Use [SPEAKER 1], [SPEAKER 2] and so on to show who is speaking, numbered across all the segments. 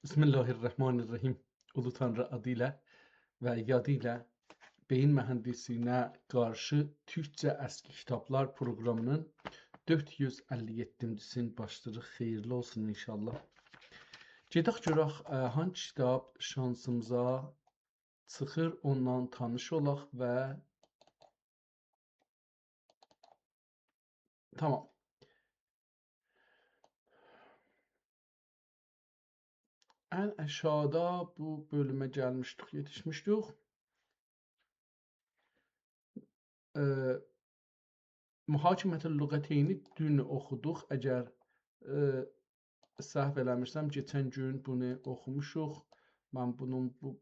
[SPEAKER 1] Bismillahirrahmanirrahim. Ulu Tanrı adıyla və yadı ilə beyin mühəndisliğinə qarşı Türkçə əski kitablar proqramının 457-sin başlayırıq. Xeyirli olsun inşallah. Gedək görək hangi kitab şansımıza çıxır, ondan tanış olaq və tamam. Ən aşağıda bu bölümə gəlmişdik, yetişmişdik. Mühakimətül lüğəteyni dün oxuduq. Əgər səhv eləmirsəm, geçən gün bunu oxumuşuq. Mən bu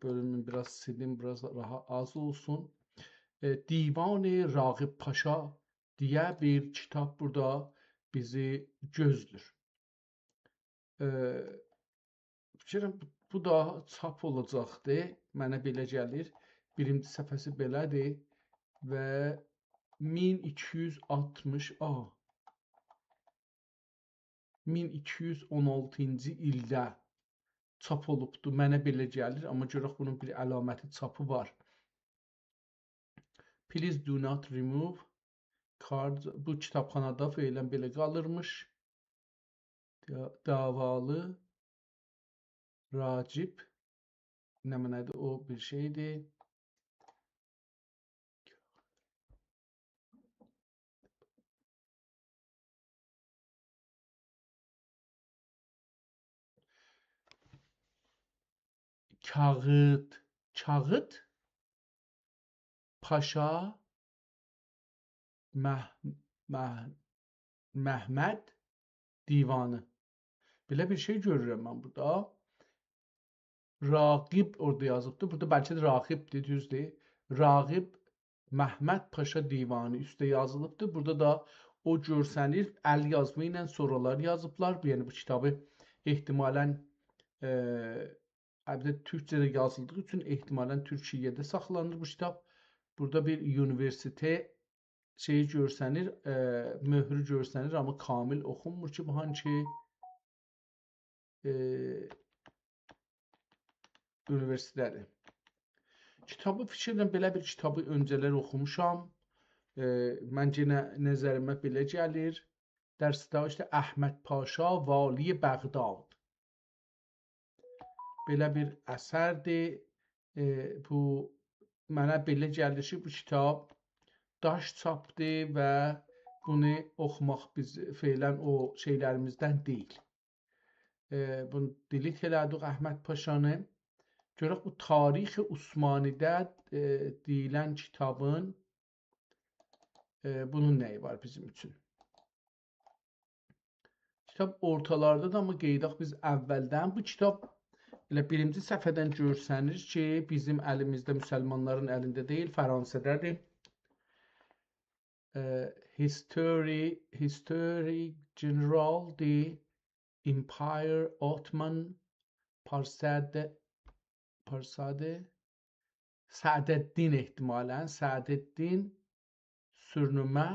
[SPEAKER 1] bölümünü biraz sildim, biraz daha az olsun. Divan-ı Rağib Paşa deyə bir kitab burada bizi gözlür. Fikirəm, bu da çap olacaqdı. Mənə belə gəlir. Birinci səfəsi belədir və 1216-cı ildə çap olubdur. Mənə belə gəlir, amma görək bunun bir əlaməti çapı var. Please do not remove cards. Bu kitabxanada feilən belə qalırmış. Davalı Racib nə mənədir, o bir şeydir. Kağıt Paşa Məhməd divanı. Belə bir şey görürəm mən burada. Raqib orada yazıbdır. Burada bəlkə də Raqibdir, düzdür. Rağib Məhməd Paşa divanı üstə yazılıbdır. Burada da o görsənir. Əl yazma ilə sonralar yazıblar. Yəni bu kitabı ehtimalən Türkçədə yazıldığı üçün ehtimalən Türkiyədə saxlanır bu kitab. Burada bir universitet şeyi görsənir, möhrü görsənir, amma kamil oxunmur ki, bu hangi universitetədir. Kitabı fikirlə belə bir kitabı öncələr oxumuşam. Mən yenə nəzərimə belə gəlir. Dərsdə işte Əhməd Paşa Vali Bəğdad. Belə bir əsərdir. Bu mənə belə gəlir ki, bu kitab daş çapdır və bunu oxumaq biz feilən o şeylərimizdən deyil. Bunu dilit elədik Əhməd Paşanı. Görək bu Tarixi Osmanidə deyilən kitabın bunun nəyi var bizim üçün? Kitab ortalardadır, amma qeydaq biz əvvəldən. Bu kitab elə birinci səhifədən görsənir ki, bizim əlimizdə, müsəlmanların əlində deyil, Fransədədir. History General de Empire Ottoman Səadəddin ehtimalən, Səadəddin Surname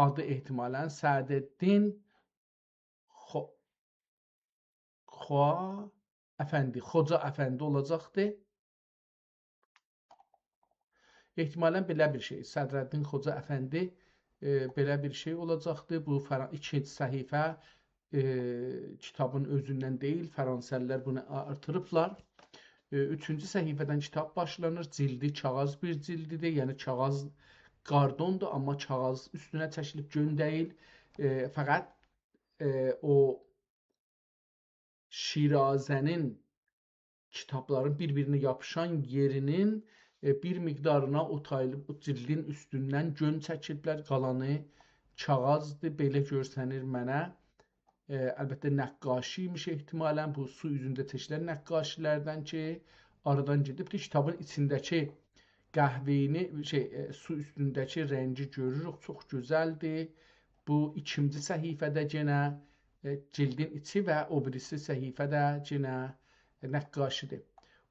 [SPEAKER 1] adı ehtimalən Səadəddin Xoca Əfəndi olacaqdır. Ehtimalən belə bir şey, Sədrəddin Xoca Əfəndi belə bir şey olacaqdır. Bu ikinci səhifə kitabın özündən deyil, Fransəlilər bunu artırıblar. Üçüncü səhifədən kitab başlanır. Cildi kağız bir cildidir, yəni kağız qardondur, amma kağız üstünə çəkilib gön deyil. Fəqət o Şirazənin kitabların bir-birinə yapışan yerinin bir miqdarına o cildin üstündən gön çəkiblər, qalanı kağızdır, belə görsənir mənə. Əlbəttə nəqqaşi imiş ehtimalən, bu su üzündə çəkilən nəqqaşilərdən ki, aradan gedibdir. Kitabın içindəki qəhveyini, su üstündəki rəngi görürük, çox gözəldir. Bu ikinci səhifədə yenə cildin içi və o birisi səhifədə yenə nəqqaşidir.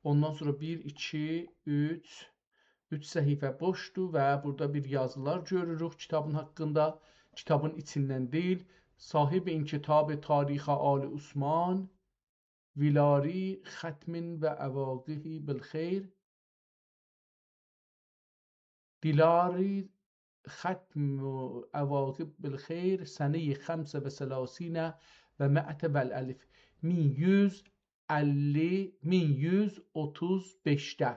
[SPEAKER 1] Ondan sonra 1, 2, 3 səhifə boşdur və burada bir yazılar görürük kitabın haqqında. Kitabın içindən deyil, Sahib İnkitab Tarix Ali Osman Vilari Xətmin və Əvaqihi Bilxeyr Dilari Xətm Əvaqib Bilxeyr Sənəyi 35 və Mə'ətə vəl Əlif 1135'də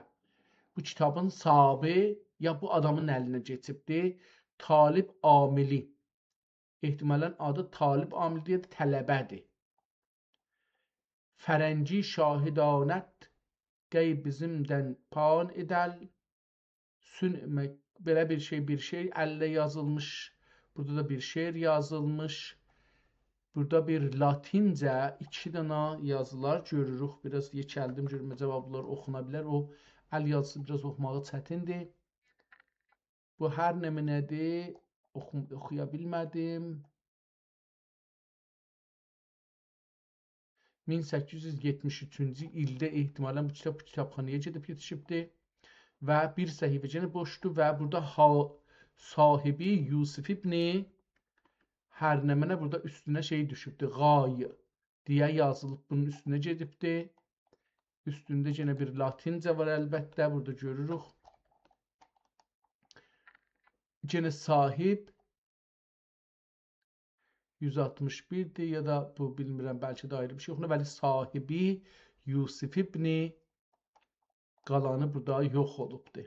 [SPEAKER 1] bu kitabın sahibi ya bu adamın əlinə keçibdi. Talib Amili. Ehtimalən adı Talib Amili deyə tələbədir. Fərənci şahidanət qeyb bizimdən pan edəl sünmək belə bir şey əllə yazılmış. Burada da bir şeir yazılmış. Burada bir latincə 2 dənə yazılar görürük. Biraz yekəldim görmə cavablar oxuna bilər. O əl yazısı biraz oxumağı çətindir. Bu hər nümunədir. Oxuya bilmədim. 1873-cü ildə ehtimalən bu kitab kitabxanaya gedib yetişibdir və bir səhifəcəni boşdur və burada sahibi Yusuf İbni hər nümunə burada üstünə şey düşübdür. Qay deyə yazılıb bunun üstünə gedibdir. Üstündə yenə bir latincə var əlbəttə. Burada görürük. Yenə sahib 161'dir ya da bu bilmirəm bəlkə də ayrı bir şey. Bəli sahibi Yusuf İbni qalanı burada yox olubdur.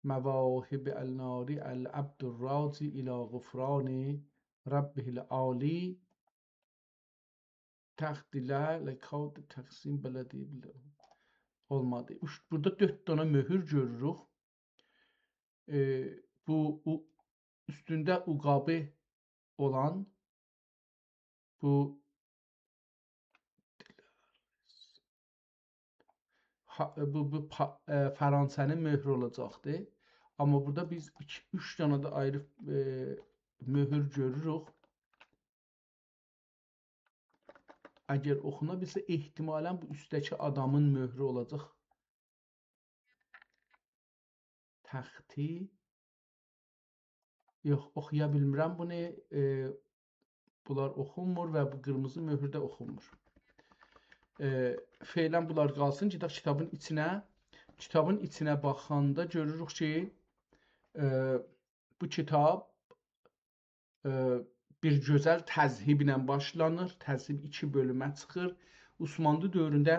[SPEAKER 1] Məvahib əl-nari əl-abdurrazi ilə qufrani Rabbihil ali təxdilə ləkavd təqsim belədi olmadı. Burada 4 dənə möhür görürük. Bu üstündə uqabı olan bu Fransa'nın möhrü olacaqdır. Amma burada biz 3 dənə də ayrı möhür görürük. Əgər oxuna bilsə ehtimalən bu üstdəki adamın möhrü olacaq. Təxti yox, oxuya bilmirəm bunu. Bunlar oxunmur və bu qırmızı möhür də oxunmur. Feylən bunlar qalsın. Gedək kitabın içinə. Kitabın içinə baxanda görürük ki, bu kitab bir gözəl təzhiblə başlanır. Təzhib 2 bölümə çıxır. Osmanlı dövründə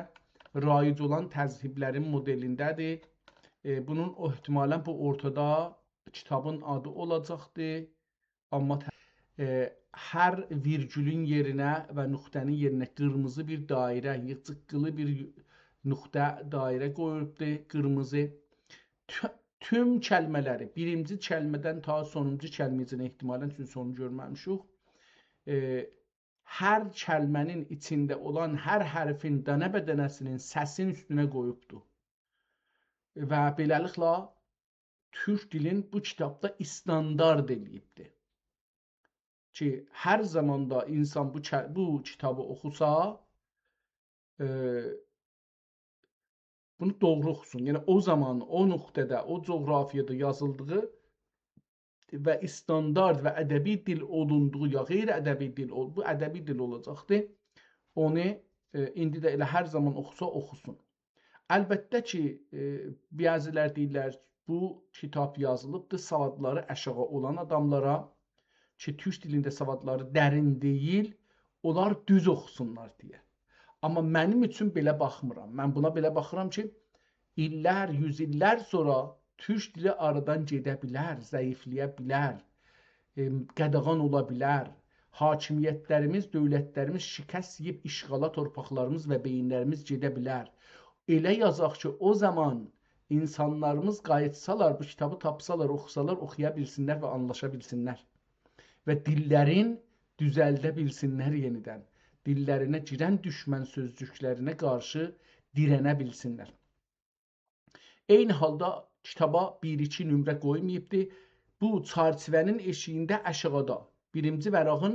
[SPEAKER 1] raic olan təzhiblərin modelindədir. Bunun ehtimalən bu ortada kitabın adı olacaqdır. Amma hər virgülün yerinə və nöqtənin yerinə qırmızı bir dairə, yıxıqqılı bir nöqtə dairə qoyulubdur, qırmızı. Tüm kəlmələri, birinci kəlmədən ta sonuncu kəlməcə ehtimalən çünki sonu görməmişik. Hər kəlmənin içində olan hər hərfin dənə-bədənəsinin səsin üstünə qoyubdur. Və beləliklə Türk dilin bu kitabda istandart eləyibdir. Ki, hər zamanda insan bu kitabı oxusa, bunu doğru oxusun. Yəni, o zaman, o nöqtədə, o coğrafiyada yazıldığı və istandart və ədəbi dil olunduğu, ya qeyri-ədəbi dil, bu ədəbi dil olacaqdır. Onu indi də elə hər zaman oxusa, oxusun. Əlbəttə ki, bəzilər deyirlər, bu kitab yazılıbdır savadları aşağı olan adamlara ki, Türk dilində savadları dərin deyil, onlar düz oxusunlar deyə. Amma mənim üçün belə baxmıram. Mən buna belə baxıram ki, illər, yüz illər sonra Türk dili aradan gedə bilər, zəifləyə bilər, qadağan ola bilər. Hakimiyyətlərimiz, dövlətlərimiz şikəst yiyib işğala torpaqlarımız və beyinlərimiz gedə bilər. Elə yazaq ki, o zaman insanlarımız qayıtsalar, bu kitabı tapsalar, oxusalar, oxuya bilsinlər və anlaşa bilsinlər. Və dillərin düzəldə bilsinlər yenidən. Dillərinə girən düşmən sözcüklərinə qarşı dirənə bilsinlər. Eyni halda kitaba 1-2 nömrə qoymayıbdır. Bu çarçivənin eşiyində aşağıda birinci vərağın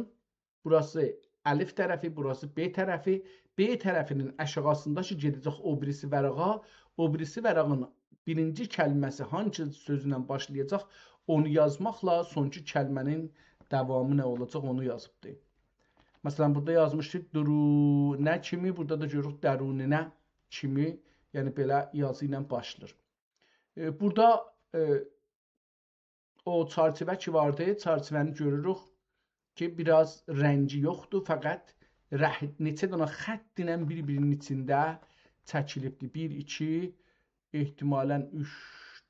[SPEAKER 1] burası əlif tərəfi, burası B tərəfi. B tərəfinin aşağısında ki, gedəcək o birisi vərağa, o birisi vərağın birinci kəlməsi hangi sözlə başlayacaq, onu yazmaqla sonki kəlmənin davamı nə olacaq onu yazıbdır. Məsələn, burada yazmışdır durunə kimi, burada da görürük dəruninə kimi, yəni belə yazı ilə başlayır. Burada o çərçivə ki vardı, çərçivəni görürük ki, biraz rəngi yoxdur, fəqət neçə dənə xətt ilə bir-birinin içində çəkilibdir. 1, 2, ehtimalən 3,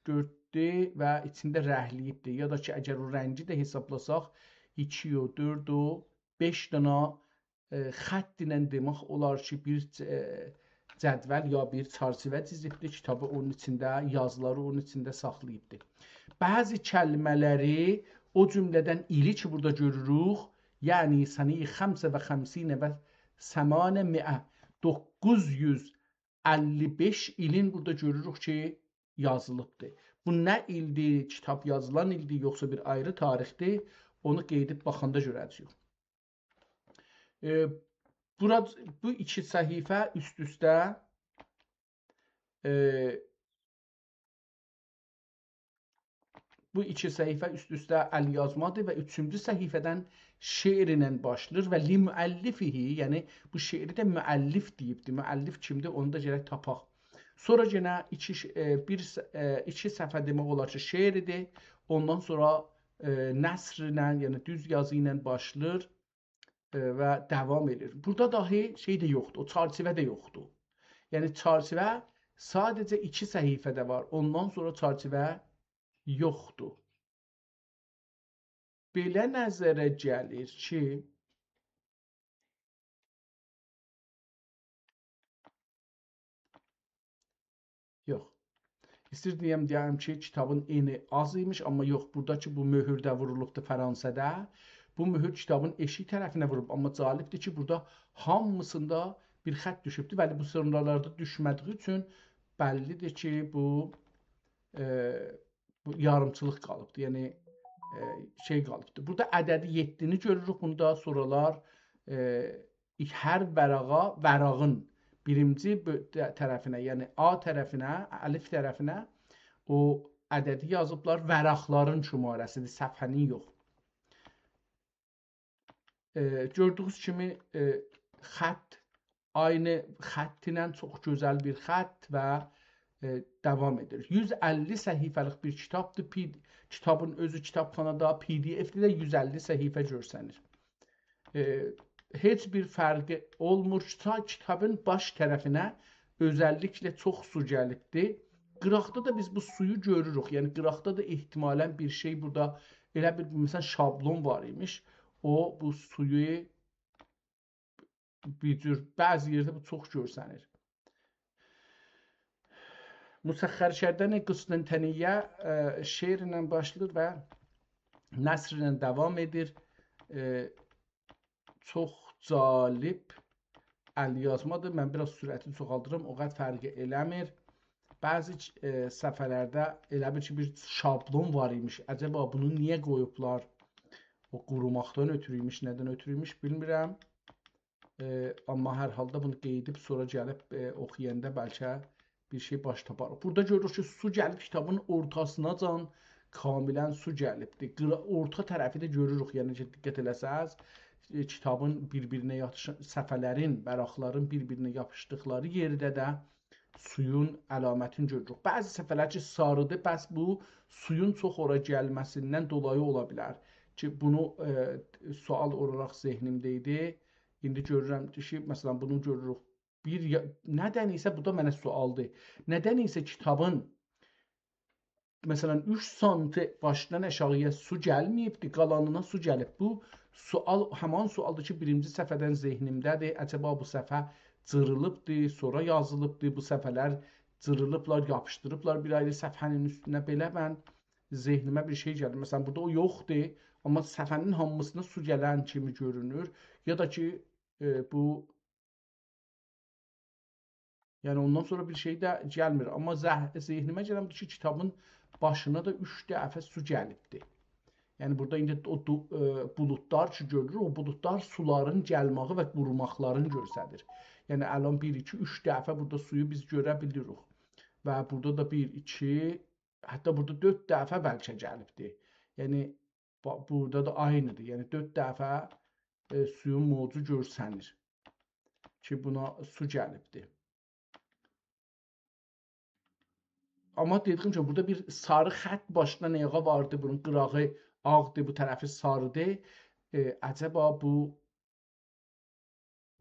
[SPEAKER 1] 4-dür və içində rəhliyibdir. Ya da ki, əgər o rəngi də hesablasaq, 2, 4, 5 dənə xətt ilə demək olar ki, bir cədvəl ya bir çərçivə çizibdir. Kitabı onun içində, yazıları onun içində saxlayıbdır. Bəzi kəlmələri o cümlədən ili ki, burada görürük, yəni səni 55 və 800 955 ilin burada görürük ki, yazılıbdır. Bu nə ildir, kitab yazılan ildir, yoxsa bir ayrı tarixdir, onu qeydib baxanda görəcəyik. Bu iki səhifə üst-üstə əlyazmadır və 3-cü səhifədən şeir ilə başlayır və li müəllifihi, yəni bu şeiri də müəllif deyibdir. Müəllif kimdir, onu da gərək tapaq. Sonra yenə iki səhifə demək olar ki, şeiridir. Ondan sonra nəsr ilə, yəni düz yazı ilə başlayır və davam edir. Burada dahi şey də yoxdur, o çərçivə də yoxdur. Yəni çərçivə sadəcə 2 səhifədə var. Ondan sonra çərçivə yoxdur. Belə nəzərə gəlir ki, yox. İstir deyəm ki, kitabın eni az imiş, amma yox, buradakı bu möhürdə vurulubdur Fransada. Bu möhür kitabın eşik tərəfinə vurub, amma cəlibdir ki, burada hamısında bir xətt düşübdür. Bəli, bu sıralalarda düşmədiyi üçün bəllidir ki, bu yarımçılıq qalıbdır. Yəni, şey qalıbdır. Burada ədədi 7-ni görürük. Bunda soralar hər vərağın birinci tərəfinə, yəni A tərəfinə, əlif tərəfinə o ədədi yazıblar. Vəraqların şumarəsidir, səfhənin yox. Gördüyünüz kimi xətt aynı xətt ilə çox gözəl bir xətt və davam edir. 150 səhifəlik bir kitabdır. Kitabın özü kitabxanada, PDF-də 150 səhifə görsənir. Heç bir fərqi olmur. Kitabın baş tərəfinə özəlliklə çox su gəlibdir. Qıraqda da biz bu suyu görürük. Yəni qıraqda da ehtimalən bir şey burada elə bir məsələn şablon var imiş. O bu suyu bir cür bəzi yerdə bu çox görsənir. Müsəxxər şərdən Qüstəntəniyyə şeir ilə başlayır və nəsr ilə davam edir. Çox cəlib əlyazmadır. Mən biraz sürəti çoxaldıram, o qədər fərqi eləmir. Bəzi səfələrdə elə bir ki, bir şablon var imiş. Əcəba bunu niyə qoyublar? O qurumaqdan ötürüymüş, nədən ötürüymüş bilmirəm. Amma hər halda bunu qeydib sonra gəlib oxuyanda bəlkə bir şey baş taparıq. Burada görürük ki, su gəlib kitabın ortasınacan kamilən su gəlibdir. Orta tərəfi də görürük, yəni ki, diqqət eləsəz, kitabın bir-birinə yapışan, səfələrin, vəraqların bir-birinə yapışdıqları yerdə də suyun əlamətini görürük. Bəzi səfələr ki, sarıdır, bəs bu suyun çox ora gəlməsindən dolayı ola bilər. Ki, bunu sual olaraq zehnimdə idi. İndi görürəm ki, məsələn, bunu görürük. Nədən isə, bu da mənə sualdır. Nədən isə kitabın məsələn 3 santi başdan aşağıya su gəlməyibdir, qalanına su gəlib. Bu sual, həman sualdır ki, birinci səfədən zehnimdədir. Əcəba bu səfə cırılıbdır, sonra yazılıbdır. Bu səfələr cırılıblar, yapışdırıblar bir ayrı səfhənin üstünə. Belə mən zehnimə bir şey gəlir. Məsələn, burada o yoxdur, amma səfənin hamısına su gələn kimi görünür. Ya da ki, bu yəni ondan sonra bir şey də gəlmir. Amma zehnimə gələn ki, kitabın başına da 3 dəfə su gəlibdir. Yəni burada indi o buludlar ki görürük, o buludlar suların gəlməyi və qurumaqlarını göstərir. Yəni əlan 1, 2, 3 dəfə burada suyu biz görə bilirik. Və burada da 1, 2, hətta burada 4 dəfə bəlkə gəlibdir. Yəni Burada da aynıdır. Yəni 4 dəfə suyun mocu görsənir ki, buna su gəlibdir. Amma dediyim ki, burada bir sarı xətt başdan ayağa vardı. Bunun qırağı ağdır, bu tərəfi sarıdır. Əcəba bu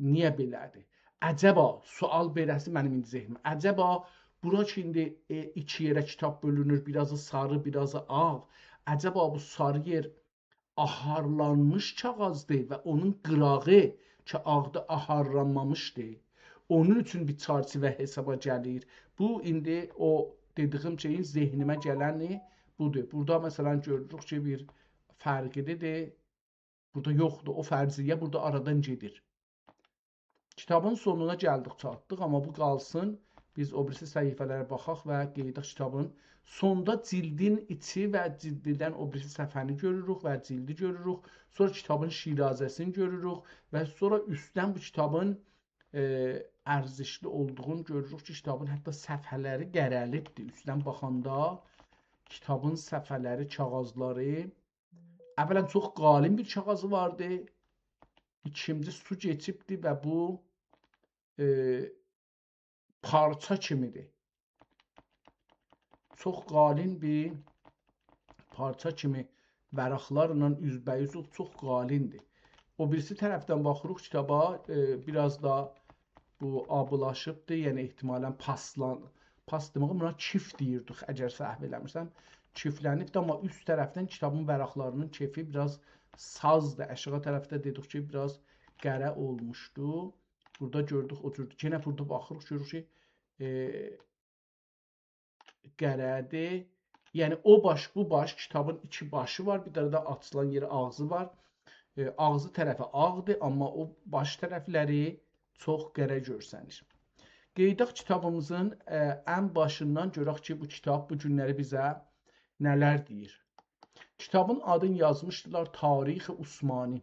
[SPEAKER 1] niyə belədir? Əcəba sual beləsi mənim indi zehnimə. Əcəba bura ki indi iki yerə kitab bölünür, birazı sarı, birazı ağ. Əcəba bu sarı yer aharlanmış kağızdır və onun qırağı ki ağda aharlanmamışdır. Onun üçün bir çərçivə hesaba gəlir. Bu indi o dediyim şeyin zehnimə gələni budur. Burada məsələn görürük ki bir fərqidir. Burada yoxdur. O fərziyyə burada aradan gedir. Kitabın sonuna gəldik, çatdıq, amma bu qalsın. Biz o birisi səhifələrə baxaq və qeyd edək kitabın. Sonda cildin içi və cilddən o birisi səhifəni görürük və cildi görürük. Sonra kitabın şirazəsini görürük və sonra üstdən bu kitabın ərzişli olduğunu görürük ki, kitabın hətta səhifələri qərəlibdir. Üstdən baxanda kitabın səhifələri, kağızları əvvələn çox qalin bir kağızı vardı. İkinci su keçibdir və bu parça kimidir. Çox qalin bir parça kimi vərəqlarla üzbəüz çox qalindir. O birisi tərəfdən baxırıq kitaba biraz da bu abılaşıbdır, yəni ehtimalən pas demək, buna kif deyirdik, əgər səhv eləmirsəm. Kiflənibdir, amma üst tərəfdən kitabın vərəqlarının kefi biraz sazdır. Aşağı tərəfdə dedik ki, biraz qərə olmuşdu. Burada gördük o cürdür. Yenə burada baxırıq, görürük ki, qərədir. Yəni o baş, bu baş, kitabın iki başı var, bir dənə də açılan yeri ağzı var. Ağzı tərəfi ağdır, amma o baş tərəfləri çox qərə görsənir. Qeydək kitabımızın ən başından görək ki, bu kitab bu günləri bizə nələr deyir. Kitabın adını yazmışdılar Tarixi Osmani.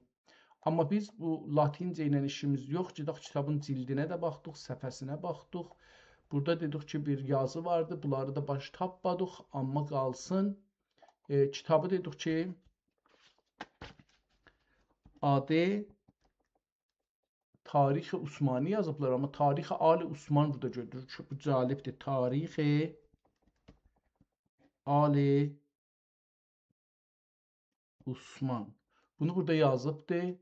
[SPEAKER 1] Amma biz bu latincə ilə işimiz yox. Gedək kitabın cildinə də baxdıq, səfəsinə baxdıq. Burada dedik ki, bir yazı vardı. Bunları da baş tapmadıq, amma qalsın. Kitabı dedik ki, adı Tarixi Osmani yazıblar, amma Tarixi Ali Osman burada görürük. Bu cəlibdir. Tarixi Ali Osman. Bunu burada yazıbdır.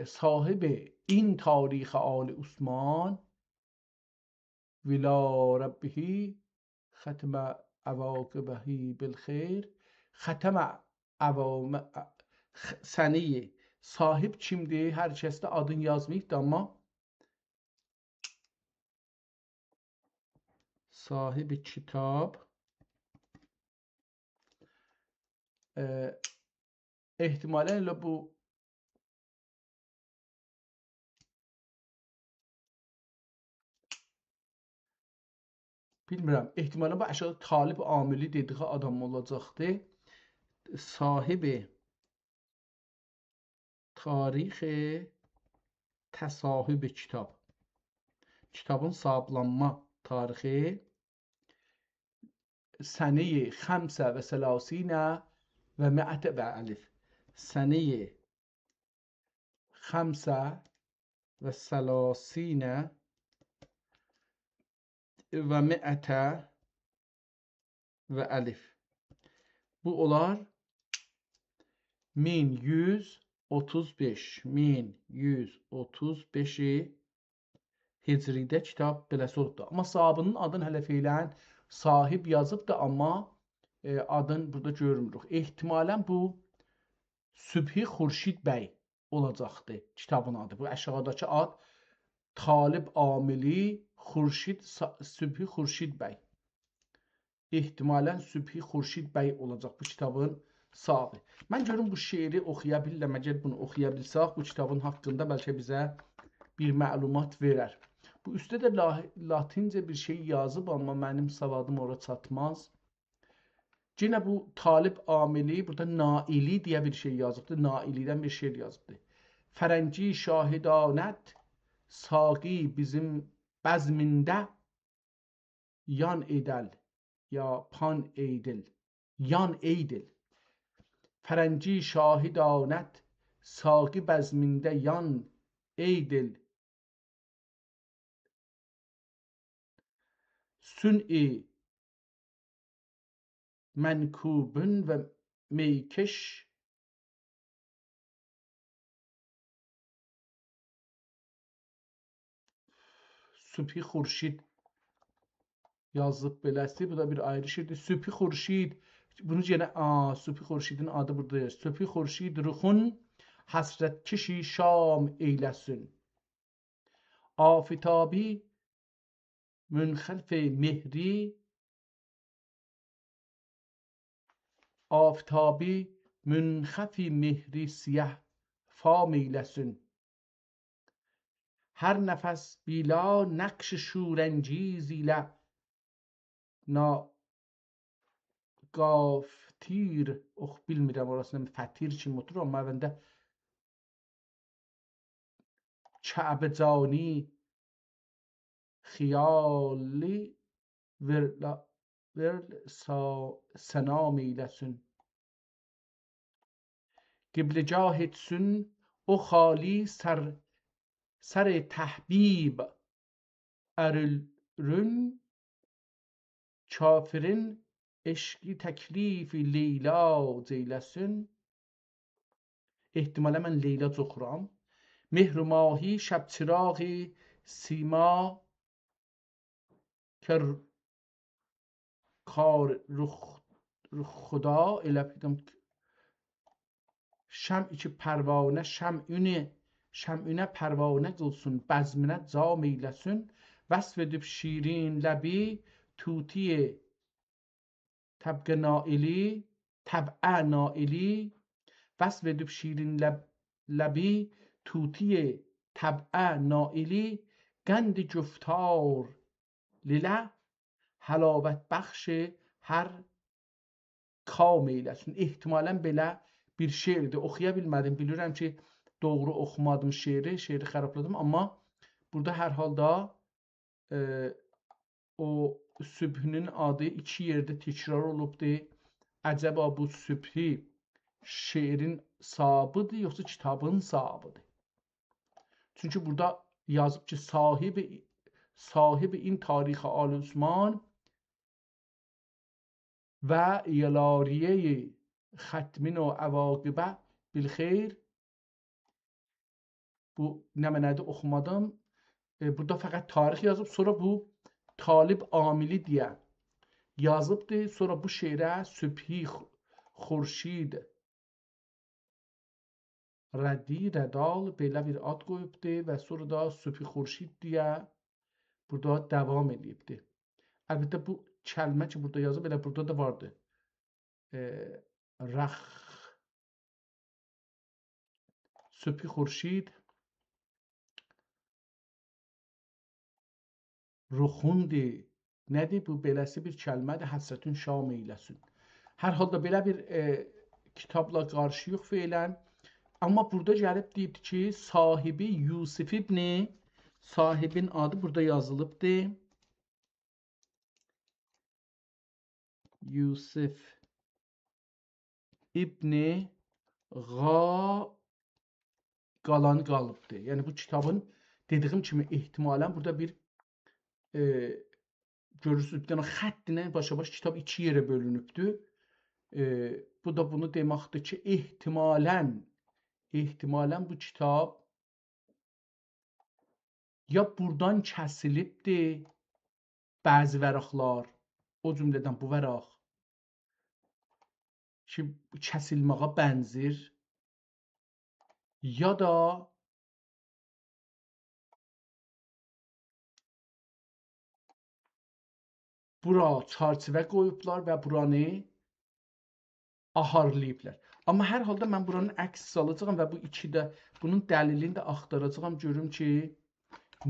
[SPEAKER 1] Sahibi in Tarixi Ali Osman vila rabbihi xatmə əvaqibəhi bil xeyr xatmə səniyi. Sahib kimdir? Hər kəsdə adını yazmayıbdır, amma sahibi kitab ehtimalən elə bu bilmirəm, ehtimalən bu aşağıda Talib Amili dediği adam olacaqdır. Sahibi tarixi təsahübi kitab. Kitabın sahiblanma tarixi səneyi xəmsə və sələsinə və məətə və əlif. Səneyi xəmsə və sələsinə və məətə və əlif. Bu olar 1135. 1135-i Hicridə kitab beləsi olubdur. Amma sahibinin adını hələ feylən sahib yazıbdır, amma adını burada görmürük. Ehtimalən bu Sübhi Xurşid bəy olacaqdır kitabın adı. Bu aşağıdakı ad Talib Amili Xurşid, Sübhi Xurşid bəy. Ehtimalən Sübhi Xurşid bəy olacaq bu kitabın sahibi. Mən görüm bu şeiri oxuya bilirəm. Əgər bunu oxuya bilsək, bu kitabın haqqında bəlkə bizə bir məlumat verər. Bu üstdə də latincə bir şey yazıb, amma mənim savadım ora çatmaz. Yenə bu Talib Amili burada naili deyə bir şey yazıbdır. Nailidən bir şey yazıbdır. Fərəngi şahidanət saqi bizim bəzmində yan edəl ya pan eydil. Yan eydil. Fərəngi şahid anət, saqi bəzmində yan, ey dil. Sün-i mənkubun və meykeş, Sübhi Xurşid yazılıb beləsi. Bu da bir ayrı şeydir. Sübhi Xurşid, bunu yenə Sübhi Xurşidin adı burada yazır. Sübhi Xurşid ruxun həsrət kişi şam eyləsin. Afitabi münxəlf mehri, aftabi münxəfi mehri siyah fam eyləsin. Hər nəfəs bila nəqş şورانگیز ilə qaftir, bilmirəm orasını fətir kimi oturur, amma əvvəldə Kəbəcani xiyali verl sənam eyləsin. Qibləgah etsin o xali سر تحبیب ارلرون kafirin eşqi təklifi Leyla ceyləsin. Ehtimala mən Leyla çoxuram. Mehr mahi şəb çırağı sima kar xuda elə bildim. Şəm iki pərvanə şəmünə pərvanə qılsın, bəzminə cam eyləsin. Vəsf edib şirin ləbi tuti təbqə naili, vəsf edib şirin ləbi tuti təbqə naili, qənd گفتار lilə həlavət bəxş hər kam eyləsin. Ehtimalən belə bir şeirdir. Oxuya bilmədim. Bilirəm ki, doğru oxumadım şeiri xərabladım, amma burada hər halda o sübhünün adı iki yerdə təkrar olubdur. Əcəba bu sübhi şeirin sahibidir, yoxsa kitabın sahibidir? Çünki burada yazıb ki, sahibi in tarixi Al-Osman və yəlariye xətmin o əvaqibə bilxeyr. Bu nə mənədir oxumadım. Burada fəqət tarix yazıb, sonra bu Talib Amili deyə yazıbdır. Sonra bu şeirə Sübhi Xurşid Rədal belə bir ad qoyubdur və sonra da Sübhi Xurşid deyə burada davam edibdir. Əlbəttə bu kəlmə ki burada yazıb, elə burada da vardır. Sübhi Xurşid ruxundir. Nədir bu? Beləsi bir kəlmədir. Həsrətün şam eyləsin. Hər halda belə bir kitabla qarşıyıq feylən. Amma burada gəlib deyibdir ki, sahibi Yusuf ibni, sahibin adı burada yazılıbdır. Yusuf ibni qalan qalıbdır. Yəni bu kitabın dediyim kimi ehtimalən burada bir görürsünüz, bir dənə xəttinə başa-baş kitab iki yerə bölünübdür. Bu da bunu deməkdir ki, ehtimalən bu kitab ya buradan kəsilibdir bəzi vərəqlar, o cümlədən bu vərəq ki, kəsilməyə bənzir, ya da bura çarçıvə qoyublar və buranı aharlayıblar. Amma hər halda mən buranın əks salacağım və bu ikidə bunun dəlilini də axtaracağam, görüm ki,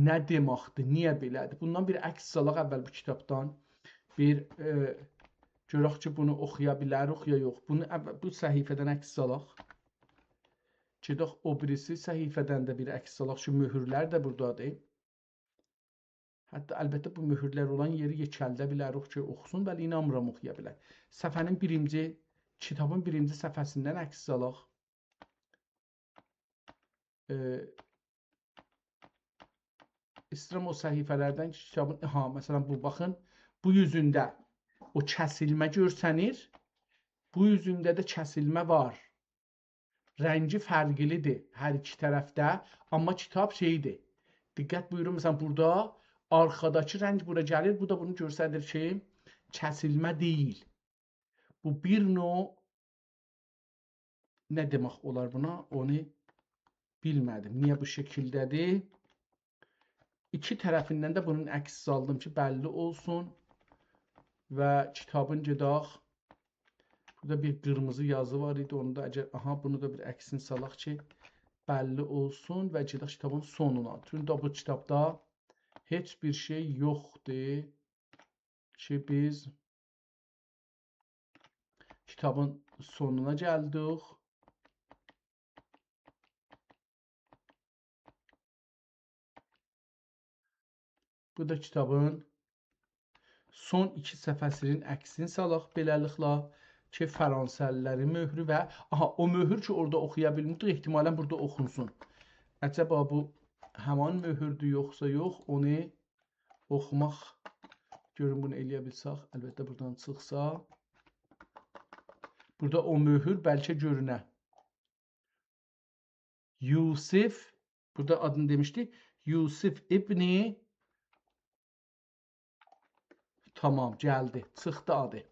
[SPEAKER 1] nə deməkdir, niyə belədir. Bundan bir əks salaq əvvəl bu kitabdan. Bir görək ki, bunu oxuya bilərik ya yox. Bunu bu səhifədən əks salaq. Gedək o birisi səhifədən də bir əks salaq. Şu mühürlər də buradadır. Hətta əlbəttə bu mühürlər olan yeri yekəldə bilərik ki, oxusun. Bəli, inanmıram oxuya bilər. Səfənin birinci kitabın birinci səhifəsindən əks alaq. İstəyirəm o səhifələrdən ki, kitabın, məsələn bu, baxın, bu yüzündə o kəsilmə görsənir, bu yüzündə də kəsilmə var. Rəngi fərqlidir hər iki tərəfdə, amma kitab şeydir. Diqqət buyurun, məsələn, burada arxadakı rəng bura gəlir, bu da bunu göstərir ki, kəsilmə deyil. Bu bir növ, nə demək olar buna, onu bilmədim. Niyə bu şəkildədir? İki tərəfindən də bunun əksini aldım ki, bəlli olsun. Və kitabın gedək. Burada bir qırmızı yazı var idi. Onu da əgər, bunu da bir əksini salaq ki, bəlli olsun və gedək kitabın sonuna. Çünki bu kitabda heç bir şey yoxdur ki, biz kitabın sonuna gəldik. Bu da kitabın son iki səhifəsinin əksini salaq beləliklə ki, Fransəlilərin möhrü və o möhür ki, orada oxuya bilmirdik, ehtimalən burada oxunsun. Əcəba bu həman möhürdür yoxsa yox, onu oxumaq, görün bunu eləyə bilsək, əlbəttə buradan çıxsa. Burada o möhür bəlkə görünə. Yusif, burada adını demişdik, Yusif İbni, tamam, gəldi, çıxdı adı.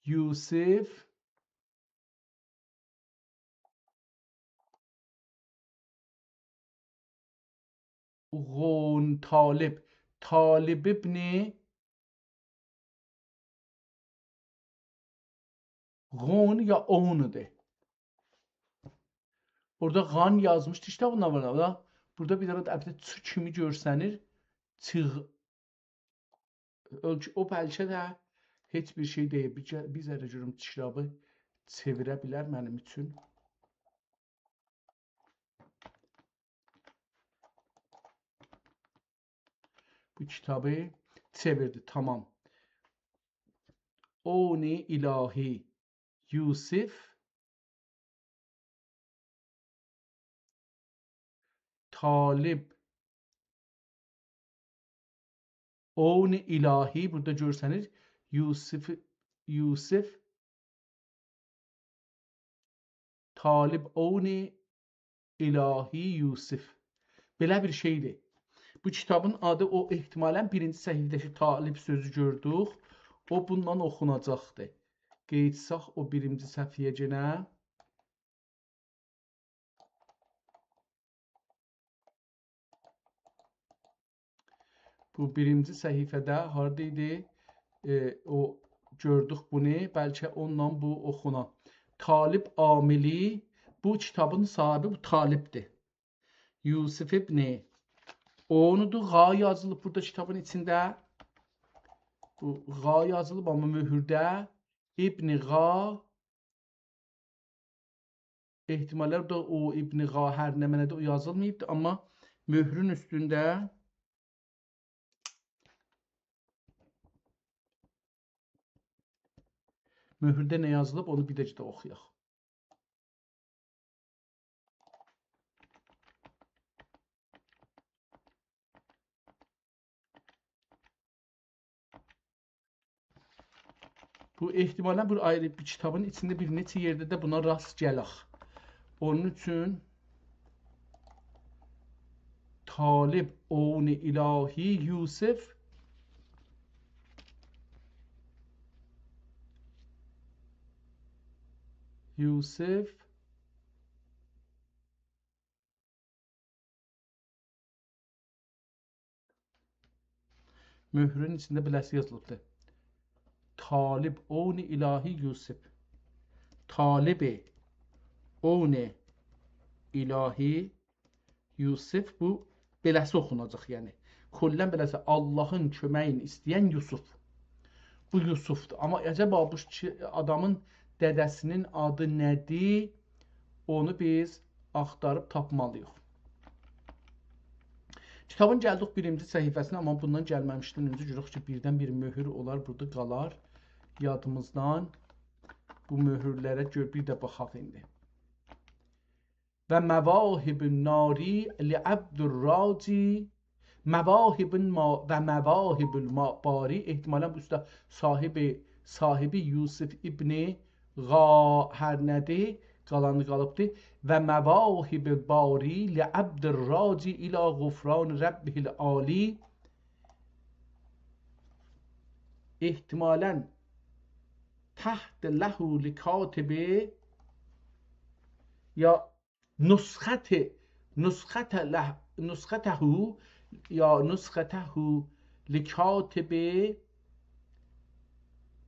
[SPEAKER 1] Yusif Ğun Talib, Talib İbni Ğun ya O'nudur. Orada Ğan yazmışdı, işte bunlar var. Burada bir dənə əlbəttə Ç kimi görsənir. Çığ. O bəlkə də heç bir şey deyil. Bir zərrə görüm kitabı çevirə bilər mənim üçün. Bu kitabı çevirdi, tamam. O'ni ilahi Yusif Talib O'ni ilahi, burada görsənir Yusif Talib O'ni ilahi Yusif. Belə bir şeydir. Bu kitabın adı o ehtimalən birinci səhifədəki Talib sözü gördük. O bundan oxunacaqdır. Qeydsak o birinci səhifəyə yenə. Bu birinci səhifədə harada idi? O gördük bunu. Bəlkə ondan bu oxuna. Talib Amili, bu kitabın sahibi bu Talibdir. Yusif İbni O'nudur. Ğa yazılıb burada kitabın içində. Bu Ğa yazılıb amma möhürdə İbni Ğa. Ehtimallər da o İbni Ğa hər nə mənədə o yazılmayıbdır, amma möhrün üstündə möhürdə nə yazılıb onu bir də oxuyaq. Bu ehtimalən bir ayrı bir kitabın içində bir neçə yerdə də buna rast gələk. Onun üçün Talib O'ni ilahi Yusif möhrün içində beləsi yazılıbdır. Talib O'ni ilahi Yusuf. Talibi O'ni ilahi Yusuf, bu beləsi oxunacaq, yəni. Kollən beləsi Allahın köməyini istəyən Yusuf. Bu Yusufdur. Amma əcəba bu adamın dədəsinin adı nədir? Onu biz axtarıb tapmalıyıq. Kitabın gəldik birinci səhifəsinə, amma bundan gəlməmişdən öncə görək ki, birdən bir möhür olar, burada qalar yadımızdan. bu möhürlərə gör bir də baxaq indi. Və məvahib nari li Abdurraci və məvahib bari ehtimalən bu usta sahibi Yusuf ibni hər nədir? Qalanı qalıbdır. Və məvahib bari li Abdurraci iləğufran Rabbihil Ali ehtimalən تحت له لکاتبه یا نسخته لکاتب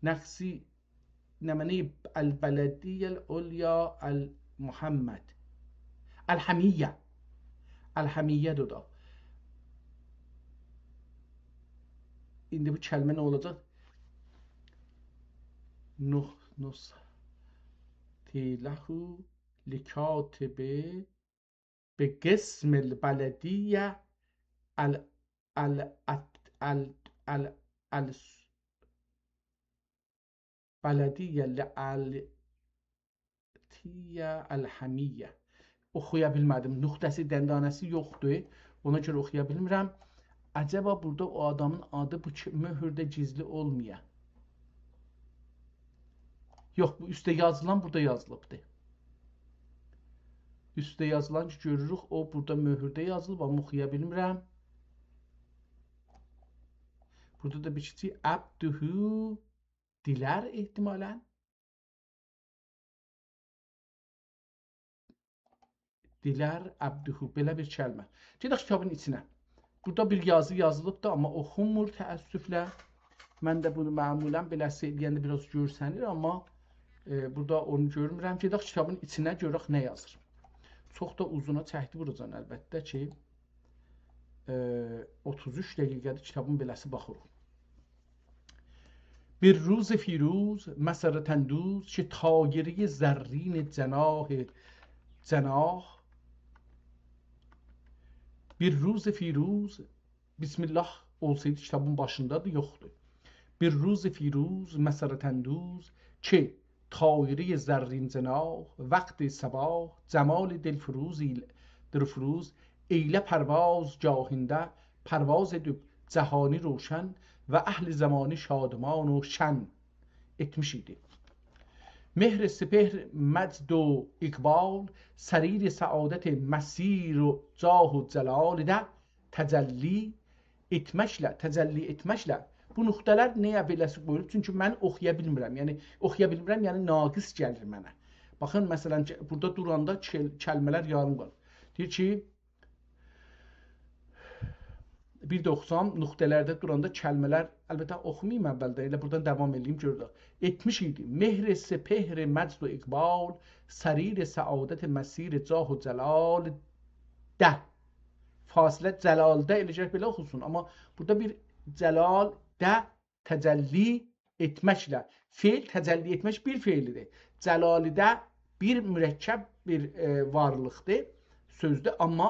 [SPEAKER 1] نفسی نمنی البلدیه العلیا المحمد الحمیه da. İndi bu kəlmə nə olacaq? له لكاتب بقسم البلدية البلدية الحمیه oxuya bilmədim. Nöqtəsi, dəndanəsi yoxdur. Ona görə oxuya bilmirəm. Acaba burada o adamın adı bu möhürdə gizli olmaya? Yox, bu üstə yazılan burada yazılıbdır. Üstə yazılan ki, görürük, o burada möhürdə yazılıb, amma oxuya bilmirəm. Burada da bir kiçik Abduhu dilər ehtimalən. Dilər Abduhu, belə bir kəlmə. Gedək kitabın içinə. Burada bir yazı yazılıbdır, amma oxunmur təəssüflə. Mən də bunu məmulən belə eləyəndə biraz görsənir, amma burada onu görmürəm. Gedək kitabın içinə görək nə yazır. Çox da uzuna çəkdi buracan əlbəttə ki 33 dəqiqədir kitabın beləsi baxırıq. Bir روز فیروز مسرت اندوز که طایره زرین جناح bir روز فیروز Bismillah olsaydı kitabın başındadır, yoxdur. Bir روز فیروز مسرت اندوز که طایره زرین جناح وقت صباح جمال دلفروز ایله پرواز جاهنده پرواز جهانی روشن و اهل زمانی شادمان و شن etmiş idi. مهر سپهر مجد و اقبال سریر سعادت مسیر و جاه و celal də təzəlli etməklə bu nöqtələr nəyə beləsi qoyulub? Çünki mən oxuya bilmirəm. Yəni naqis gəlir mənə. Baxın, məsələn, burada duranda kəlmələr yarım qalır. Deyir ki, bir də oxusam, nöqtələrdə duranda kəlmələr, əlbəttə oxumayım əvvəldə, elə buradan davam edeyim, görürük. Etmiş idi. Mehr sepehre məcd و iqbal, sərir səadət məsir cah و celal də. Fasilə cəlaldə eləcək belə oxusun. Amma burada bir cəlal də təcəlli etməklə. Feil təcəlli etmək bir feilidir. Cəlalidə bir mürəkkəb bir varlıqdır, sözdür. Amma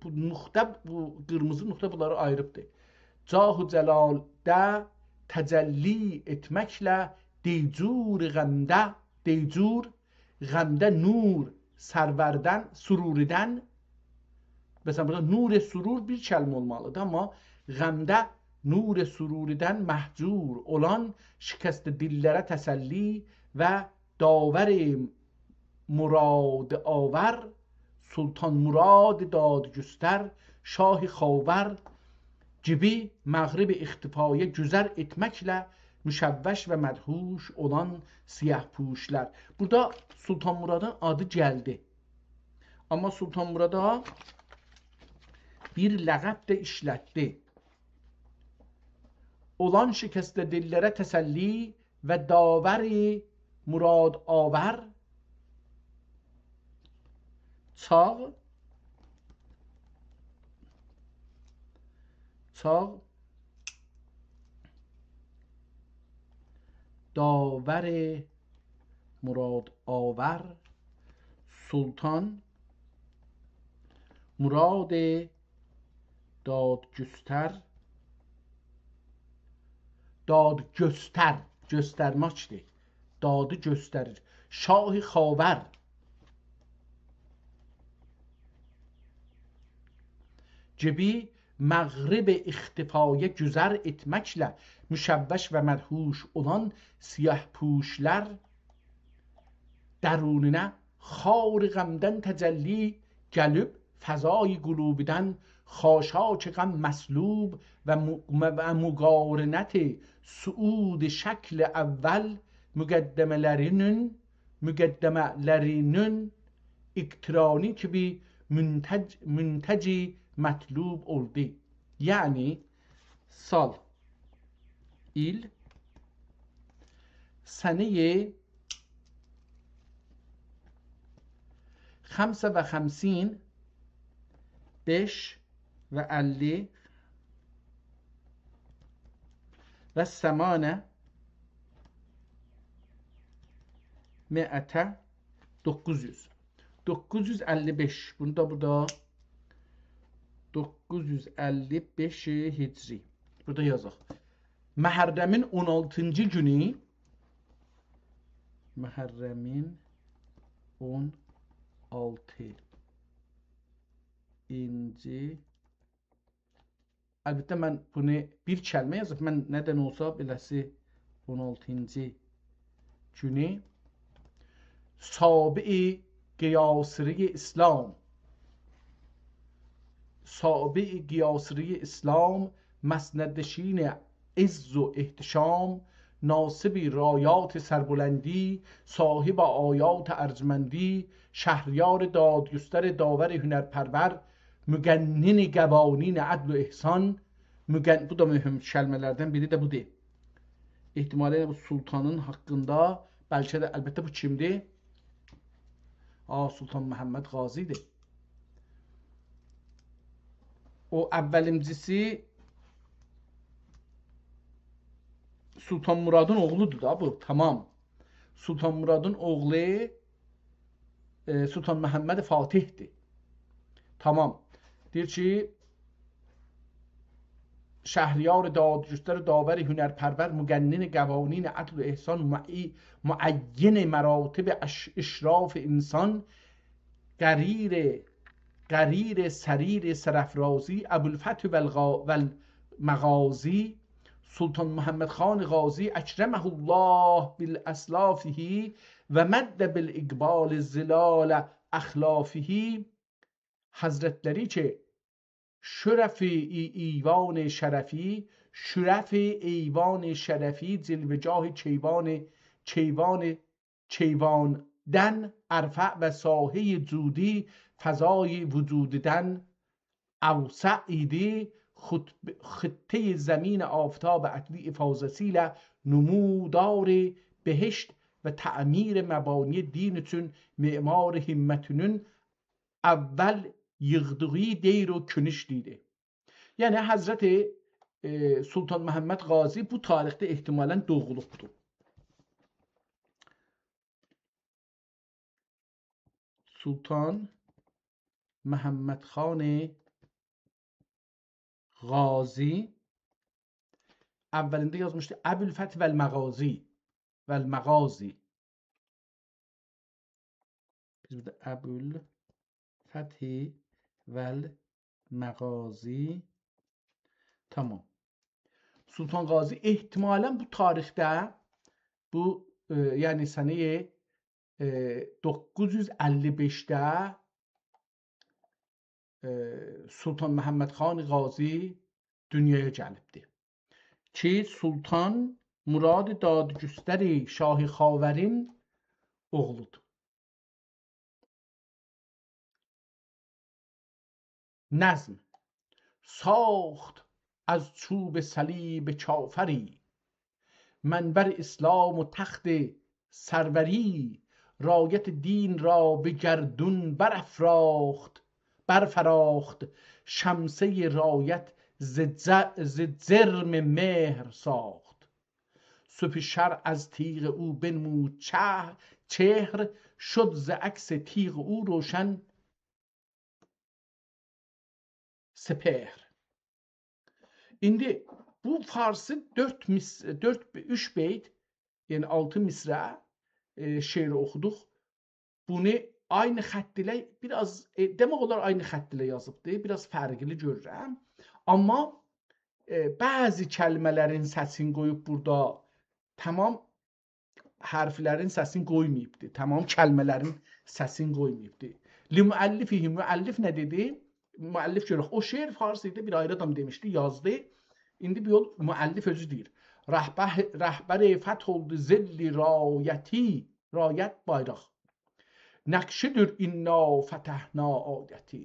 [SPEAKER 1] bu nöqtə, bu qırmızı nöqtə bunları ayırıbdır. Cah-ı cəlaldə təcəlli etməklə deycur qəmdə nur sərvərdən, sururidən. Məsələn, burada nur surur bir kəlmə olmalıdır, amma qəmdə nur sururidən məhcur olan şikəst dillərə təsəlli və davar murad آور Sultan Murad dadgüstər Şah-ı Xavər gibi məğrib ixtifaya güzər etməklə müşəvvəş və mədhuş olan siyah puşlar. Burada Sultan Muradın adı gəldi. Amma Sultan Murada bir ləqəb də işlətdi. Olan şikəstə dillərə təsəlli və davəri murad avər çağ داور مراد آور سلطان مراد دادگستر göstərməkdir. dadı göstərir. Şahı xavər cebi məğrib ixtifaya güzər etməklə müşəvvəş və mədhuş olan siyah puşlər dərununə xar qəmdən təcəlli gəlib fəzai qulubidən xاشاک غم مسلوب و مقارنت صعود شکل اول مقدمه‌lərinin iqtirani kimi müntəci mətlub oldu. Yəni sal il sənəyə 55 5 و 50 و 8 900 955 bunu da burada 955 hicri burada yazaq. Məhərrəmin 16-cı günü Məhərrəmin 16-cı Əlbəttə mən bunu bir kəlmə yazıb, mən nədən olsa beləsi 16-cı günü Sabi-i Qiyasiri İslam Sabi-i Qiyasiri İslam مسندشین عز و احتشام ناصبی رایات سربلندی صاحب آیات ارجمندی شهریار دادگستر داور hünərpərvər mügənnini qəvanin adl و ihsan bu da mühüm kəlmələrdən biri də budur. İhtimalə bu sultanın haqqında bəlkə də əlbəttə bu kimdir? Sultan Məhəmməd Qazidir. O əvvəlimcisi Sultan Muradın oğludur da bu. Tamam. Sultan Muradın oğlu Sultan Məhəmməd Fatihdir. Tamam. Deyir ki Şəhriyar دادگستر داور hünərpərvər mügənnin qəvanin adl و ihsan müəyyən مراتب اشراف انسان قریر سریر سرافرازی ابوالفتح والمغازی سلطان محمد خان غازی اکرمه الله بالاسلافه و مد بالاقبال زلال اخلافه حضرتləri ki şərəf eyvan şərəfi cilvegah کیواندن ارفع و ساحه جودی فضای وجوددن اوسع ایدی خطه زمین آفتاب اطلیع فازسیل نمودار بهشت و تعمیر مبانی din üçün memar himmetinin evvel yığdığı deyir o künüşliydi. Yəni Həzrəti Sultan Məhəmməd Qazi bu tarixdə ehtimalən doğulubdur. Sultan Məhəmməd Xan Qazi əvvəlində yazmışdı Əbülfəth vəl-Məğazi. Biz burada Əbülfəthi vəl-Məğazi. Tamam. Sultan Qazi ehtimalən bu tarixdə bu yəni sənəyə 955-də Sultan Məhəmməd Xan Qazi dünyaya gəlibdir. Ki Sultan Murad Dadgüstəri Şahı Xavərin oğludur. نظم ساخت از چوب صلیب کافری منبر اسلام و تخت سروری رایت دین را به گردون برفراخت شمسه رایت ز جرم مهر ساخت صبح شرع از تیغ او بنمود چهر شد ز عکس تیغ او روشن سپهر. İndi bu farsı 3 beyt, yəni 6 misra şeiri oxuduq. Bunu aynı xətt ilə biraz demək olar aynı xətt ilə yazıbdı. Biraz fərqli görürəm. Amma bəzi kəlmələrin səsini qoyub burada tamam hərflərin səsini qoymayıbdı. Tamam kəlmələrin səsini qoymayıbdı. Li-müəllifihi, müəllif nə dedi? Müəllif görək. O şeir Farsıda bir ayrı adam demişdi, yazdı. İndi bir yol müəllif özü deyir. Rəhbər fəth oldu zilli rayəti, rayət bayraq. Nəqşidir inna fətəhna adəti.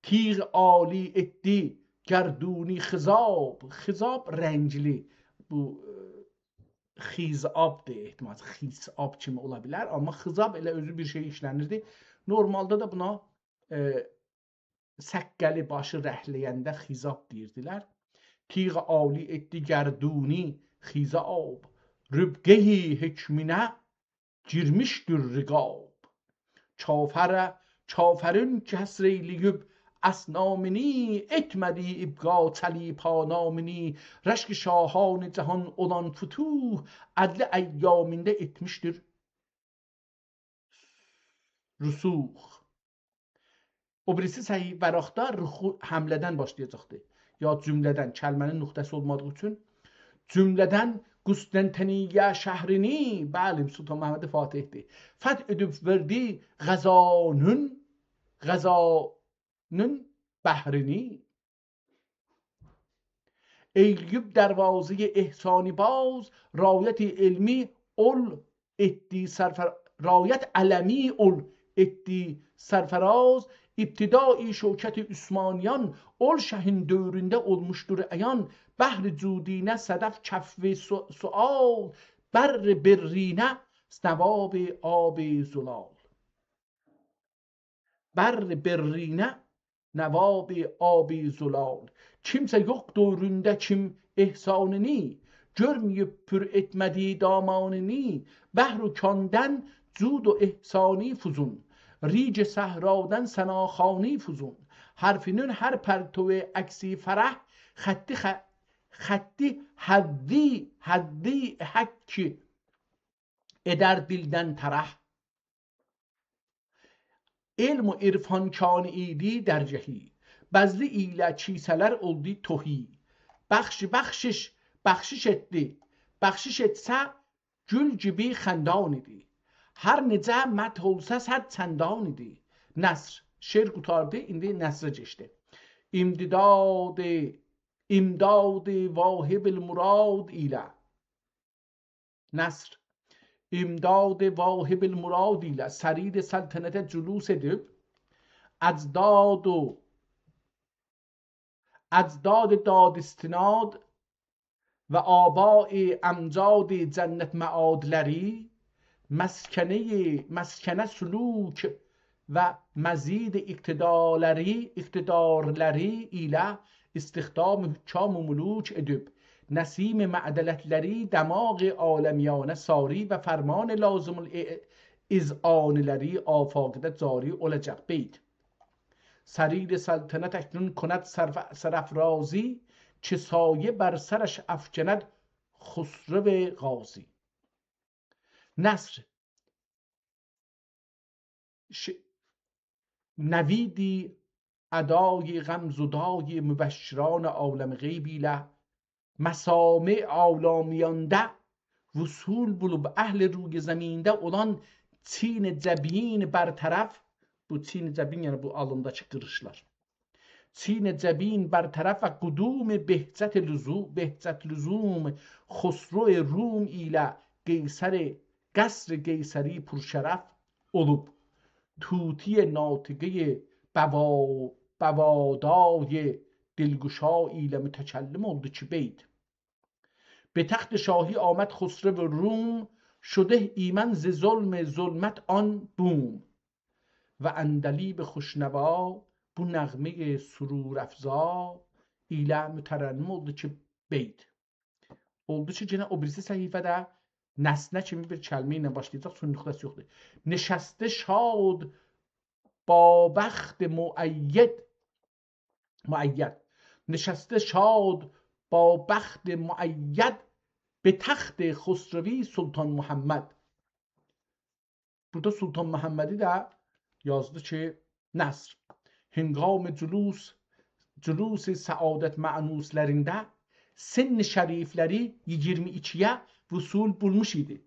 [SPEAKER 1] Tiğ ali etdi gerduni xizab. Xizab rəngli. Bu xizabdır ehtimal. Xizab kimi ola bilər. Amma xizab elə özü bir şey işlənirdi. Normalda da buna səqqəli başı rəhləyəndə xizab deyirdilər. Tiğ ali etdi gerduni xizab. Rübqeyi hekminə girmişdir riqab. Çafərün kəsreyliyüb اسنامنی اتمدی ابقا چلیپا نامنی رشک شاهان جهان olan futuh adlı eyyaminde etmiştir rusuh. O birisi səhih vəraqda həmlədən başlayacaqdı. Ya cümlədən, kəlmənin nöqtəsi olmadığı üçün cümlədən Qüstəntəniyyə şəhrini, bəli, Sultan Məhəmməd Fatihdir. Fəth edib verdi Qəzanın bəhrini. Eyləyib dərvazı ehsani baz, rayət elmi ol etdi rayət ələmi ol etdi sərfəraz, İbtidai şökət-i Üsmaniyan ol şəhin dövründə olmuşdur əyan, bəhr cudinə sədəf kəfv sual, bərr berrinə nəvab ab-i zulal. Bərr berrinə nəvab-i ab-i zulal. Kimsə yox dövründə kim ehsanini, görməyib pür etmədi damanini, bəhr-u kandən cud و ehsani fuzun. ریج صحرادن سناخانی فزون حرفینون هر پرتو عکسی فرح خطی حدی حکی eder dilden tarah. Elm و irfan kani idi dercehi, bezli ile çiseler oldu tohi. Bəxşiş etdi, bəxşiş etsə gül gibi xəndan idi. Hər necə məth olsa səd çəndan idi. Nəsr, şeir qutardı, indi nəsrə keçdi. İmdad vahib murad ilə. Nəsr, imdad vahib murad ilə sərid səltənətə cülus edib, əcdad dad istinad və abai əmcad cənnət məadləri, مسکنه سلوک و مزید اقتدارları ilə استخدام hükkam müluk edib nəsim-məədələtləri dəmaq aləmiyanə sari və fərman lazım izaniləri afaqda cari olacaq. Beyt سریر سلطنت اکنون کند سرافرازی چه سایه بر سرش افکند خسرو غازی. نصر نویدی ادای غمزدای مبشران عالم غیبی له مسامع عالمیانده وصول bulup اهل روی زمinde olan çin cəbin bertaraf, bu çin cəbin yəni bu alındakı qırışlar, çin cəbin bertaraf və qudum behcət lüzum xosro rum ilə قصر قیصری پرشرف olub توتی ناطقه بوادای دلگشایی ile mütekellim oldu ki beyt. به تخت شاهی آمد خسرو روم شده ایمن ز ظلم ظلمت آن بوم و اندلیب خوشنوا bu نغمه سرور افزا ile müterennüm oldu ki beyt. Oldu ki gene o birisi səhifədə Nəsnə kimi bir kəlmə ilə başlayacaq, son nöqtəsi yoxdur. Neşəstə şad babəxt müəyyəd. Neşəstə şad babəxt müəyyəd به تخت خسروی سلطان محمد. Burada Sultan Məhəmmədi də yazdı ki, Nəsr hingam cülus səadət mənuslərində sin şərifləri 22-yə vüsul bulmuş idi.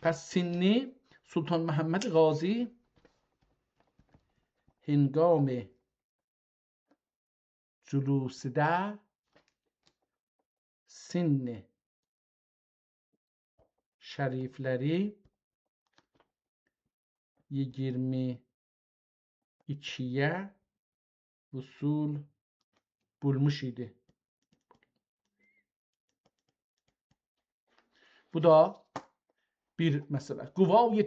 [SPEAKER 1] Pəs sinni Sultan Məhəmməd Qazi hingam cülusdə sin şərifləri 22'ye vüsul bulmuş idi. Bu da bir mesele. Quvay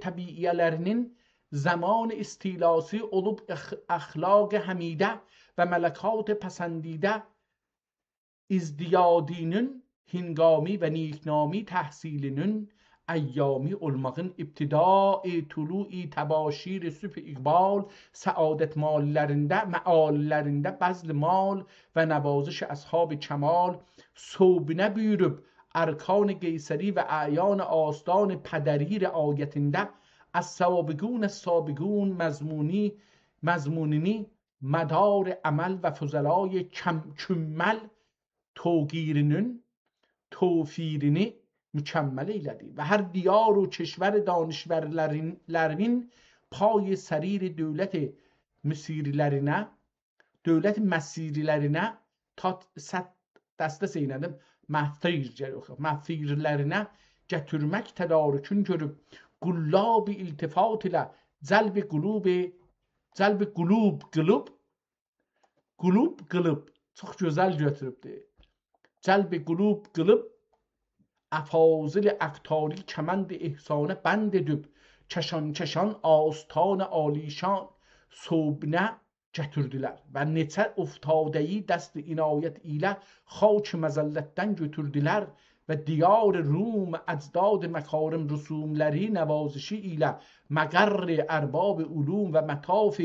[SPEAKER 1] təbiiyələrinin zaman istilası olub əxlaq həmidə və mələkat pəsəndidə izdiyadinin hingami və niknami təhsilinin ایامی olmağın ibtidai tulu'i təbaşir sübh iqbal səadət məallərində bəzl mal və nəvaziş əshab kəmal sobnə buyurub ərkan qeysəri və əyan ağustan pədəri rəayətində as-sabiqun məzmunini mədar əməl və füzəlay kümməl توفیرینی mükemmel eyledi ve her diyar و کشور دانشورlerin pay serir devlet mesirlerine dəstəs eylədim məhfirlərinə gətirmək tədarükün görüb qullab iltifat ilə cəlb qılıb çox gözəl götürübdür. Cəlb qulub qılıb افاضل اقتاری کمند احسانه بند دب کشان آستان آلیشان صوبنه گتürdülər və neçə افتادهی دست inayət ilə xaç məzəllətdən götürdülər və diyar Rum əcdad məkarım rüsumləri nəvazişi ilə məqarr ərbab ulum və mətaf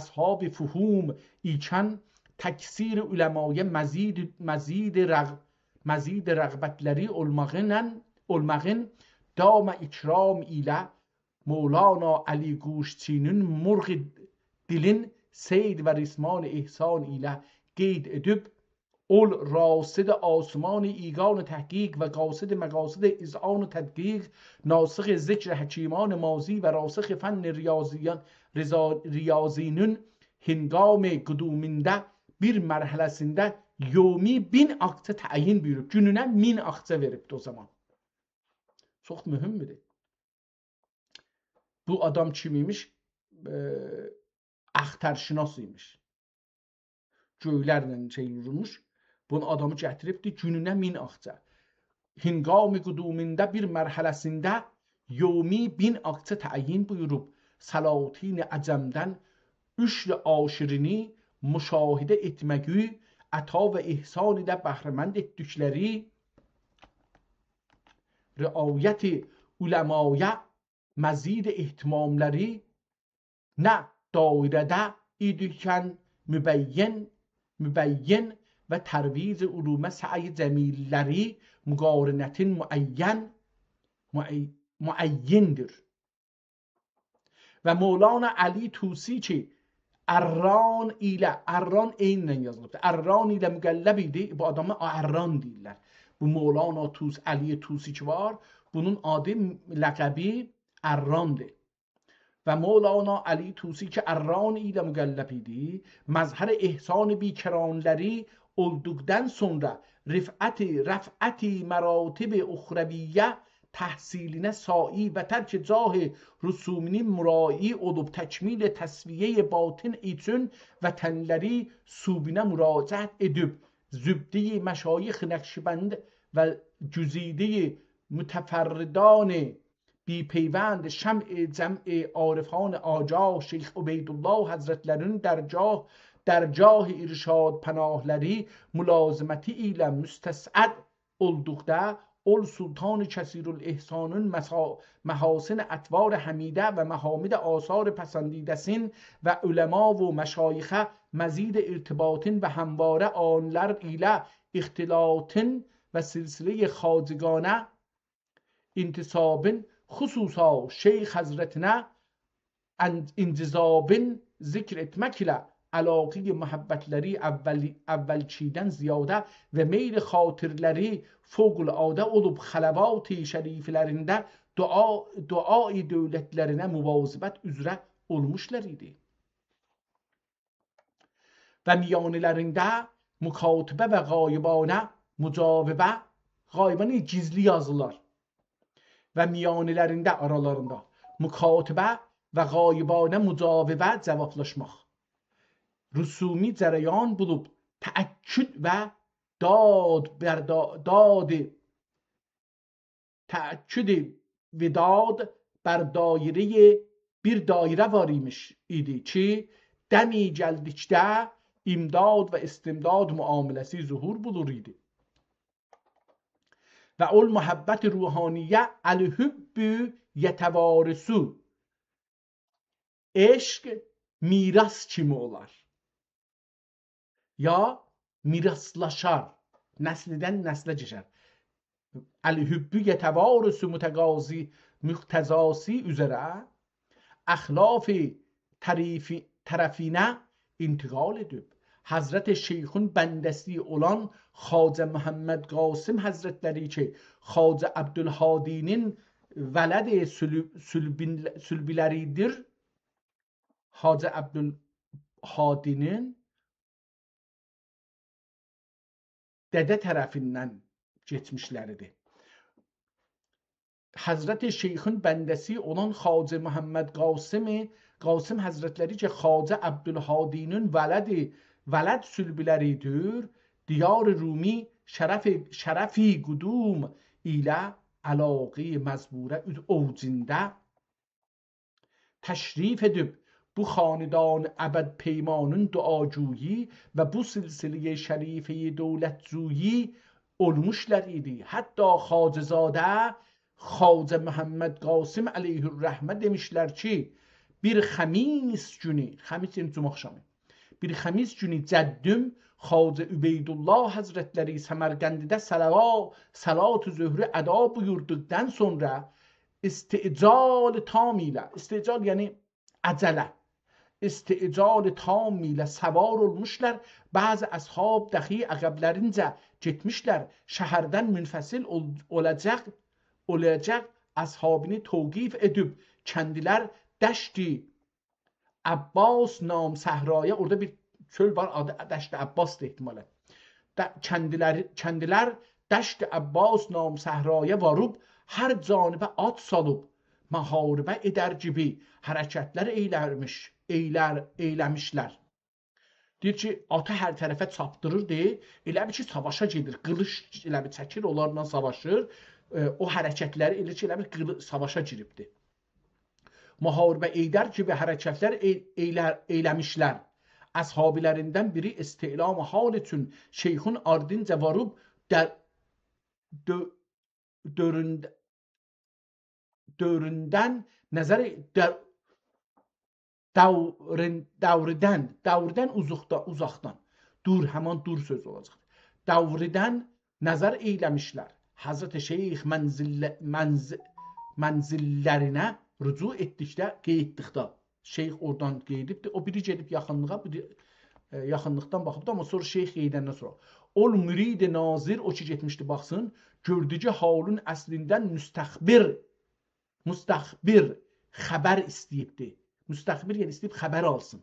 [SPEAKER 1] əshab fuhum ikən təksir uləmaya مزید رغبتləri olmağın dam ikram ilə Mevlana Ali Quşçinin murğ dilin seyd və risman ihsan ilə qeyd edib ol rasid asman ایگان تحقیق و قاصد مقاصد اذعان تدقیق ناسخ ذکر حکیمان ماضی و راسخ فن ریاضینün hingam qudumində bir mərhələsində yomi 1000 akçe təyin buyurub. Gününə 1000 akçe veribdi o zaman. Çok mühümdür. Bu adam kimiymiş? Axtarşinasıymış. Göylərlə yürümüş. Bunun adamı gətiribdi. Gününə 1000 akçe. Hingam qudumində bir mərhələsində yomi 1000 akçe təyin buyurub. Salatin əcəmdən üşr aşirini müşahidə etməyi عطا و احسان در بهره‌مند etdikləri رعایت علمای مزید اهتمامları nə dairədə idikən mübəyyin və tərviz ulumə səy cəmilləri müqarinətin müəyyindir. Və Mevlana Ali Tusi ki Arran ilə, Arran eynlə yazılıbdır. Arran ilə müqəlləb idi. Bu adama Arran deyirlər. Bu Mevlana Ali Tusi ki var, bunun adı ləqəbi Arrandır. Və Mevlana Ali Tusi ki Arran ilə müqəlləb idi, məzhər ehsan bikranləri olduqdan sonra rəfəti məratib uxrəviyyə təhsilinə sai və tərk cah rüsumini mürai olub təkmil təsviyə batin üçün vətənləri subinə müraciət edib zübdi məşayix Nəqşbənd və cüzidi mütəfərridan بیپیوند شمع جمع عارفان آجاه شیخ عبیدالله حضرتlərinin dərgah irşad pənahləri mülazimeti ilə müstəsəd olduqda ol sultan kəsirül ihsanın məhasin ətvar həmidə və məhamid asar pəsəndidəsin və uləma və məşayixə məzid irtibatın və həmvarə anlar ilə ixtilatın و سلسله خواجگانه انتصابın hususa Şeyh Hazretine intizabın zikretmek ile alaqı muhabbetleri evvelçiden ziyade ve meyl xatirleri fevkalade olup xalavat-ı şeriflerinde duai devletlerine muvazibet üzere olmuşlar idi. Ve miyanelerinde mukatibe ve gaybane mucavibe, gaybane gizli yazılar ve miyanelerinde aralarında mukatibe ve gaybane mucavibe cevaplaşmaq rüsumi cereyan bulup teəkküd ve teəkküd vidad ber daireye bir daire var imiş idi ki demi geldikdə imdad ve istimdad muamelesi zuhur bulur idi. Ve ol muhabbet ruhaniye el-hübbü yetevarüsü. Eşk miras kimi olar. Ya miraslaşar. Nesliden nesle geçer. El-hübbü yetevarüsü mütegazi müktezasi üzere ahlaf-ı tarafine intikal edip Hazret Şeyh'un bendesi olan Xacə Muhammed Qasım Hazretleri ki Xacə Abdülhadi'nin veled sülbileridir. Xacə Abdülhadi'nin dede tarafından geçmişleridir. Hazret Şeyh'un bendesi olan Xacə Muhammed Qasım Hazretleri ki Xacə Abdülhadi'nin veled sülbileridir. Diyar Rumi şerefi gudum ile alaqı mezbure اوجinde teşrif edip bu hanedan ebed peymanın duacuyi ve bu silsile şerife devletcuyi olmuşlar idi. Hatta Xacəzade Xacə Muhammed Qasım aleyhürrahme demişler ki bir xamis günü, xamis yani cuma akşamı, bir xamis günü cəddüm Xacə Übeydullah Hazretleri Səmərqənddə salat-ı zöhrü əda buyurduqdan sonra istical tam ile, istical yani acele, istical tam ile savar olmuşlar. Bazı ashab dahi əqəblerince getmişler. Şəhərdən münfəsil olacaq ashabini tevqif edib kendiler Dəşti Abbas nam sahraya, orada bir çöl var adı Dəşti Abbas ihtimalə. Kendiler Dəşti Abbas nam sahraya varıb her canibə at salıb maharibə eder gibi hareketler eyləmişlər. Deyir ki, atı hər tərəfə çapdırır deyir, elə bir ki, savaşa gedir, qılış elə bir çəkir, onlarla savaşır, o hərəkətləri elə ki, elə bir savaşa giribdir. Muharibə eder gibi hareketler eyləmişlər. Ashabilerinden biri istilam hal için şeyhun ardınca varıb döründen nazar davrdən uzaqdan dur, hemen dur söz olacaq. Davrdən nazar eyləmişlər. Hazreti Şeyh mənzillərinə rücu etdikdə, qeydlikdə şeyh oradan qeydibdir. O biri gedib yaxınlığa, yaxınlıqdan baxıbdır, amma sonra şeyh qeydəndən sonra ol mürid-i nazir, o ki getmişdi baxsın, gördü ki halın əslindən müstəxbir xəbər istəyibdir. Müstəxbir yəni istəyib xəbər alsın.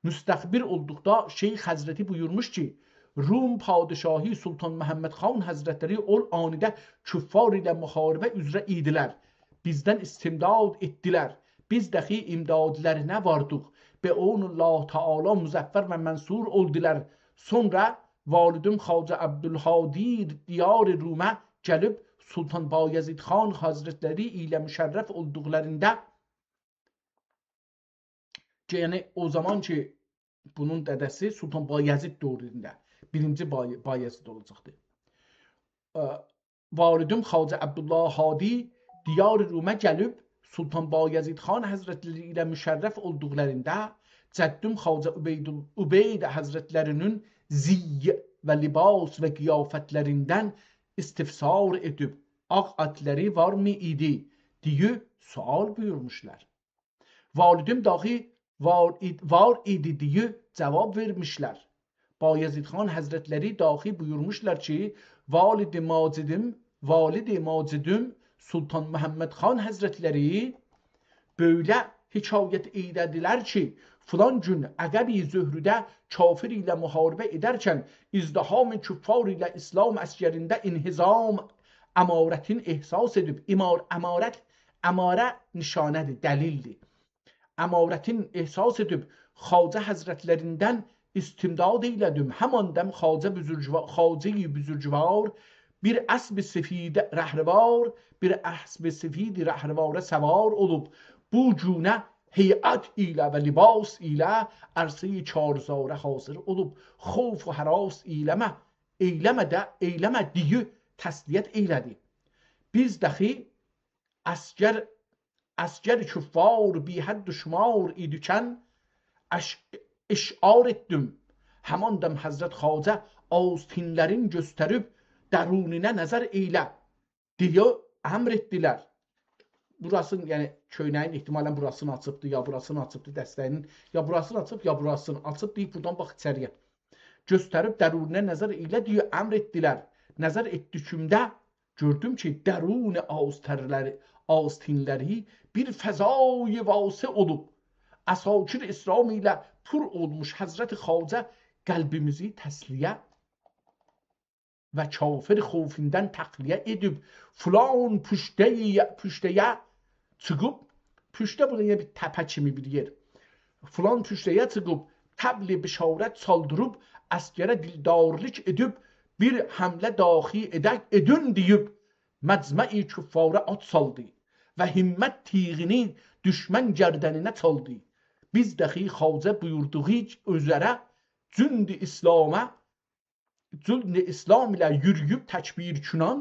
[SPEAKER 1] Müstəxbir olduqda Şeyh Həzrəti buyurmuş ki Rum padişahı Sultan Məhəmməd Xan Həzrətləri ol anidə küffar ilə müharibə üzrə idilər. Bizdən istimdad etdilər. Biz dəxi imdadlərinə vardıq. Be Allah Teala müzəffər və mənsur oldular. Sonra validim Xacə Abdülhadi diyar Rumə gəlib Sultan Bayezid Xan Həzrətləri ilə müşərrəf olduqlarında, yəni o zaman ki bunun dədəsi Sultan Bayezid dövründə birinci Bayezid olacaqdır. Validim Xacə Abdülhadi diyar Rumə gəlib Sultan Bayezid Xan Həzrətləri ilə müşərrəf olduqlarında cəddüm Xacə Übeyd Həzrətlərinin ziy və libas və qiyafətlərindən istifsar edip ak atları var mı idi diye sual buyurmuşlar. Validim dahi var idi diye cevap vermişler. Bayezid Han Hazretleri dahi buyurmuşlar ki valid macidim Sultan Mehmed Han Hazretleri böyle hikayet eylediler ki filan gün Əqəb-i Zöhrüdə kafir ilə müharibə edərkən izdiham küffar ilə İslam əsgərində inhizam əmarətin ehsas edib, əmarə nişanədir, dəlildir. Əmarətin ehsas edib Xacə Həzrətlərindən istimdad eylədim. Həman dəm Xacə-i Büzürgvar bir əsb-i sefid rəhrivarə səvar olub bu cünə heyət ilə və libas ilə ərsə-i çarzarə hazır olub xof və həras eyləmə diye təsliyyət eylədi. Biz dəxi əskər küffar bi hədd şumar idikən işar etdim. Həman dəm Həzrət Xacə astinlərin göstərib dərunine nəzər eylə diye əmr etdilər. Burasını, yəni köynəyin ihtimalən burasını açıbdı, ya burasını açıbdı dəstəyinin, ya burasını açıb, ya burasını açıb deyib buradan bax içəriyə. Göstərib dərunə nəzər eylə deyə əmr etdilər. Nəzər etdikimdə gördüm ki, dərun astinləri bir fəzai vası olub. Əsakir İslam ilə pur olmuş Həzrət Xacə qəlbimizi təsliyə və kafir xofindən təxliyə edib filan püştəyə çıxıb, püştə buraya bir təpə kimi bir yer, filan püştəyə çıxıb təbli bişarət çaldırıb əskərə dildarlik edib bir həmlə daxi edin deyib məcmə-i küffarə at saldı və himmət tiğini düşmən gərdəninə çaldı. Biz dəxi Xacə buyurduğu üzərə cünd-i İslam ilə yürüyüb təkbir künan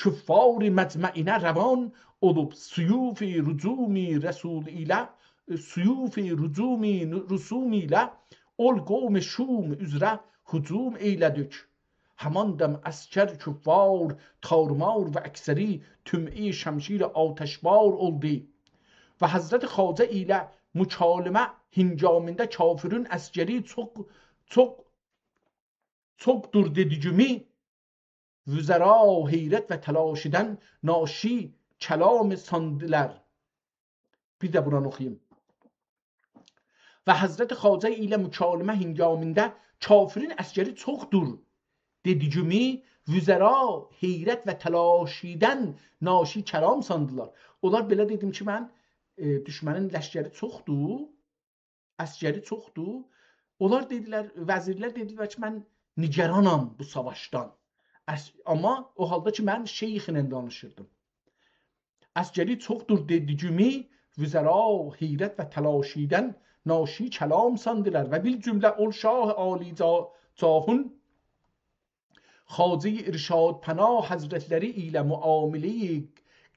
[SPEAKER 1] küffar-i məcməinə rəvan olub suyuf-i rüsum ilə ol qovm şum üzrə hücum eylədik. Həman dəm əskər küffar tarmar və əksəri tüm'i şəmşir ateşbar oldu və Həzrət Xacə ilə mükalimə hincamində kafirin əskəri çokdur dedicimi vüzera heyrət və təlaşidən naşi kəlam sandılar. Bir də buranı oxuyayım. Və Həzrət Xacə ilə mükalimə hincamində kafirin əskəri çoxdur dedicimi vüzera heyrət və təlaşidən naşi kəlam sandılar. Onlar belə dedim ki, mən düşmənin ləşkəri çoxdur, əskəri çoxdur. Onlar dedilər, vəzirlər dedilər ki, mən nigeranam bu savaşdan. Amma o halda ki, mən şeyxlə danışırdım. Əskəri çoxdur dedicimi vüzera heyrət və təlaşidən naşi kəlam sandılar və bil cümlə ol şah Ali cahun Xacə-i İrşad Pənah Həzrətləri ilə müamilə-i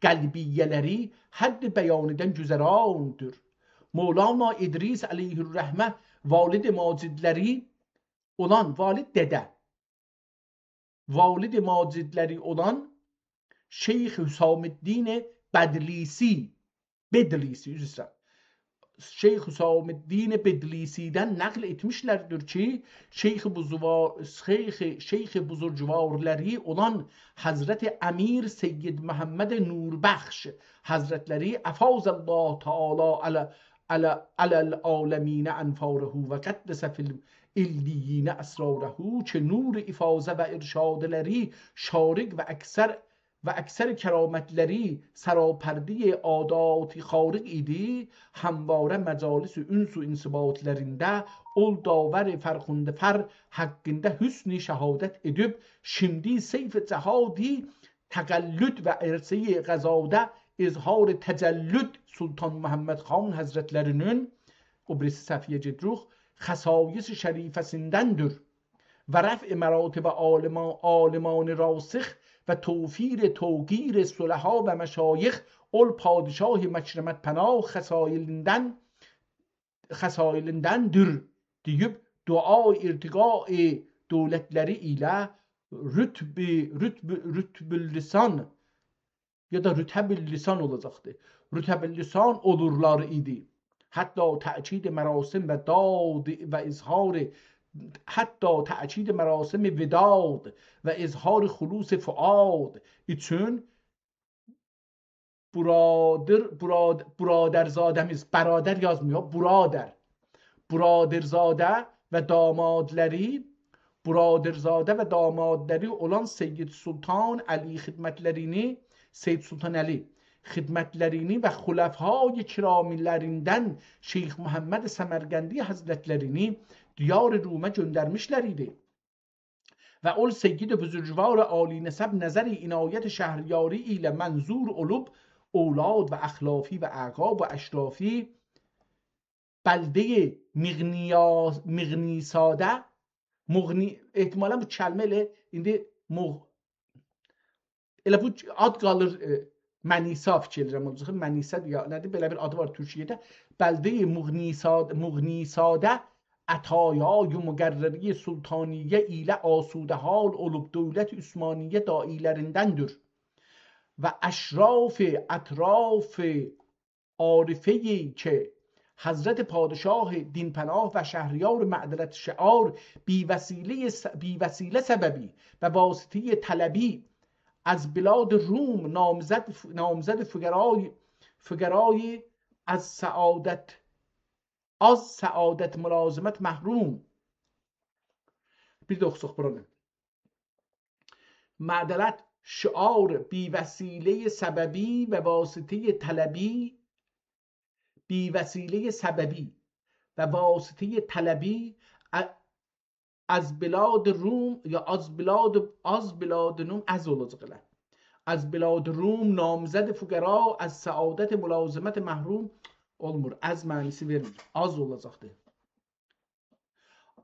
[SPEAKER 1] qəlbiyyələri hədd bəyanıdan güzərandır. Mevlana İdris əleyhürrəhmə valid macidləri olan, valid dədə, valid macidləri olan Şeyx Hüsaməddin Bedlisi, üzrə Şeyx Hüsaməddin Bedlisi'dən nəql etmişlərdir ki, Şeyx buzurgvarləri olan Həzrət Əmir Seyyid Məhəmməd Nurbəxş Həzrətləri əfazəllah Teala aləl-aləminə ənfarəhu və qəddəsə fil-illiyinə əsrarəhu ki, nur ifazə və irşadləri şarig və əksər kəramətləri sərapərdi adat-i xariq idi, həmvarə məcalis-i üns-u insibatlərində ol davər fərxunde fər haqqında hüsn-i şəhadət edib, şimdi seyf cəhadi təqəllüd və ərsə-i qəzadə izhar təcəllüd Sultan Məhəmməd Xan Həzrətlərinin o birisi Səfiyyə Cedruq xəsayis şərifəsindəndir və rəf-i məratib aliman rasix və توفیر توقیر صلحا و مشایخ ol padişah məkrəmət pənah xəsailindəndir deyib dua irtiqai dövlətləri ilə rütb lisan ya da rüteb lisan olacaqdı. Rüteb lisan olurlar idi. Hatta تأکید مراسم و داد و اظهار حتی تأکید مراسم وداد و اظهار خلوص فؤاد için برادرزادemiz برادر yazmıyor برادرزاده و damadları olan Seyyid Sultan Ali Seyyid Sultan Ali xidmətlərini və xulafay kiramillərindən Şeyx Muhammed Səmərqəndi Həzrətlərini diyar Rumə göndərmişlər idi. Və ol Seyyid Buzurgvar Ali Nəsəb nəzəri inayət şəhriyari ilə mənzur olub اولاد و اخلافی و اعقاب و اشرافی بلده مغنیساده احتمالا bu kəlmə elə indi elə bu ad qalır Mənisa fikir edirəm olacaq. Mənisə ya nədir? Belə bir adı var Türkiyədə. Bəldə Muğnisadə ətayay müqərrəri sultaniyə ilə asudə hal olub dövlət Üsmaniyyə dailərindəndir. و اشراف اطراف عارفه‌ای که حضرت پادشاه دینپناه و شهریار معدلت شعار بی وسیله سببی و واسطه طلبی از بلاد روم نامزد فقرای از سعادت ملازمت محروم bir də oxusuq buranı. معدلت شعار بی وسیله سببی و واسطه طلبی از بلاد روم یا از بلاد روم از بلاد روم نامزد فقرا از سعادت ملازمت محروم olmur. Az mənisi vermir. Az olacaqdır.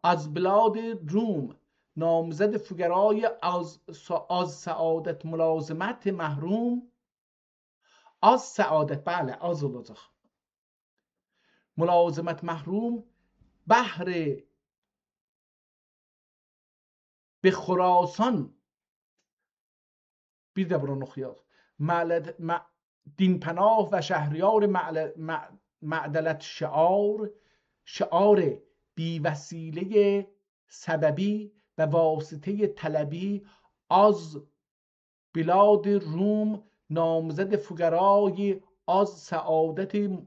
[SPEAKER 1] از بلاد روم نامزد فقرای از سعادت ملازمت محروم از سعادت بله از olacaq ملازمت محروم بهر به خراسان bir də bunu oxuyaq دینپناه و شهریار معدلت شعار بی وسیله سببی و واسطه طلبی از بلاد روم نامزد فقرای از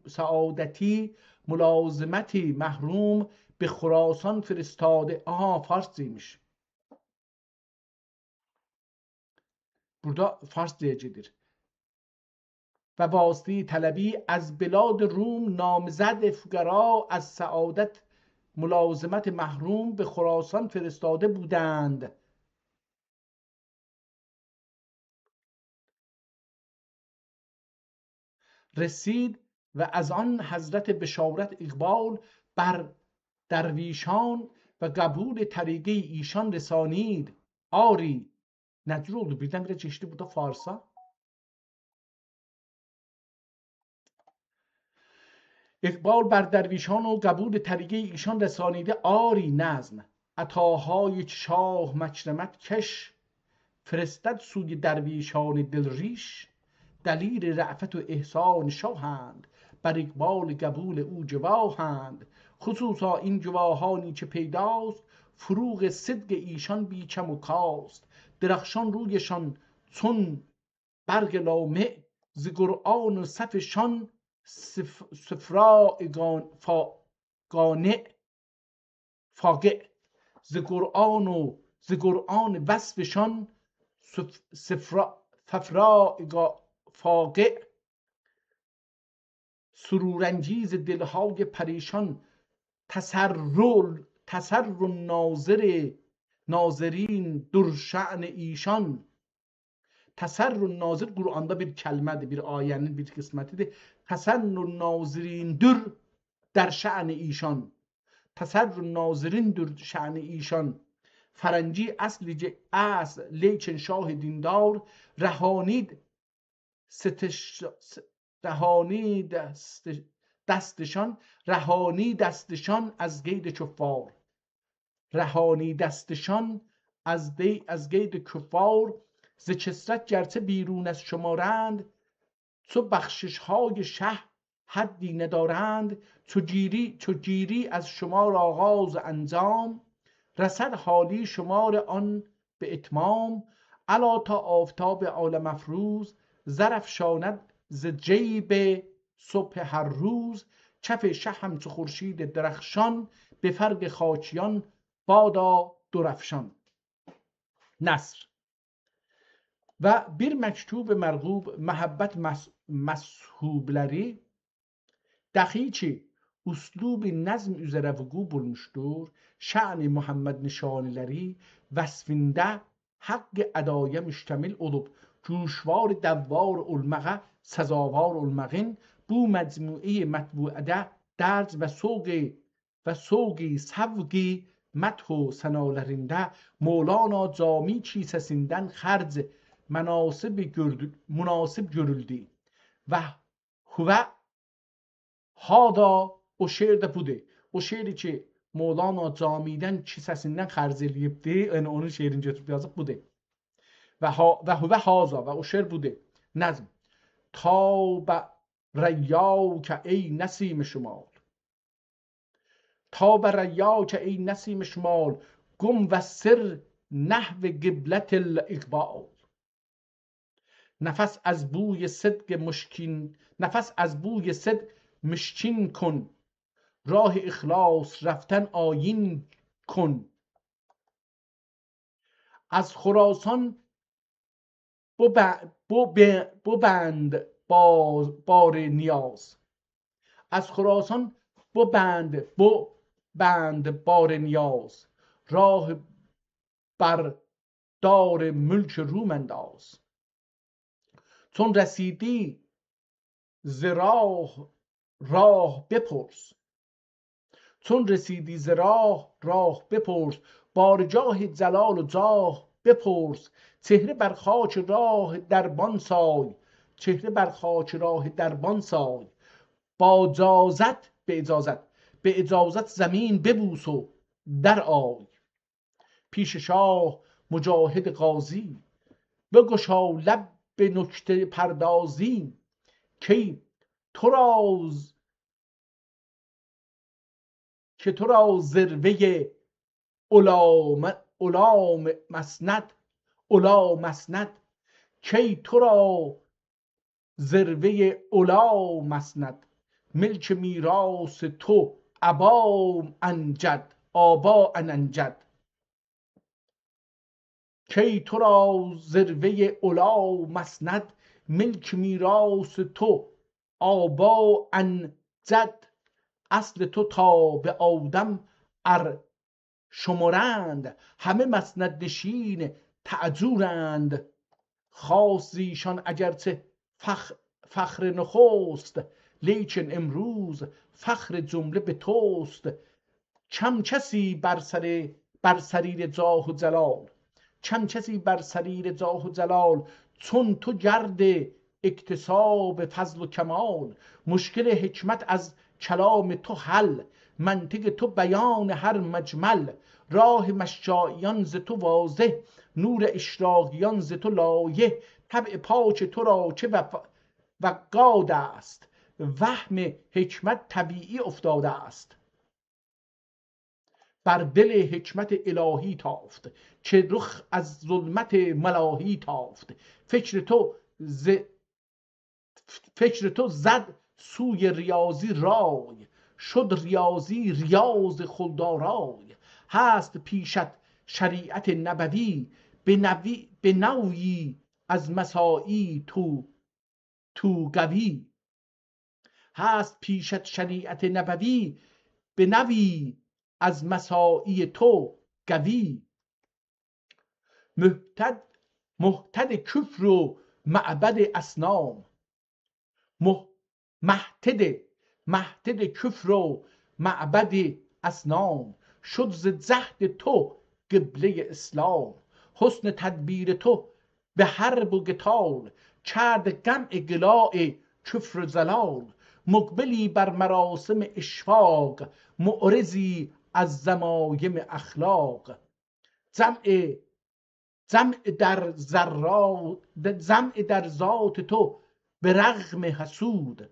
[SPEAKER 1] سعادتی ملازمتی محروم به خراسان فرستاده. Aha Farscıymış. Burada Farscayıdır. و واسطه طلبی از بلاد روم نامزد فقرا از سعادت ملازمت محروم به خراسان فرستاده بودند. رسید و از آن حضرت بشارت اقبال بر درویشان و قبول طریقه ایشان رسانید. آری نجر oldu birdenbire çeşitli burada Fars'a. اقبال بر درویشان و قبول طریقه ایشان رسانیده. آری نظم عطاهای شاه مکرمت کش فرستد سوی درویشان دلریش. دلیل رأفت و احسان شاهند بر اقبال قبول او جواهند. خصوصا این جواهانی که پیداست فروغ صدق ایشان بی کم و کاست. درخشان رویشان چون برگ لامع ز قرآن و صفشان صفراء قانع فاقع. ز قرآن وصفشان صفراء فاقع. سرورانگیز دلهای پریشان تسر ناظرین در شأن ایشان. تسر ناظر Qur'anda bir kəlmədir, bir ayənin bir qismətidir. Təsərrür nazirindir در شأن ایشان. تسر ناظرین شأن ایشان. فرنگی اصل لیکن شاه دیندار رهانید دستشان از قید کفار. رهانی دستشان از قید کفار ز کثرت گرچه بیرون از شمارند، چو بخشش های شه حدی ندارند. چو گیری از شمار آغاز و انجام، رسد حالی شمار آن به اتمام. الا تا آفتاب عالم افروز، زر افشاند ز جیب صبح هر روز. کف شه همچو خورشید درخشان، به فرق خاکیان بادا درفشان. نصر ve bir mektubu mergub mehabbet meshubleri dahiçi uslubi nazm üzere vuku bulmuştur. Şa'ni Muhammed nişanileri vasfinde hakkı edaya müştemil olup cuşvar devvar olmağa sazavar olmağın bu mecmu'i metbu'ede derc ve soği savgi مدح سناlarında Mevlana Cami Kisesinden harc münasip görüldü ve huve hada o şiir de budur. O şiiri ki Mevlana Cami'den Kisesinden harc eləyibdi, yani onun şiirini götürüb yazıb budur. ve huve haza ve o şiir budur. Nazm Tabe riyak ey nesim şumal, تا بر ریاک ای نسیم شمال، گم و سر نحو قبلت الاقبال. نفس از بوی صدق مشکین کن، راه اخلاص رفتن آیین کن. از خراسان ببند بار نیاز، از خراسان بند بار نیاز. راه بر دار ملک روم انداز. چون رسیدی ز راه بپرس، چون رسیدی ز راه بپرس. بارجاه جلال و جاه بپرس. چهره بر خاک راه دربان سای، چهره بر خاک راه دربان سای. با به اجازت زمین ببوس و در آی. پیش شاه مجاهد غازی، بگشا لب به نکته پردازی. که تو را ذروه علا مسند، کی تو را ذروه علا مسند. ملک میراث تو آبا انجد، کی تو را ذروه علا مسند. ملک میراث تو آبا انجد. اصل تو تا به آدم ار شمرند، همه مسند نشین تعجورند. خاص زیشان اگرچه فخر نخست، لیکن امروز فخر جمله به توست. کم کسی بر سریر جاه و جلال، کم کسی بر سریر جاه و جلال. چون تو گرد اکتساب فضل و کمال. مشکل حکمت از کلام تو حل، منطق تو بیان هر مجمل. راه مشاییان ز تو واضح، نور اشراقیان ز تو لایح. طبع پاک تو را چه وقاد است، وهم حکمت طبیعی افتاده است. بر دل حکمت الهی تافت، که رخ از ظلمت ملاهی تافت. فکر تو زد سوی ریاضی رای، شد ریاضی ریاض خلدارای. هست پیشت شریعت نبوی، به نوعی از مساعی تو قوی. هست پیشت شریعت نبوی، به نوی از مساعی تو قوی. محتد کفر و معبد اصنام، محتد کفر و معبد اصنام. شد ز جهد تو قبله اسلام. حسن تدبیر تو به حرب و قتال، کرد قمع گلاء کفر و زلال. مقبلی بر مراسم اشفاق، معرضی از ضمایم اخلاق. جمع جمع در ذات تو به رغم حسود،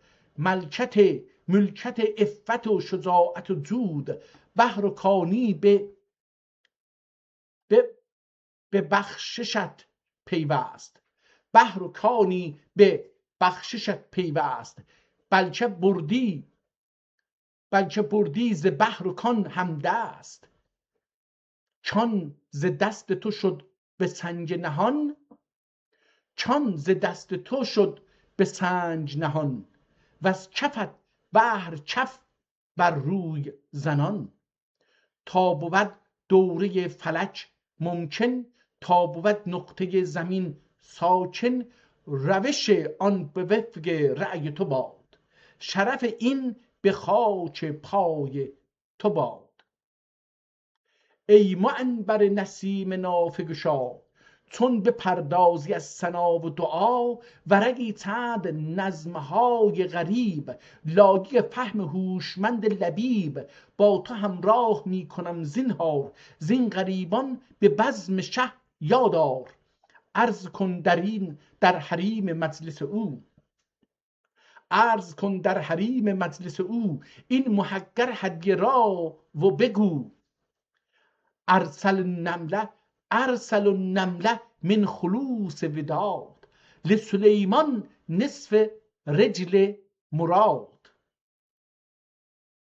[SPEAKER 1] ملکت عفت و شجاعت و جود، بحر و کانی به بخششت پیوست، بحر و کانی به بخششت پیوست، بلکه بردی ز بحر و کان هم دست، چون ز دست تو شد به سنج نهان، چون ز دست تو شد به سنج نهان، وز کفت بحر کف بر روی زنان، تا بود دوره فلک ممکن، تا بود نقطه زمین ساکن، روش آن به وفق رأی تو باد، شرف این به خاک پای تو باد. ای معنبر نسیم نافه گشا، چون بپردازی از ثنا و دعا، ورقی چند نظمهای غریب، لاگی فهم هوشمند لبیب، با تو همراه می کنم زینهار، زین غریبان به بزم شه یادار، عرض کن در حریم مجلس او، عرض کن در حریم مجلس او، این محقر هدیه را و بگو، ارسل النمله من خلوص وداد، لسلیمان نصف رجل مراد.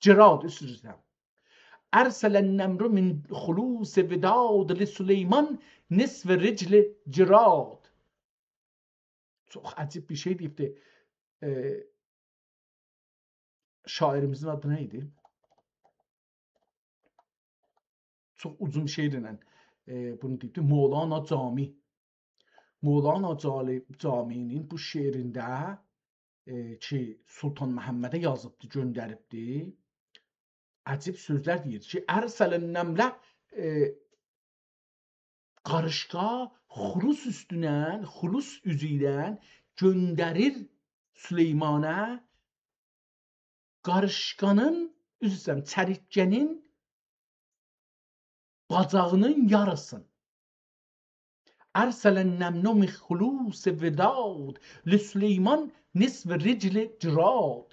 [SPEAKER 1] جراد ارسل النمر من خلوص وداد، لسلیمان نصف رجل جراد. Çok acayip bir şey deyip de şairimizin adı neydi? Çok uzun bir şeyle bunu deyip de Mevlana Cami. Mevlana Cami'nin bu şehrində ki Sultan Məhəmmədə yazıbdı, göndəribdi. Əcib sözlər deyir ki, ərsələn nəmlə qarışqa xulus üzü ilə göndərir Süleymana qarışqanın, çərikkənin bacağının yarısın. Ərsələn nəmlə min xulus وداد، لسلیمان نصف رجل جراد،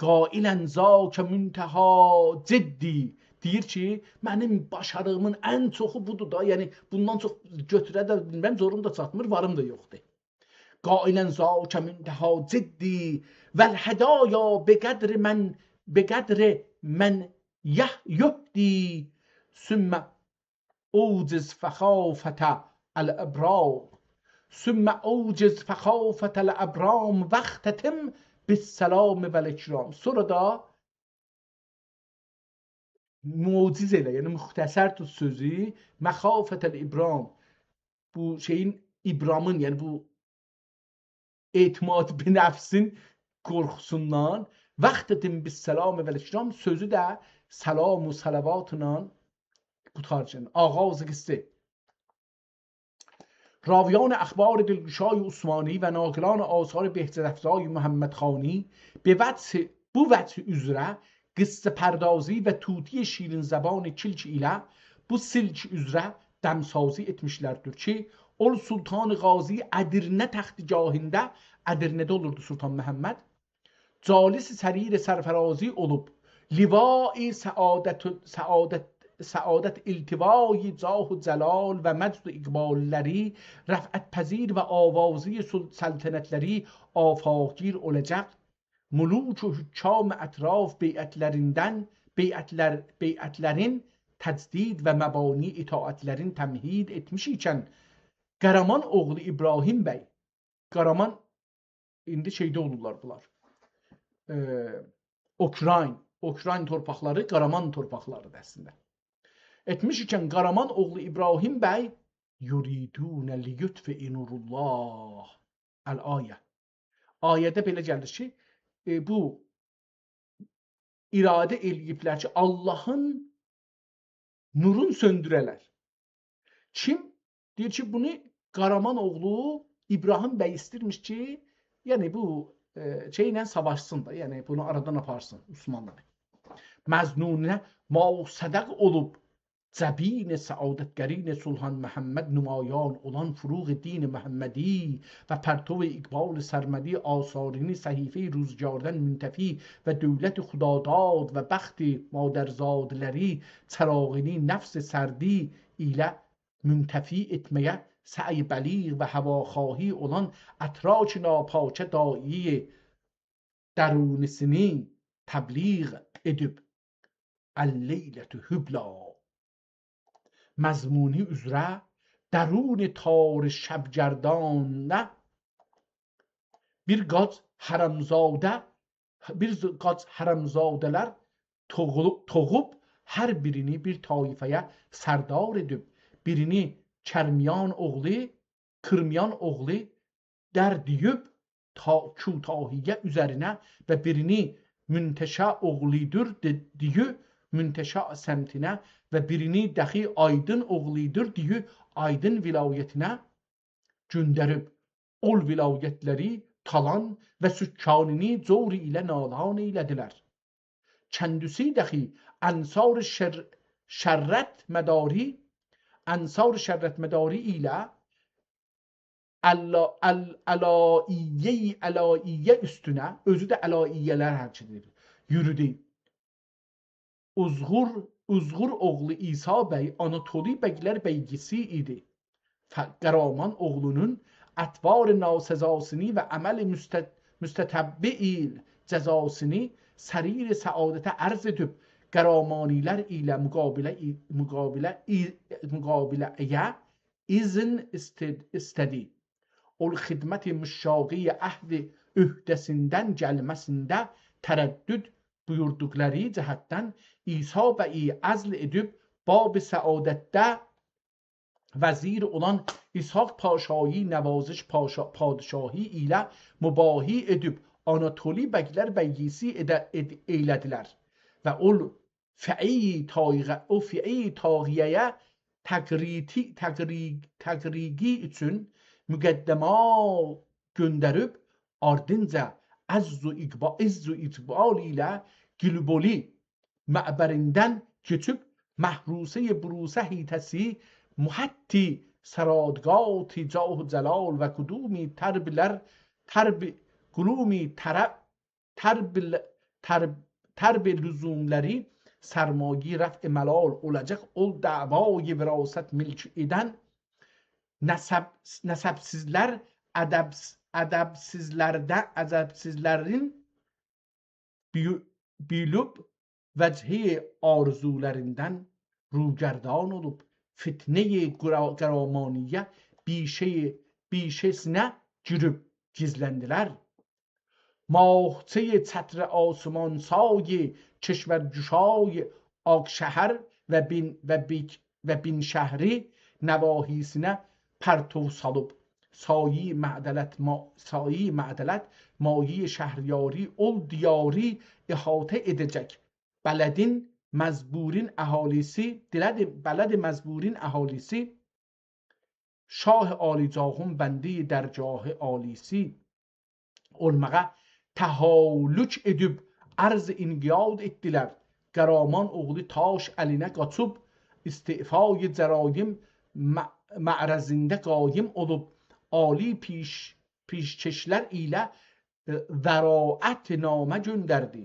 [SPEAKER 1] قائلən ذاک منتها ciddi. Deyir ki, mənim başarığımın ən çoxu budur da, yəni bundan çox götürə də bilməm, zorum da çatmır, varım da yoxdur. قائلən ذاک منتها ciddi vəl hədaya beqədr mən yuhdi sümmə اوجز فخافة الابرام، ثم اوجز فخافة الابرام واختتم بالسلام و الاکرام. Sonra da muciz elə, yəni müxtəsər tut sözü, məxafətəl ibram, bu şeyin ibramın, yəni bu etimat bir nəfsin qorxusundan, vaxtetim bis salam və ikram, sözü də salam و salavatla قطارچن. آغاز قصه. راویان اخبار دلگشای عثمانی و ناقلان آثار بهزت‌افزای محمد خانی به وجه üzrə qıssa pərdazı və tuti şirin zabanı kilç ilə bu silk üzrə dəmsazı etmişlərdir ki, ol Sultan Qazi Ədirnə təxtgahında, Ədirnədə olurdu Sultan Məhəmməd, calis sərir sərfərazi olub, livai سعادت التوای جاه و جلال و مجد و اقبالləri رفعت پذیر و آوازی سلطنتləri آفاقگیر olacaq, müluk و hükkam ətraf beyətlərin təcdid və məbani itaətlərin təmhid etmiş ikən, Qəraman oğlu İbrahim bəy, Qəraman indi şeydə olurlar bunlar, Ukrayn torpaqları Qəraman torpaqlarıdır əslində. Etmiş ikən Qəraman oğlu İbrahim bəy yuridunə liyutfi'u nurullah əl-ayə. Ayədə belə gəlir ki, bu iradə eləyiblər ki, Allahın nurun söndürələr. Kim? Deyir ki, bunu Qəraman oğlu İbrahim bəy istirmiş ki, yəni bu şeylə savaşsın da, yəni bunu aradan aparsın Osmanlıları. Məznunə mausədəq olub زبین سعادتگرین سلطان محمد نمایان olan فروغ دین محمدی و پرتو اقبال سرمدی آثارینی صحیفه روزگارdan منتفی و دولت خداداد و بخت مادرزادلری çırağını nefs سردی ile منتفی etmeye سعی بلیغ و هواخواهی olan اطراç ناپاکه داعی درونسini تبلیغ edip اللیلة hübla مضمونی üzrə درون تار şəbgərdanə bir qaç hərəmzadələr toğub hər birini bir taifəyə sərdar edib, birini Kərmiyan oğlu der deyib kütahiyyə üzərinə və birini Münteşə oğludur deyib Münteşə səmtinə və birini dəxi Aydın oğludur deyib Aydın vilayətinə göndərib ol vilayətləri talan və sükkanini cor ilə nalan eylədilər. Kəndisi dəxi ənsar şərrət mədari ilə əlaiyə üstünə, özü də əlaiyyələr hərçidir, yürüdü. Uzğur oğlu İsa bəy Anatoli bəylər bəygisi idi. Qəraman oğlunun ətvar nasəzasını və əməl müstətəbbil cəzasını sərir səadətə ərz edib qəramanilər ilə müqabiləyə izin istədi. Ol xidmət-i müşşaqi əhd ühdəsindən gəlməsində tərəddüd buyurduqları cəhətdən İsa bəyi əzl edib bab səadətdə vəzir olan İshaq paşayı nəvaziş padişahı ilə mübahi edib Anatoli bəylər bəygisi eylədilər və o fi'i tağiyəyə təqriqi üçün müqəddəma göndərib ardınca əzzu iqbal ilə Gilboli məbərindən keçib məhrusəyə brusə hitəsi muhətti səradqati cah cəlal və qudumi tərb lüzumləri sərmayi rəf məlal olacaq ol davayı virasət milk edən nəsəbsizlər ədəbsizlərin bilub vəchi arzulərindən rugərdan olub fitne-i qəramaniyə bişesinə girib gizləndilər. Mahçe-i çətr asman sayı کشورگشای آکشهر و بین شهری نواحیسine پرتو salıb سایی معدلت مایه şəhryari ol diyarı ihate edecek beledin mezburin əhalisi şah alicahın bəndi dərgah alisi olmağa təhalük edib arz inqiyad etdilər. Qəraman oğlu taş əlinə qaçıb istifayı cərayim mərəzində qaim olub ali pişkeşlər ilə zəraət namə göndərdi.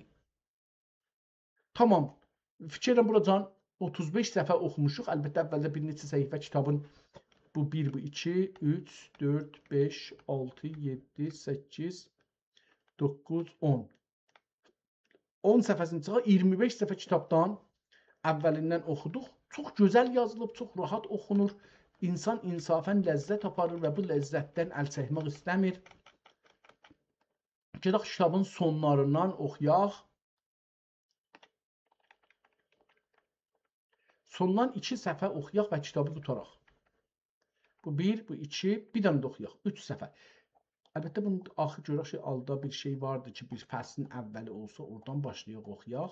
[SPEAKER 1] Tamam. Fikirəm buradan 35 səfə oxumuşuq. Əlbəttə əvvəldə bir neçə səhifə kitabın bu 1, bu 2, 3, 4, 5, 6, 7, 8, 9, 10. 10 səfəsini çıxar, 25 səfə kitabdan əvvəlindən oxuduq. Çox gözəl yazılıb, çox rahat oxunur. İnsan insafən ləzzət aparır və bu ləzzətdən əl çəkmək istəmir. Gedək kitabın sonlarından oxuyaq. Sondan 2 səfə oxuyaq və kitabı tutaraq. Bu 1, bu 2, bir dənə də oxuyaq. 3 səfə. Əlbəttə, bunun axı görək ki, alda bir şey vardı ki, bir fəslin əvvəli olsa, oradan başlayaq, oxuyaq.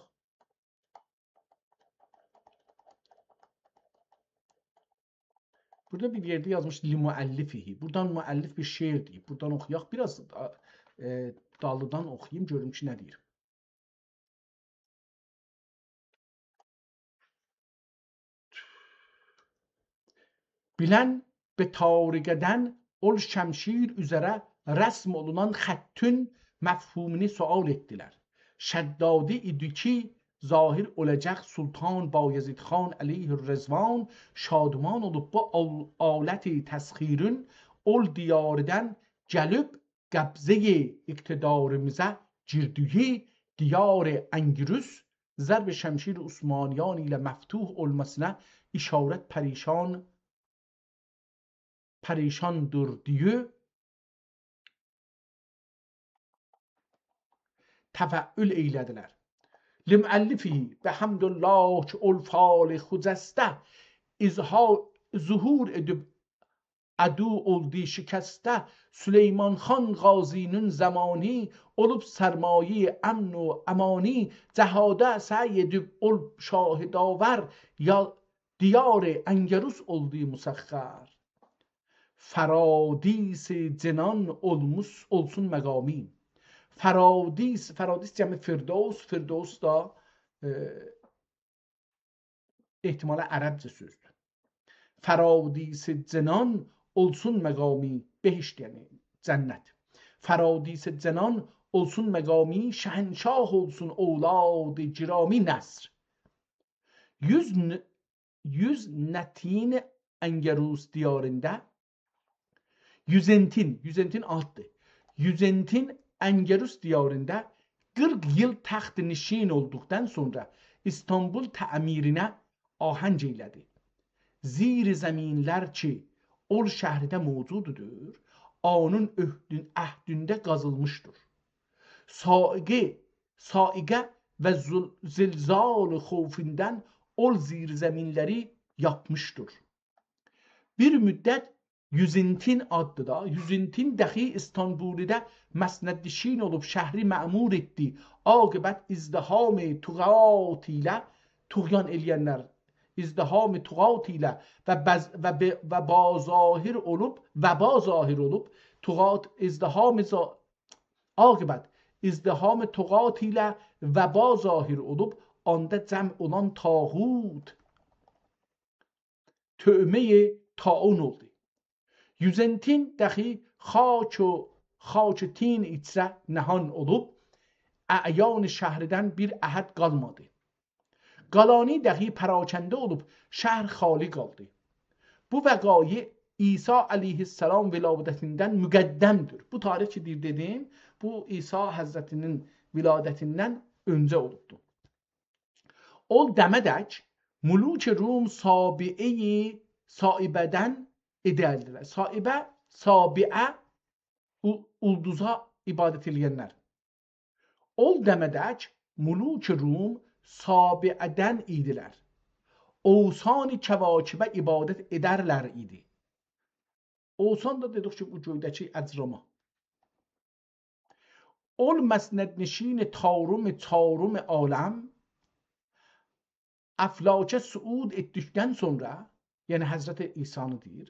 [SPEAKER 1] Burada bir yerdə yazmış li-müəllifihi. Buradan müəllif bir şeir deyib. Buradan oxuyaq. Biraz dalıdan oxuyayım, görüm ki, nə deyir. Bilen be tarigeden ol şemşir üzere resm olunan hattın mefhumunu sual ettiler. Şeddadi idi ki zahir olacak Sultan Bayezid Khan aleyhirrezvan şadman olup bu aleti teskhirün ol diyardan gelip qabze iktidarımıza girdiği diyar Engirüs ضرب شمشیر عثمانیان ile مفتوح olmasına işaret perişandır diye tefeül eylediler. Liməllifi ve hamdullah ki ol faal xuzeste zuhur edib adu oldu şikeste Süleyman Xan Gazinin zamani olup sermaye emn و امانی cehada سعی edib ol şahidaver ya diyar Engerus oldu musakhar فرادیس جنان olsun megami. Faradis cemi Firdevs da ihtimala Ərəbcə sözdür. Faradis cenan olsun megami, behişt yani cennet. Faradis cenan olsun megami, şehenşah olsun oğlad cirami Nasr. Yüz netin Engerus diyarında Yüzentin addır. Yüzentin Engerus diyarında 40 yıl taxt nişin olduktan sonra İstanbul təmirine ahəng eylədi. Zir zeminler ki ol şəhridə mevcududur, onun əhdündə qazılmışdır. Saiqə ve zilzal xofindən ol zir zeminleri yapmıştır. Bir müddət Yüzentin adlı da, Yüzentin dahi İstanbul'da mesneddişin olup şehri memur etti. Akıbet izdiham tuğat ile, tuğyan eleyenler izdiham tuğat ile ve bazahir olup tuğat akıbet izdiham tuğat ile ve bazahir olup anda cem olan tağut tövmeye taun oldu. Yüzentin dahi xaç tin içre nehan olup a'yan şehriden bir ahad kalmadı. Galani dahi perakende olup şehir xali kaldı. Bu vakayı İsa aleyhisselam viladetinden müqəddəmdir. Bu tarih ki dedim, bu İsa Hazretinin viladetinden önce olubdu. Ol demədək Muluk Rum saibeden edəldilər. Sabiə ulduza ibadət edənlər. Ol demədək Muluk Rum sabiədən idilər. Oğsan-ı kəvakibə ibadət edərlər idi. Oğsan da dedik ki bu göydəki əcrama. Ol məsnədnişin çarım aləm Əflakə suud etdikdən sonra, yəni Həzrət İsa'nı deyir,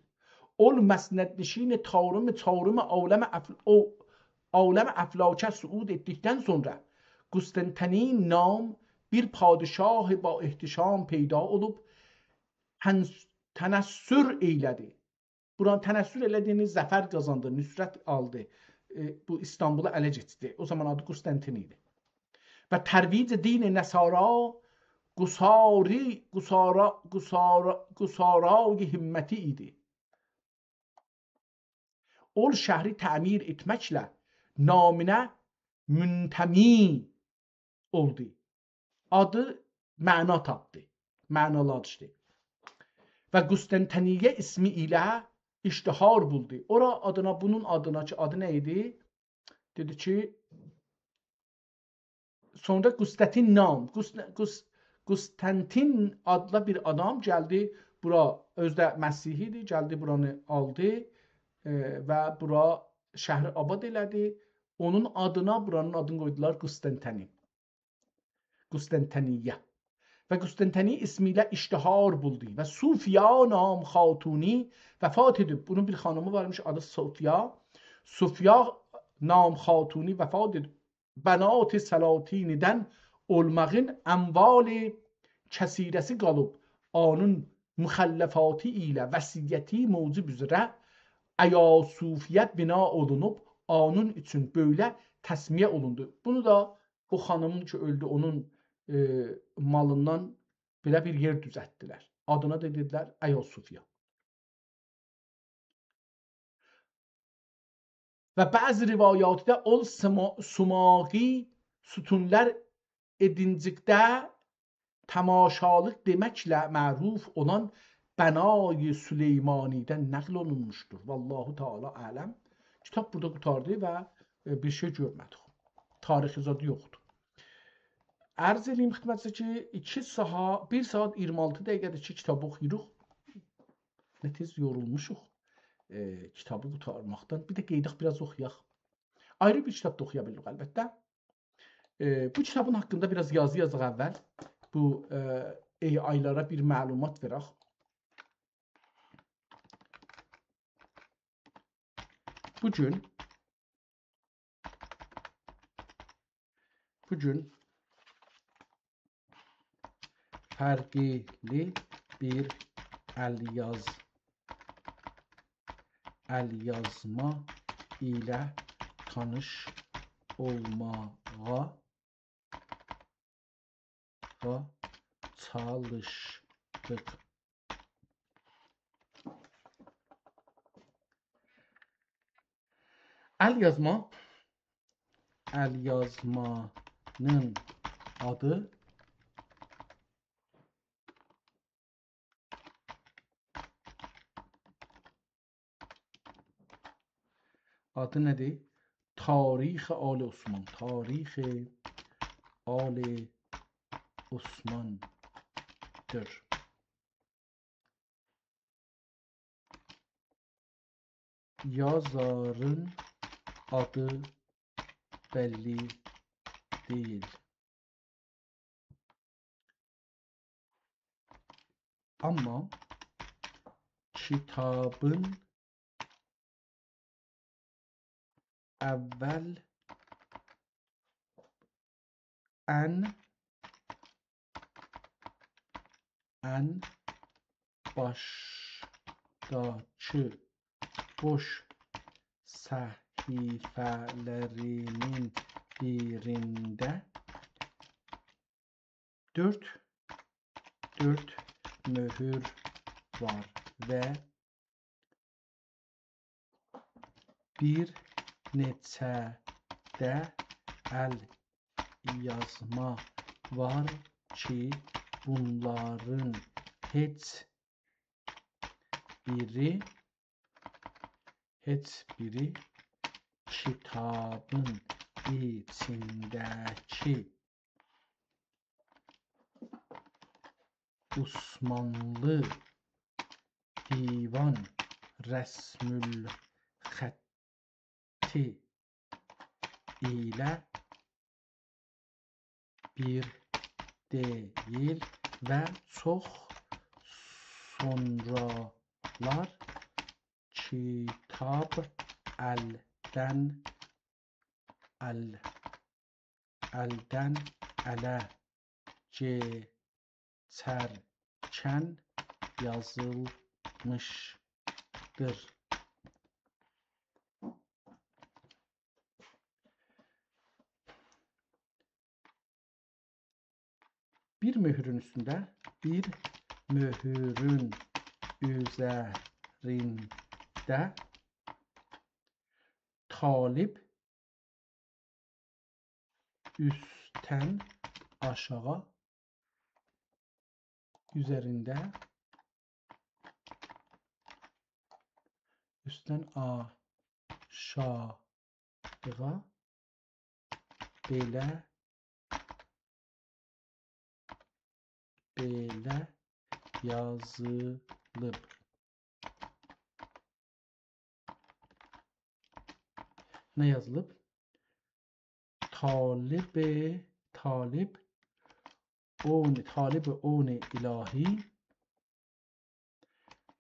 [SPEAKER 1] ol məsnədnişin çarım aləm Əflakə suud etdikdən sonra Qüstəntin nam bir padişah ba ihtişam peyda olub tənəssür eylədi. Buran tənəssür elədiyini zəfər qazandı, nüsrət aldı. Bu İstanbul'u ələ geçdi. O zaman adı Qüstəntin idi. Və tərvic din nəsara qusarayı himməti idi. Ol şəhri təmir etməklə naminə müntəmi oldu. Adı məna tapdı, mənalaşdı. Və Qüstəntiniyə ismi ilə iştihar buldu. Ora adına, bunun adına ki, adı neydi? Dedi ki, sonra Qüstətin nam, Qüstəntin adlı bir adam gəldi bura, özdə Məsihidir, gəldi buranı aldı və bura şəhri abad elədi. Onun adına buranın adını qoydular Qüstəntini. Qüstəntiniyə. Və Qüstəntini ismiyle iştihar buldu. Və Sufiya nam xatuni vəfat edib. Bunun bir xanımı varmış adı Sufiya. Sufiya nam xatuni vəfat edib. Bənat Salatinidən olmağın əmval kəsirəsi qalıb. Onun müxəlləfatı ilə vəsiyyəti mövcub üzrə Ayasufiyyə bina olunub, onun üçün böyle təsmiyə olundu. Bunu da o xanımın ki öldü, onun malından belə bir yer düzəltdilər. Adına da dedilər Ayasufiyyə. Və bəzi rivayatda ol sumaqi sütunlar edincikdə tamaşalıq deməklə məruf olan Bənay Süleymani'dən nəql olunmuşdur. Vallahu Teala aləm. Kitap burada qutardı və bir şey görmədik. Tarixi zadı yoxdur. Ərz edeyim xidmətinizə ki, 1 saat 26 dəqiqədir ki, kitabı oxuyuruq. Nə tez yorulmuşuq kitabı qutarmaqdan. Bir də qeydaq biraz oxuyaq. Ayrı bir kitab da oxuya bilirik əlbəttə. Bu kitabın haqqında biraz yazı yazıq əvvəl. Bu aylara bir məlumat verək. Bugün fərqli bir əlyazma ilə tanış olmağa çalışdıq. Əlyazmanın adı nədir? Tarix Ali Osman. Tarix Ali Osman'dır. Yazarın adı belli değil. Ama kitabın evvel en baştaki boş sahifelerinin birinde dört mühür var ve bir neçədə el yazma var ki bunların heç biri kitabın içindeki Osmanlı divan resmül xətti ilə bir değil və çox sonralar kitab əldən ələ geçərkən yazılmışdır. Bir mühürün üstünde, bir mühürün üzerinde talip üstten aşağı üzerinde üstten aşağı belə yazılıb. Ne yazılıb? Talib on ilahi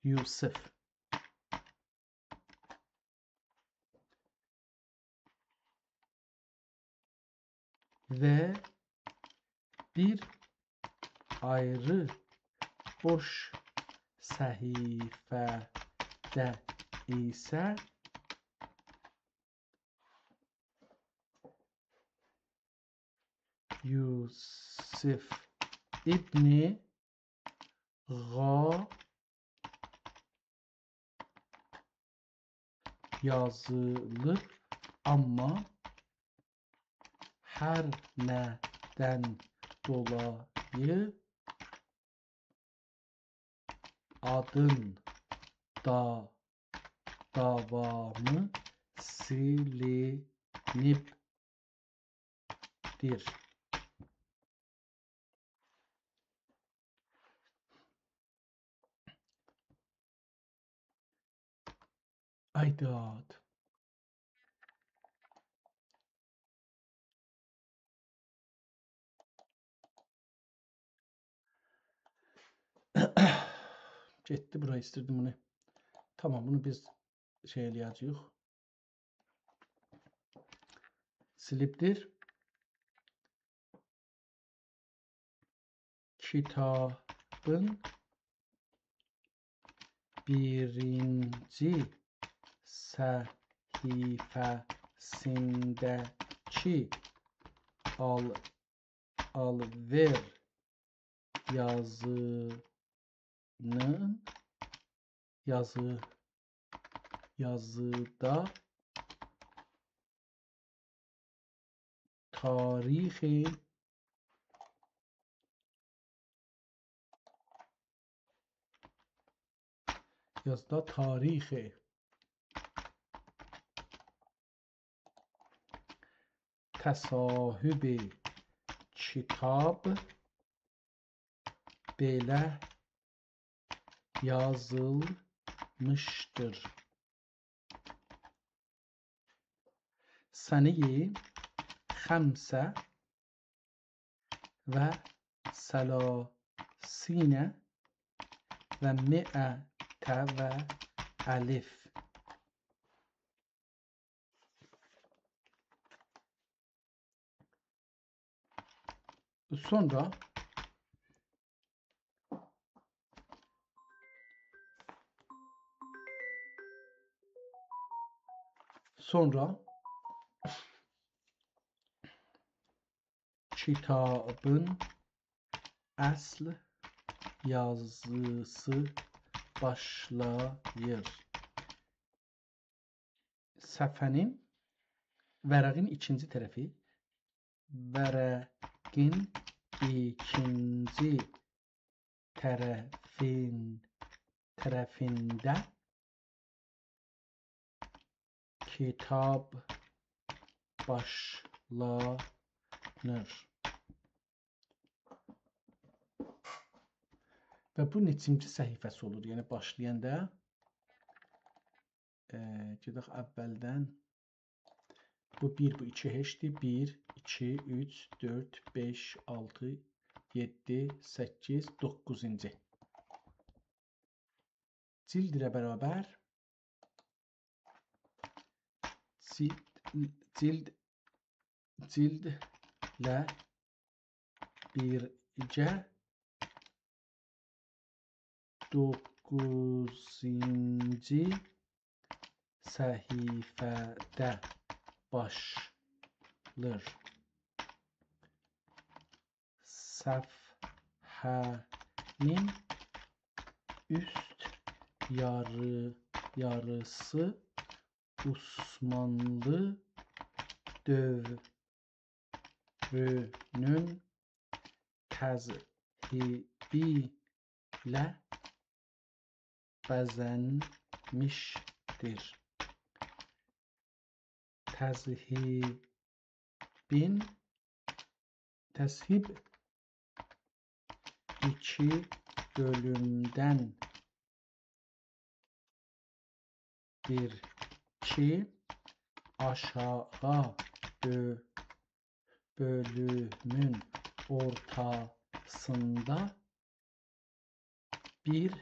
[SPEAKER 1] Yusuf. Ve bir ayrı boş səhifədə isə Yusif İbni Ğa yazılır, amma hər nədən dolayı adın davamı silinibdir. Aydad. Getdi, buraya istirdim bunu. Tamam, bunu biz şey eləyəcəyik. Silibdir. Kitabın birinci səhifəsindəki alver yazıda tarixi təsahüb kitab belə yazılmışdır. Səni-i xəmsə və səlasinə və mi'ətə və əlif. Sonra kitabın əsl yazısı başlayır. Səhifənin vərəqin ikinci tərəfi, vərəqin ikinci tərəfində kitab başlanır. Və bu neçinci səhifəsi olur? Yəni başlayanda gedək əvvəldən. Bu 1, bu 2 heçdir. 1, 2, 3, 4, 5, 6, 7, 8, 9-cu. Cild ilə bərabər cildlə birgə 9-cu səhifədə başlayır. Səhifənin üst yarısı Osmanlı dövrünün təzhibi ilə bəzənmişdir. Təzhib 2 bölümdən ki aşağı bölümün ortasında bir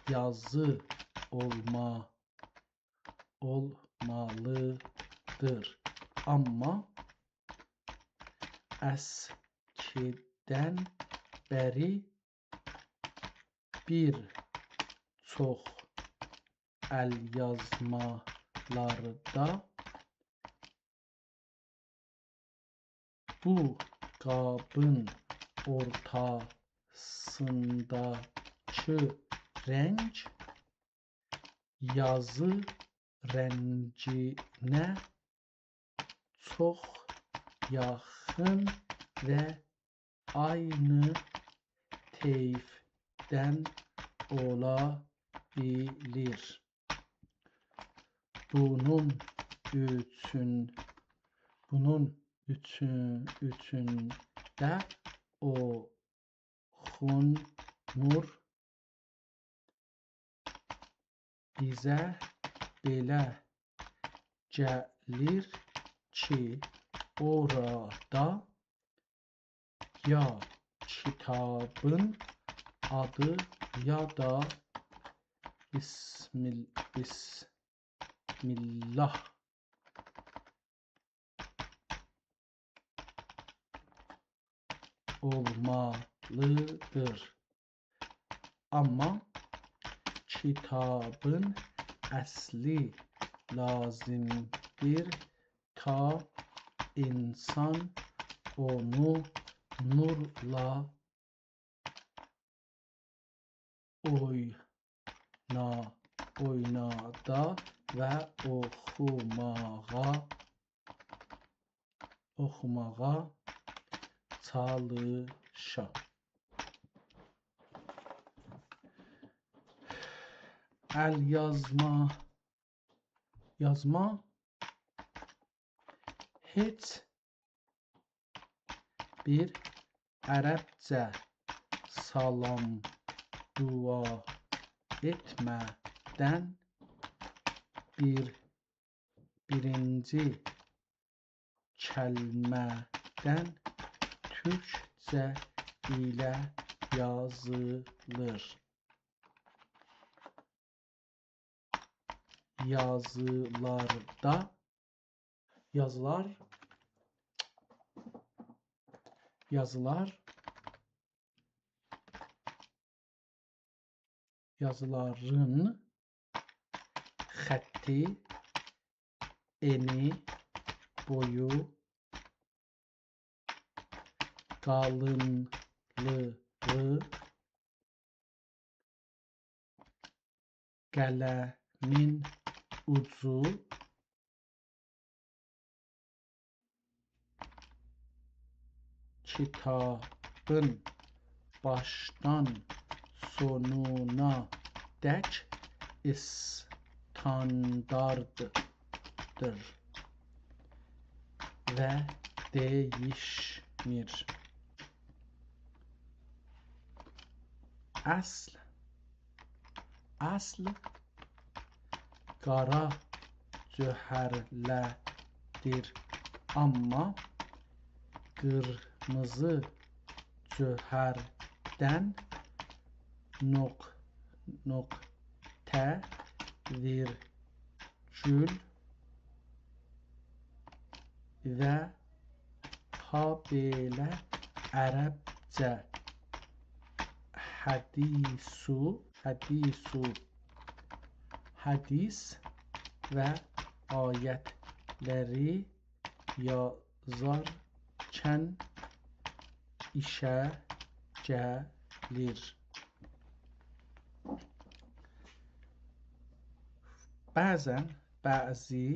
[SPEAKER 1] yazı olmalıdır. Amma əskidən bəri bir çox əlyazmalarda bu qabın ortasındakı rəng yazı rənginə çox yaxın və aynı teyfdən ola bilir. Bunun üçün də oxunur. Bizə belə gəlir ki, orada ya kitabın adı ya da Bismillah olmalıdır. Amma kitabın əsli lazımdır ta insan onu nurla oynada və oxumağa çalışa. Yazma heç bir ərəbcə salam dua etmədən birinci kəlmədən türkcə ilə yazılır. Yazıların xətti, eni, boyu, qalınlığı, qələmin ucu, kitabın başdan sonuna dək standartdır və dəyişmir. Əsl qara cövhərlədir, amma qırmızı cövhərdən nöqtə, virgül və habelə ərəbcə hədis və ayətləri yazarkən işə gəlir. Bəzən bəzi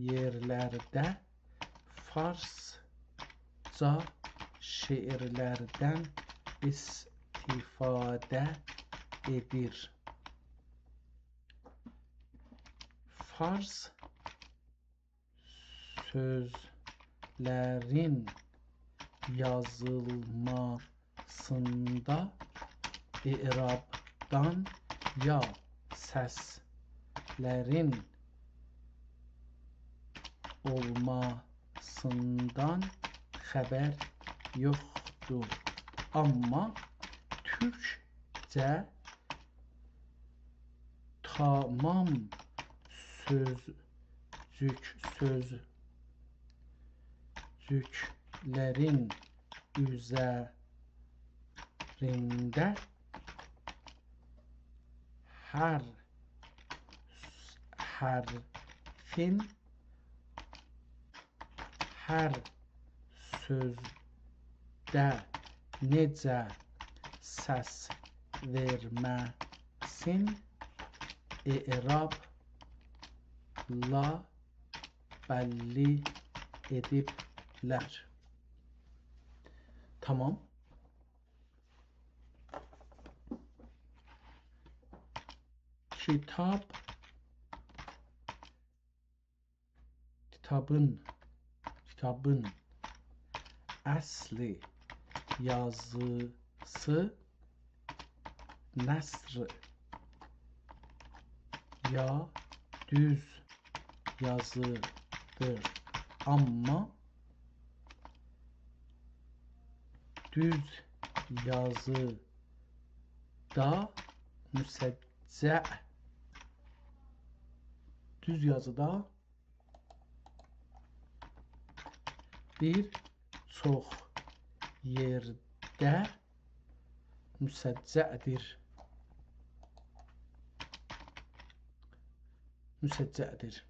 [SPEAKER 1] yerlərdə farsca şeirlərdən istifadə edir. Fars sözlərin yazılmasında i'rabdan ya səslərin olmasından xəbər yoxdur. Amma türkcə tamam sözcüklərin üzerinde her harfin her sözde necə səs verməsin i'rabla bəlli ediblər. Tamam. Kitabın əsli yazısı nəsr ya düz yazıdır. Amma düz yazıda bir çox yerdə müsəccədir.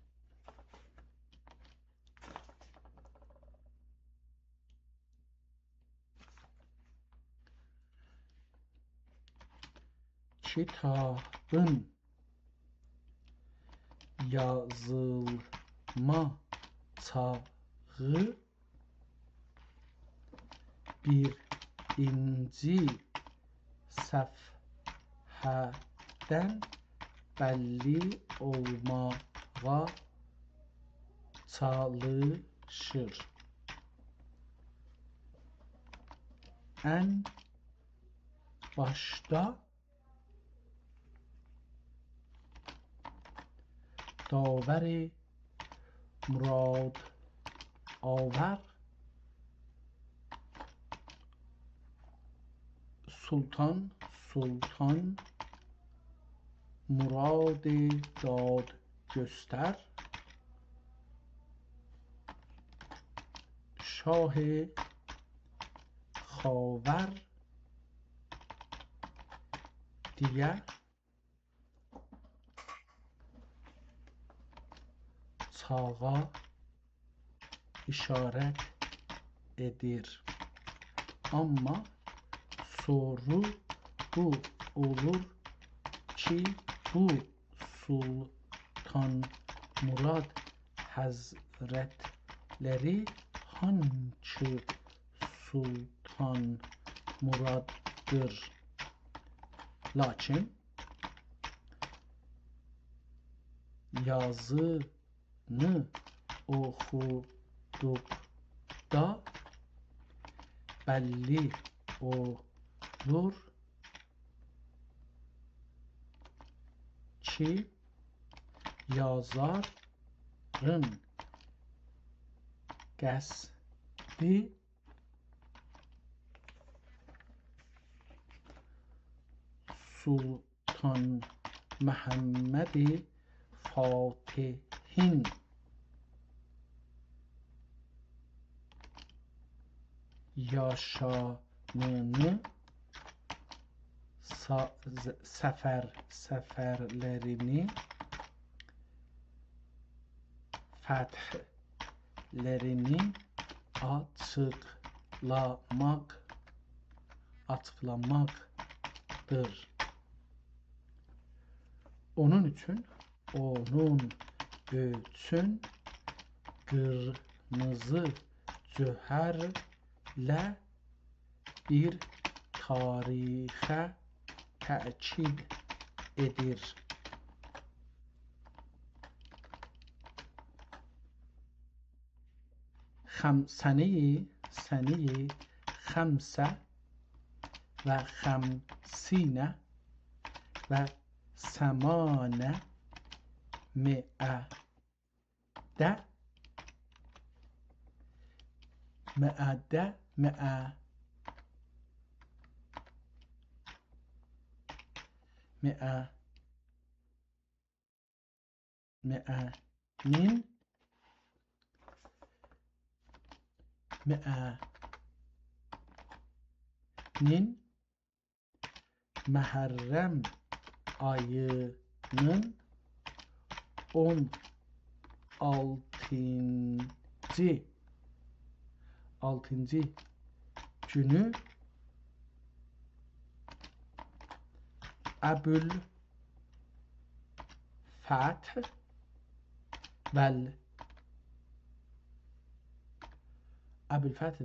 [SPEAKER 1] Kitabın yazılma çağı birinci səfhədən bəlli olmağa çalışır. Ən başda داور مراد آور سلطان مراد دادگستر شاه خاور دیگر sağa işarət edir. Amma soru bu olur ki, bu Sultan Murad Həzrətləri hansı Sultan Muraddır? Lakin yazını oxuduqda bəlli olur ki, yazarın qəsdi Sultan Məhəmməd Fatihin yaşamını, səfərlərini, fəthlərini açıqlamaqdır. Onun üçün qırmızı cövhərlə bir tarixə təkid edir. سنه 55 و 800 من Məhərrəm ayının 16-cı günü Əbülfəth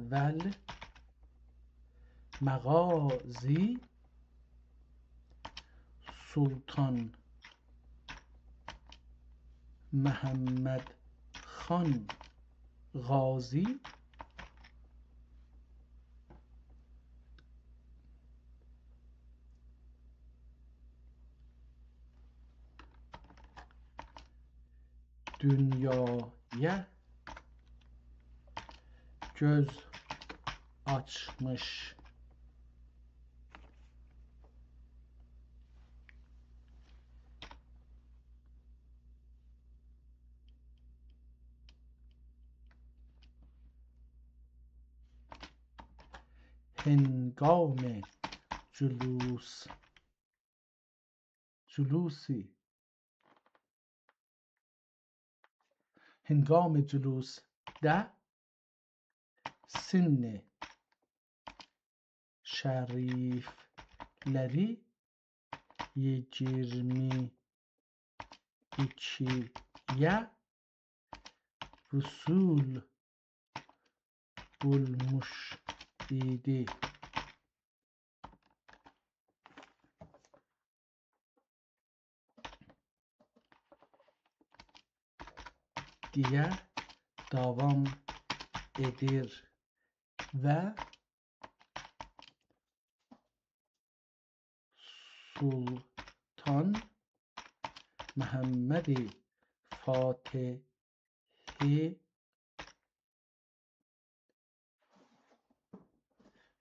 [SPEAKER 1] vəl Məğazi Sultan Məhəmməd xan Qazi dünyaya göz açmış. هنگام جلوس ده سن şərifləri 22-yə vüsul bulmuş idi. Diye devam edir ve Sultan Mehmed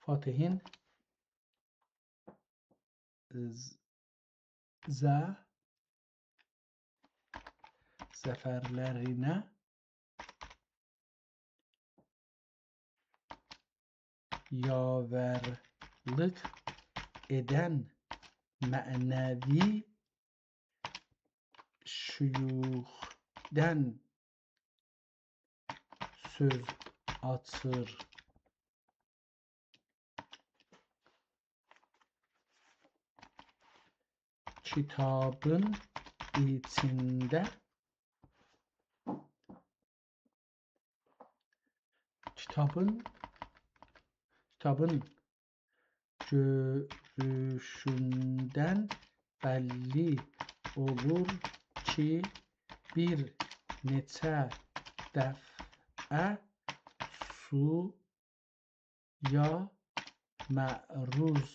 [SPEAKER 1] Fatih'in zaferlerine yaverlik eden manevi şuyuhden söz açır. Kitabın içinde görüşünden belli olur ki bir neçə dəfə suya məruz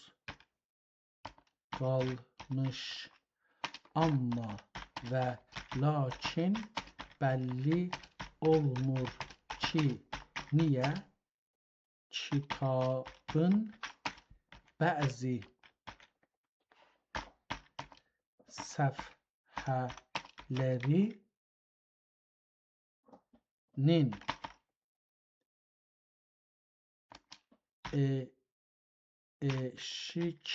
[SPEAKER 1] qalmış, amma və lakin belli olmur ki niyə. Kitabın bəzi səfhələrinin eşik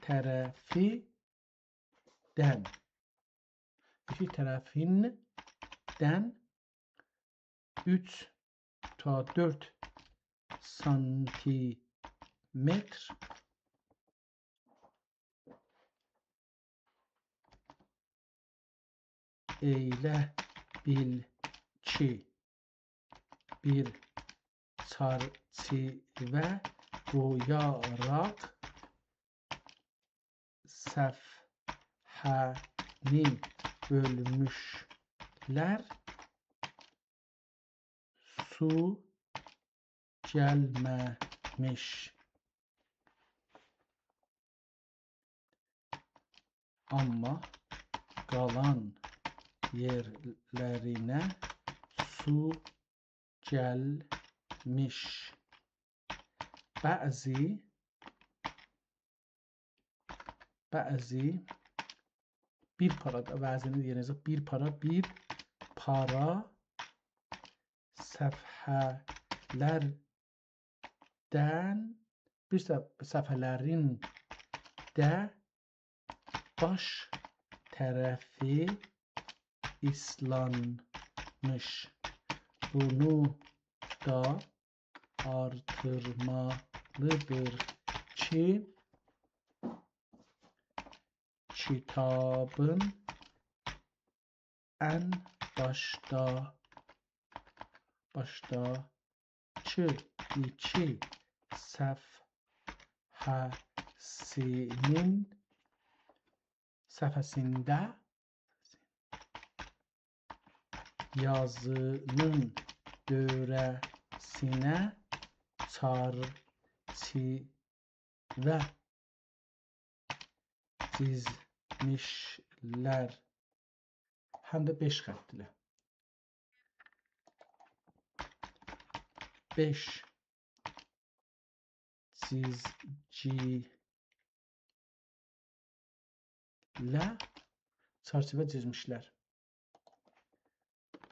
[SPEAKER 1] tərəfindən 3 ta 4 santimetr elə bil ki bir çərçivə qoyaraq səfhəni bölmüşlər. Su gəlməmiş. Amma qalan yerlərinə su gəlmiş. Bəzi bir parada, bəzini deyəcək, bir para səfhələrdən bir səhifələrin də baş tərəfi islanmış. Bunu da artırmalıdır ki, kitabın ən başdakı iki səhifəsində yazının dövrəsinə çərçivə çizmişlər. Həm də 5 xəttlə. 5 çizgilə çərçivə çizmişlər.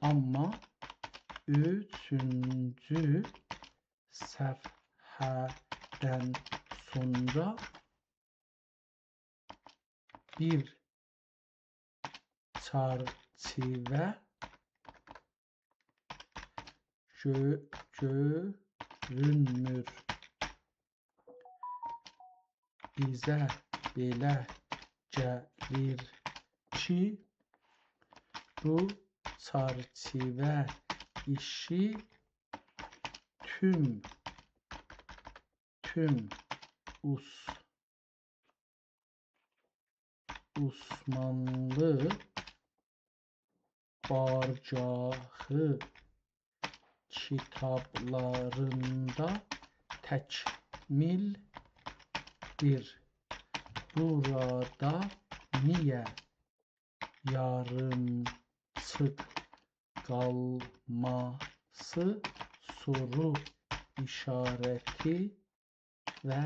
[SPEAKER 1] Amma üçüncü səhifədən sonra bir çərçivə görünmür. Bizə belə gəlir ki, bu çərçivə işi tüm Osmanlı barcağı kitablarında təkmildir. Burada niyə yarımçıq qalması soru işarəti və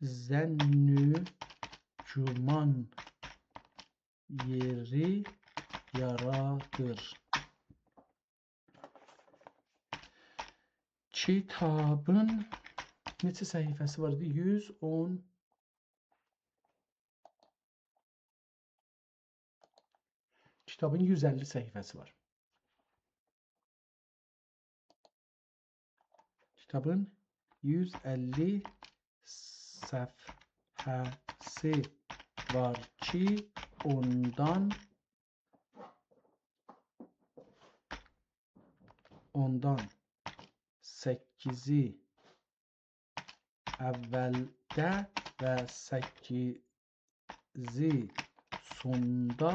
[SPEAKER 1] zənnü-güman yeri yaradır. Kitabın neçə səhifəsi var idi? 110. Kitabın 150 səhifəsi var. Kitabın 150 səhifəsi var ki, ondan 8-i əvvəldə və 8-i sonda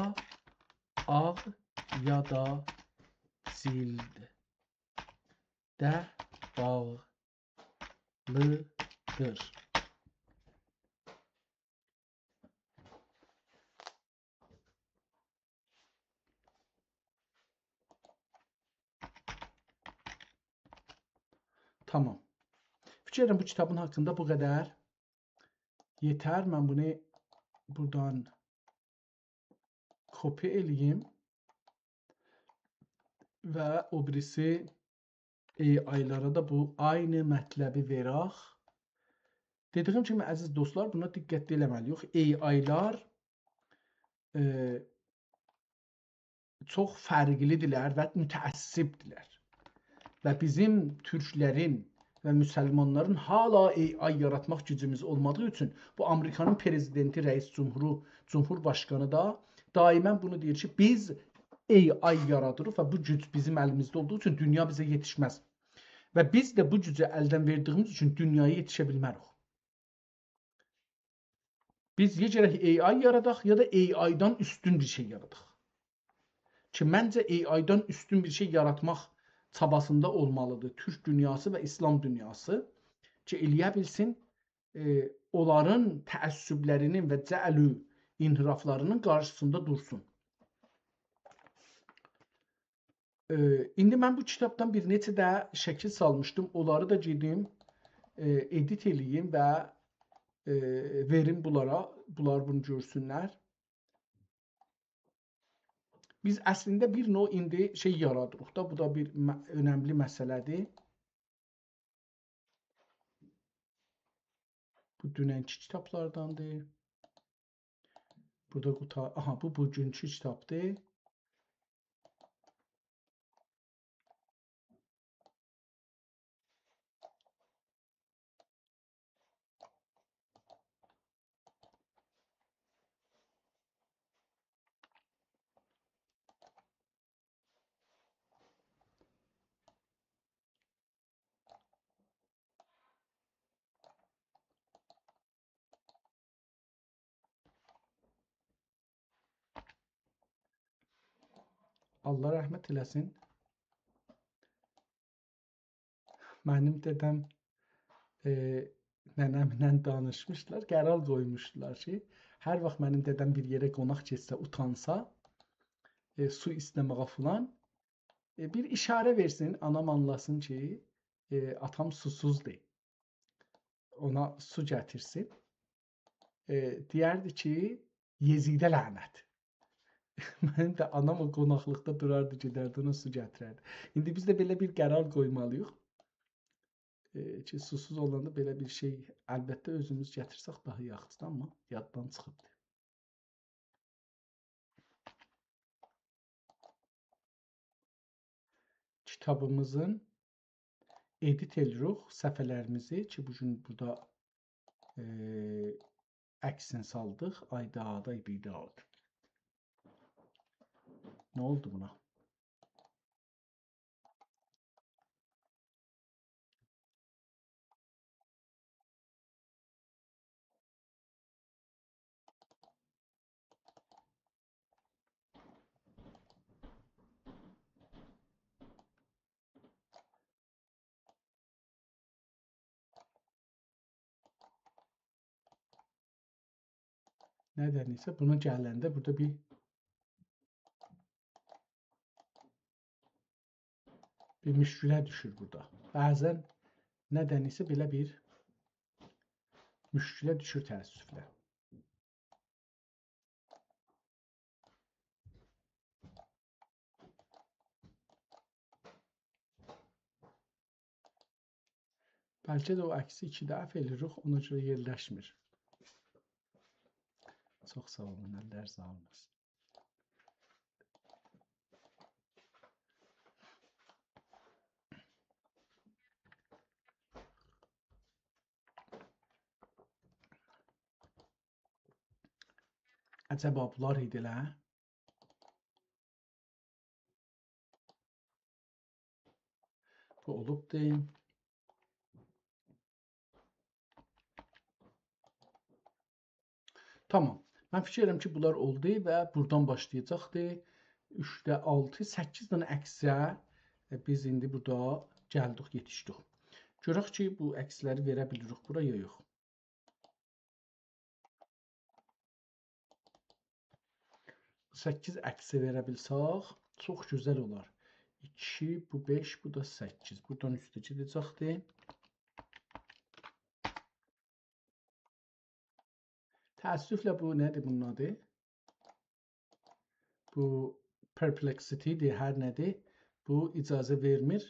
[SPEAKER 1] ağ ya da cildə bağlıdır. Tamam. Fikir edirəm bu kitabın haqqında bu qədər yetər. Mən bunu buradan kopya eləyim və o birisi AI-lara da bu aynı mətləbi verək. Dediyim kimi, əziz dostlar, buna diqqətli eləməliyik. AI-lar çox fərqlidirlər və mütəəssibdirlər. Və bizim türklərin və müsəlmanların hala AI yaratmaq gücümüz olmadığı üçün bu Amerikanın prezidenti, rəis cumhurbaşqanı da daimən bunu deyir ki, biz AI yaradırıq və bu güc bizim əlimizdə olduğu üçün dünya bizə yetişməz. Və biz də bu gücü əldən verdiyimiz üçün dünyaya yetişə bilmərik. Biz ya gərək AI yaradaq, ya da AI-dan üstün bir şey yaradaq. Ki, məncə AI-dan üstün bir şey yaratmaq çabasında olmalıdır Türk dünyası və İslam dünyası ki, eləyə bilsin onların təəssüblərinin və cəlü inhiraflarının qarşısında dursun. İndi mən bu kitabdan bir neçə də şəkil salmışdım. Onları da gedim, edit eləyim və verim bunlara. Bunlar bunu görsünlər. Biz əslində bir növ indi şey yaradırıq da. Bu da bir önəmli məsələdir. Bu dünənki kitablardandır. Burada aha bu bugünkü kitabdır. Allah rəhmət eləsin. Mənim dedəm nənəmlə danışmışlar, qərar qoymuşdular ki, hər vaxt mənim dedəm bir yerə qonaq getsə, utansa, su istəməyə filan, bir işarə versin, anam anlasın ki, atam susuzdur. Ona su gətirsin. Deyərdi ki, Yezidə lənət. Mənim də anam o qonaqlıqda durardı, gedərdi ona su gətirərdi. İndi biz də belə bir qərar qoymalıyıq ki, susuz olanda belə bir şey əlbəttə özümüz gətirsək daha yaxşıdır, amma yaddan çıxıbdır. Kitabımızın edit edirik səhifələrimizi ki, bu gün burada əksini saldıq. Ayda bir daha. Nə oldu buna? Nədənsə buna gələndə burada bir müşkülə düşür burada. Bəzən nədənsə belə bir müşkülə düşür təəssüflə. Bəlkə də o əksi 2 dəfə eləyirik, ona görə yerləşmir. Çox sağ olun, əllər sağ olmasın. Əcəba bunlar idilər. Bu olubdur. Tamam. Mən fikir edirəm ki, bunlar oldu və buradan başlayacaqdı. 3-də 6, 8 dənə əksiyə biz indi burada gəldik, yetişdik. Görək ki, bu əksləri verə bilirik buraya, yox. Səkkiz əksi verə bilsək, çox gözəl olar. 2, bu 5, bu da 8. Buradan üstə gedəcəkdir. Təəssüflə bu nədir bunun adı? Bu perplexity-dir, hər nədir? Bu icazə vermir.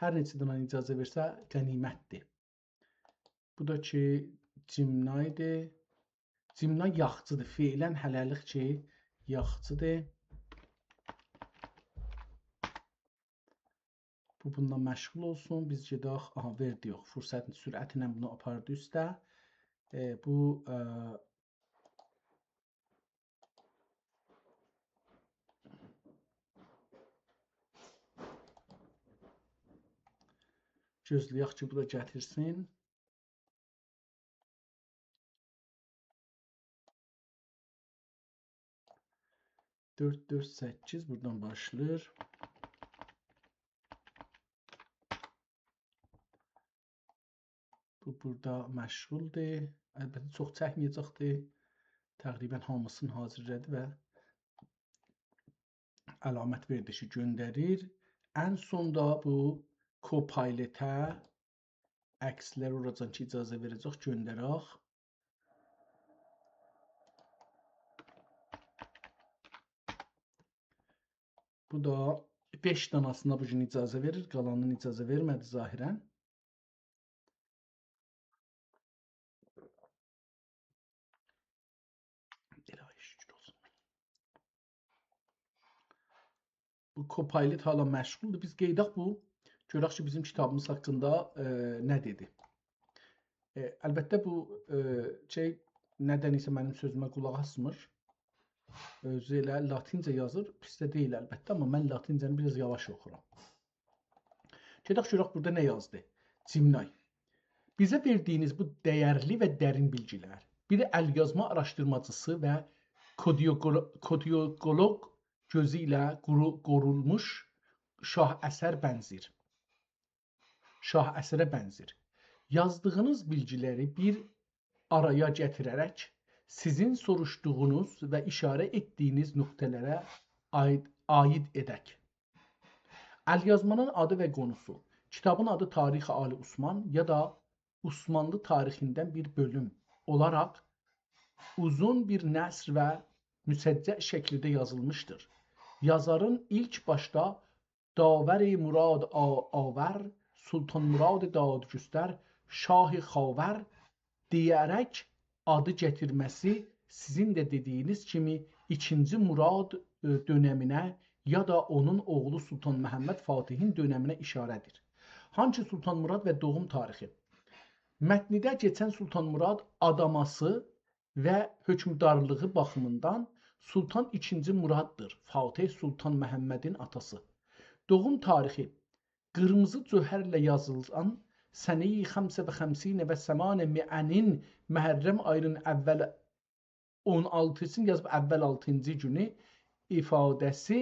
[SPEAKER 1] Hər neçədən icazə versə qənimətdir. Bu da ki, Cimnaydır. Cimnay yaxçıdır. Feilən hələlik ki, yaxçıdır. Bu bundan məşğul olsun. Biz gedək, aha, verdi yox. Fürsətin sürəti ilə bunu apardı üstə. Bu gözləyək ki, bu da gətirsin. Dörd, 8 buradan başlayır. Bu burada məşğuldur. Əlbəttə çox çəkməyəcəkdir. Təqribən hamısını hazırladı və əlamət verdi ki, göndərir. Ən sonda bu Copilot-ə əkslər oradan ki, icazə verəcək, göndərək. Bu da 5 dənəsində bu gün icazə verir, qalanını icazə vermədi zahirən. Bu Copilot hala məşğuldur. Biz qeydaq bu. Görək ki, bizim kitabımız haqqında nə dedi. Əlbəttə bu şey nədənsə mənim sözümə qulaq asmır. Özü elə latincə yazır. Pis də deyil əlbəttə, amma mən latincəni biraz yavaş oxuram. Gedək görək burada nə yazdı. Cimnay. Bizə verdiyiniz bu dəyərli və dərin bilgilər bir əlyazma araşdırmacısı və kodioloq gözü ilə qorulmuş şahəsərə bənzir. Yazdığınız bilgiləri bir araya gətirərək sizin soruşduğunuz və işarə etdiyiniz nöqtələrə aid edək. Əlyazmanın adı və qonusu, kitabın adı Tarixi Ali Osman ya da Osmanlı tarixindən bir bölüm olaraq uzun bir nəsr və müsəccə şəkildə yazılmışdır. Yazarın ilk başda Davər-i Murad Avər, Sultan Murad Dadgüstər, Şah-ı Xavər deyərək adı gətirməsi sizin də dediyiniz kimi 2-ci Murad dönəminə ya da onun oğlu Sultan Məhəmməd Fatihin dönəminə işarədir. Hansı Sultan Murad və doğum tarixi? Mətnidə keçən Sultan Murad adaması və hökmdarlığı baxımından Sultan 2-ci Muraddır. Fatih Sultan Məhəmmədin atası. Doğum tarixi qırmızı cövhərlə yazılan sənə-i 55 və 800-nin Məhərrəm ayının əvvəl 16-sını yazıb əvvəl 6-cı günü ifadəsi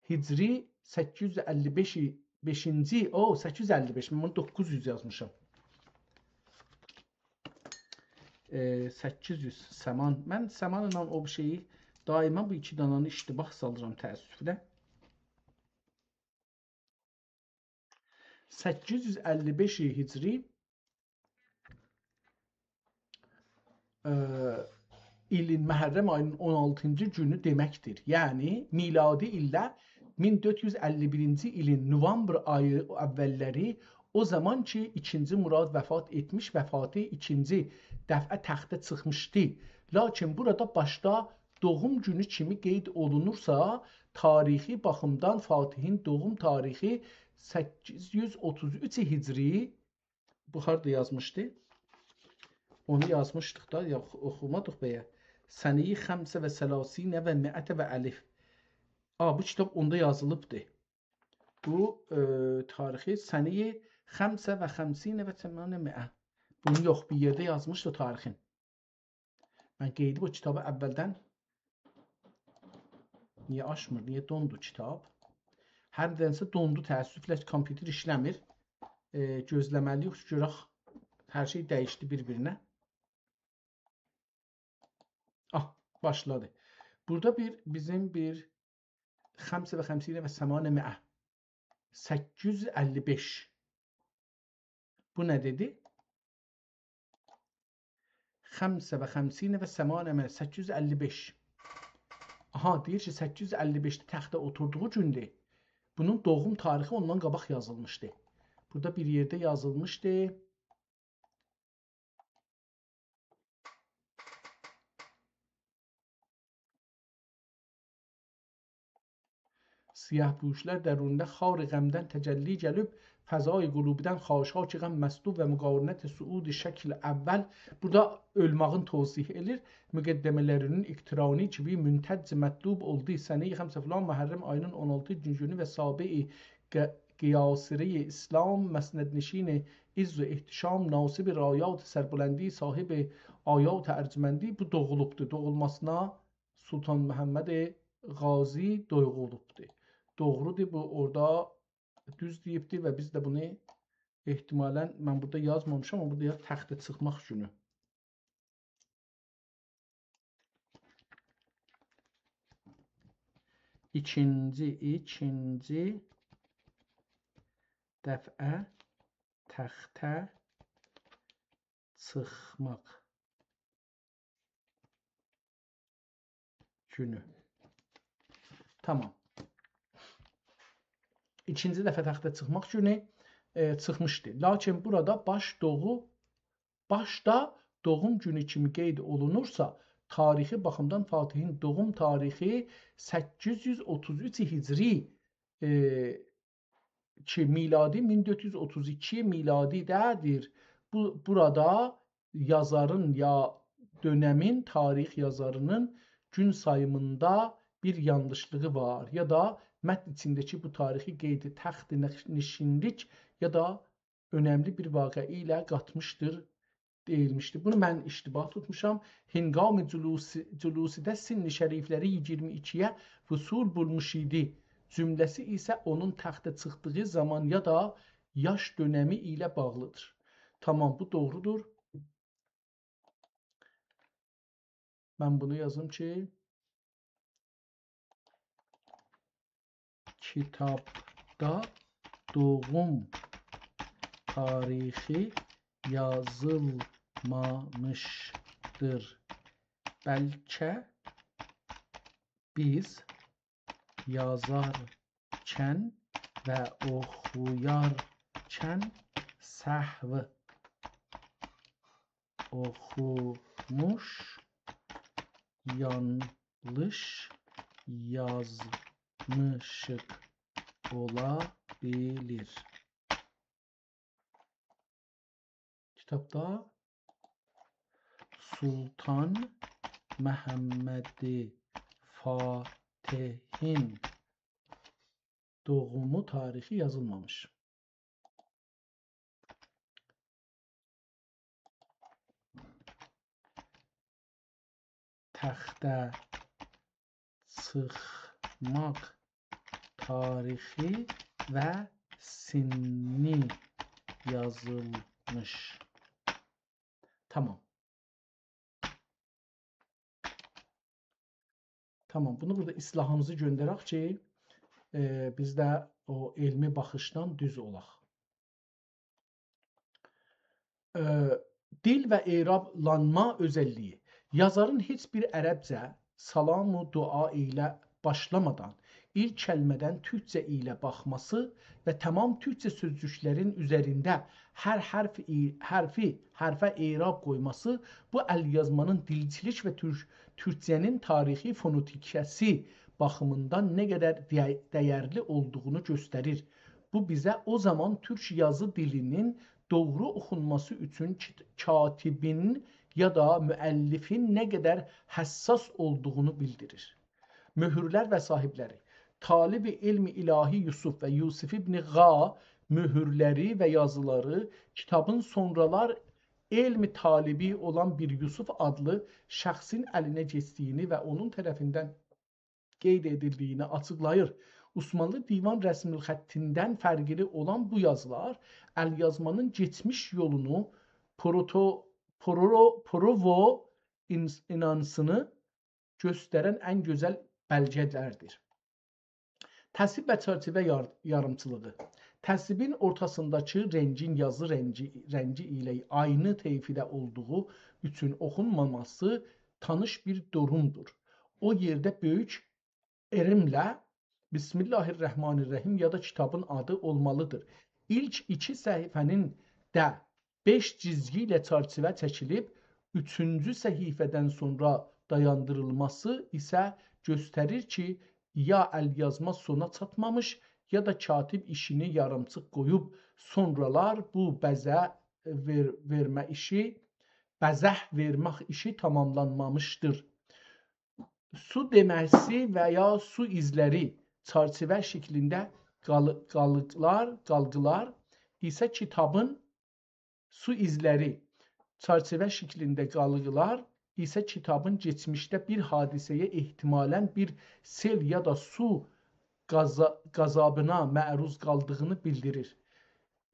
[SPEAKER 1] Hicri 855-ci 855 mən bunu 900 yazmışam. 800 səman. Mən səman ilə o şeyi daima bu iki dananı iştibah salıram təəssüflə. 855 Hicri ilin Məhərrəm ayının 16-cı günü deməkdir. Yəni miladi illə 1451-ci ilin novembr ayı əvvəlləri o zaman ki 2-ci Murad vəfat etmiş və Fatih 2-ci dəfə təxtə çıxmışdı. Lakin burada başda doğum günü kimi qeyd olunursa, tarixi baxımdan Fatihin doğum tarixi 833 Hicri bu harda yazmışdı? Onu yazmışdıq da, yox oxumadıq bəyə. Səni-i 35 və 100 və əlif. Bu kitab onda yazılıbdır. Bu tarixi səni 55 və 800. Bunu yox, bir yerdə yazmışdı tarixin. Mən qeydib o kitabı əvvəldən. Niyə açmır? Niyə dondu kitab? Hər nədənsə dondu, təəssüflə kompüter işləmir. Gözləməliyik, görək hər şey dəyişdi bir-birinə. Başladı. Burada bizim bir 55 və 800. 855. Bu nə dedi? 55 və 855. Aha, deyir ki 855-də təxtə oturduğu gündür. Bunun doğum tarixi ondan qabaq yazılmışdı. Burada bir yerdə yazılmışdı. Siyah puşlar dərunində xar qəmdən təcəlli gəlib, fəzai qulubidən xaşa ki qəm məsdub və müqarinət suudi şəkil əvvəl. Burada ölmağın tozih edir. Müqəddəmələrinin iqtirani kimi müntəcc mətlub oldu. Səni 5 Məhərrəm ayının 16 günü və sabi-i qiyasiri İslam məsnədnişin izz-i ihtişam nasib rayat sərbuləndi sahibi ayat ərcməndi. Bu doğulubdur. Doğulmasına Sultan Məhəmməd Qazi doğulubdur. Doğrudur, bu orada düz deyibdir və biz də bunu ehtimalən, mən burada yazmamışam, amma burada təxtə çıxmaq günü. İkinci dəfə təxtə çıxmaq günü. Tamam. İkinci dəfə təxtə çıxmaq günü çıxmışdı. Lakin burada başda doğum günü kimi qeyd olunursa, tarixi baxımdan Fatihin doğum tarixi 833 Hicri ki miladi 1432 miladidir. Burada yazarın ya dönemin tarih yazarının gün sayımında bir yanlışlığı var ya da mətn içindeki bu tarixi qeydi təxt nişinlik ya da önemli bir vaqe ilə qatmışdır deyilmişdir. Bunu mən iştibah tutmuşam. Hingam-ı culusidə sinni şərifləri 22-yə vüsul bulmuş idi. Cümləsi isə onun təxtə çıxdığı zaman ya da yaş dönəmi ilə bağlıdır. Tamam, bu doğrudur. Mən bunu yazım ki, kitabda doğum tarixi yazılmamışdır. Bəlkə biz yazarkən və oxuyarkən səhv oxumuş, yanlış yazmışıq ola bilir. Kitabda Sultan Məhəmməd Fatih'in doğumu tarixi yazılmamış. Təxtə çıxmaq tarixi və sinni yazılmış. Tamam. Tamam. Bunu burada islahımızı göndərək ki, biz də o elmi baxışdan düz olaq. Dil və erablanma özəlliyi. Yazarın heç bir ərəbcə salamu dua ilə başlamadan ilk kəlmədən türkcə ilə baxması və tamam türkcə sözcüklərin üzərində hər hərfə erab qoyması bu əlyazmanın dilçilik və türkcənin tarixi fonetikası baxımından nə qədər dəyərli olduğunu göstərir. Bu bizə o zaman türk yazı dilinin doğru oxunması üçün katibin ya da müəllifin nə qədər həssas olduğunu bildirir. Mühürlər və sahibləri. Talib-i ilmi ilahi Yusuf və Yusuf ibn Qa mühürləri və yazıları kitabın sonralar elmi talibi olan bir Yusuf adlı şəxsin əlinə keçdiyini və onun tərəfindən qeyd edildiyini açıqlayır. Osmanlı divan rəsmül xəttindən fərqli olan bu yazılar əlyazmanın geçmiş yolunu provo-inansını göstərən ən gözəl bəlgələrdir. Təsvib və çərçivə yarımçılığı. Təsvibin ortasındakı rəngin yazı rəngi ilə aynı teyfidə olduğu üçün oxunmaması tanış bir durumdur. O yerdə böyük erimlə Bismillahirrahmanirrahim ya da kitabın adı olmalıdır. İlk iki səhifənin də 5 cizgi ilə çərçivə çəkilib, 3-cü səhifədən sonra dayandırılması isə göstərir ki, ya əlyazma sona çatmamış, ya da katib işini yarımçıq qoyub, sonralar bu bəzəh vermək işi tamamlanmamışdır. Su deməsi və ya su izləri çərçivə şəklində qalğılar isə kitabın su izləri çərçivə şəklində qalğılar isə kitabın geçmişdə bir hadisəyə ehtimalən bir sel ya da su qazabına məruz qaldığını bildirir.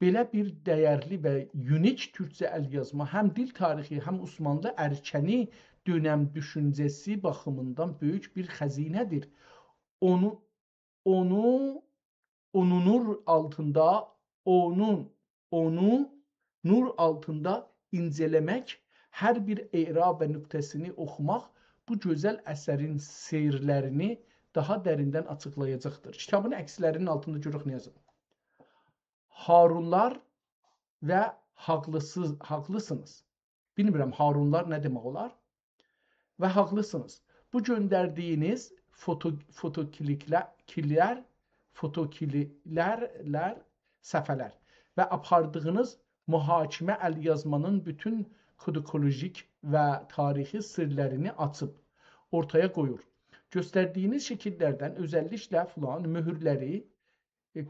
[SPEAKER 1] Belə bir dəyərli və unik türkcə əlyazma həm dil tarixi, həm Osmanlı ərkəni dönəm düşüncəsi baxımından böyük bir xəzinədir. Onu nur altında incələmək, hər bir e'rab və nöqtəsini oxumaq bu gözəl əsərin seyirlərini daha dərindən açıqlayacaqdır. Kitabın əkslərinin altında görək nə yazıb. Harunlar və haqlısınız. Bilmirəm, Harunlar nə demək olar? Və haqlısınız. Bu göndərdiyiniz fotokliklər fotokilər, səhifələr və apardığınız mühakimə əlyazmanın bütün kodokolojik və tarixi sirlərini açıb ortaya qoyur. Göstərdiyiniz şəkillərdən özəlliklə filan möhürləri,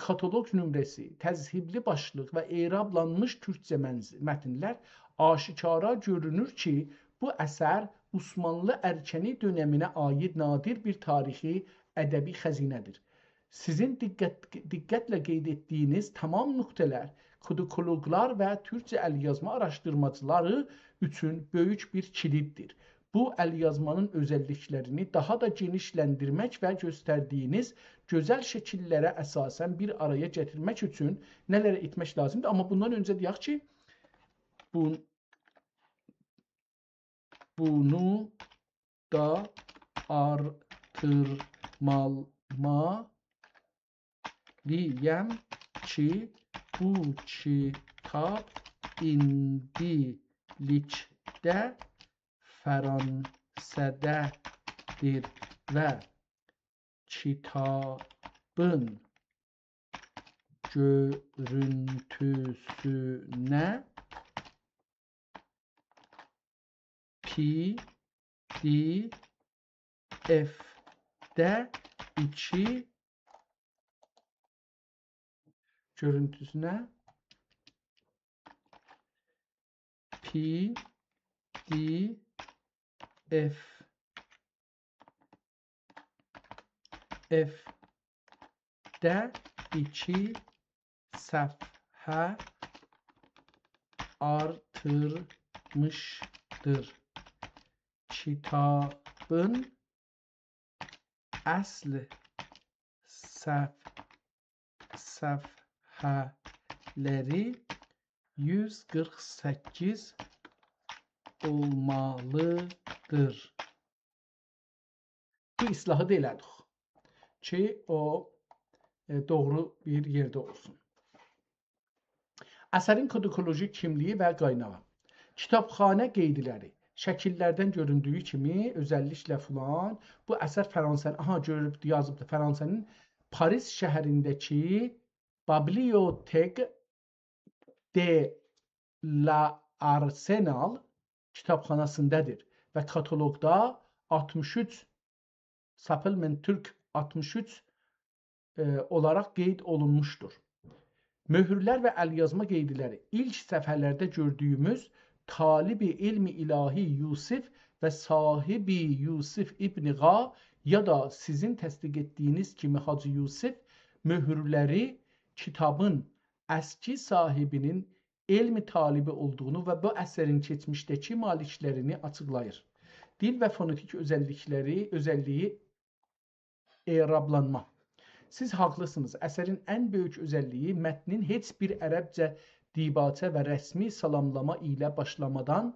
[SPEAKER 1] kataloq nömrəsi, təzhibli başlıq və erablanmış türkcə mətnlər aşikara görünür ki, bu əsər Osmanlı Ərkəni dönəminə aid nadir bir tarixi ədəbi xəzinədir. Sizin diqqətlə qeyd etdiyiniz tamam nöqtələr kodokoloqlar və türkcə əlyazma araşdırmacıları üçün böyük bir kiliddir. Bu əlyazmanın özəlliklərini daha da genişləndirmək və göstərdiyiniz gözəl şəkillərə əsasən bir araya gətirmək üçün nələr etmək lazımdır? Amma bundan öncə deyək ki, bunu da artırmalıyım ki, bu kitab indilikdə Fransədədir və kitabın görüntüsünə PDF-də iki səhifə artırmışdır. Kitabın əsl səhifələri 148 olmalıdır. Bu islahı da elədik ki, o doğru bir yerdə olsun. Əsərin kodokolojik kimliyi və qaynağı. Kitabxana qeydləri. Şəkillərdən göründüyü kimi, özəlliklə filan, bu əsər Fransanın, yazıbdır, Fransanın Paris şəhərindəki Bibliothèque de l'Arsenal kitabxanasındadır və kataloqda 63 Supplement Türk 63 olaraq qeyd olunmuşdur. Möhürlər və əlyazma qeydləri ilk səfhələrdə gördüyümüz Talibi İlmi İlahi Yusif və sahibi Yusif İbn Qa ya da sizin təsdiq etdiyiniz kimi Hacı Yusif möhürləri kitabın əski sahibinin elmi talibi olduğunu və bu əsərin keçmişdəki maliklərini açıqlayır. Dil və fonetik özəlliyi erablanma. Siz haqlısınız. Əsərin ən böyük özəlliyi mətnin heç bir ərəbcə dibaçə və rəsmi salamlama ilə başlamadan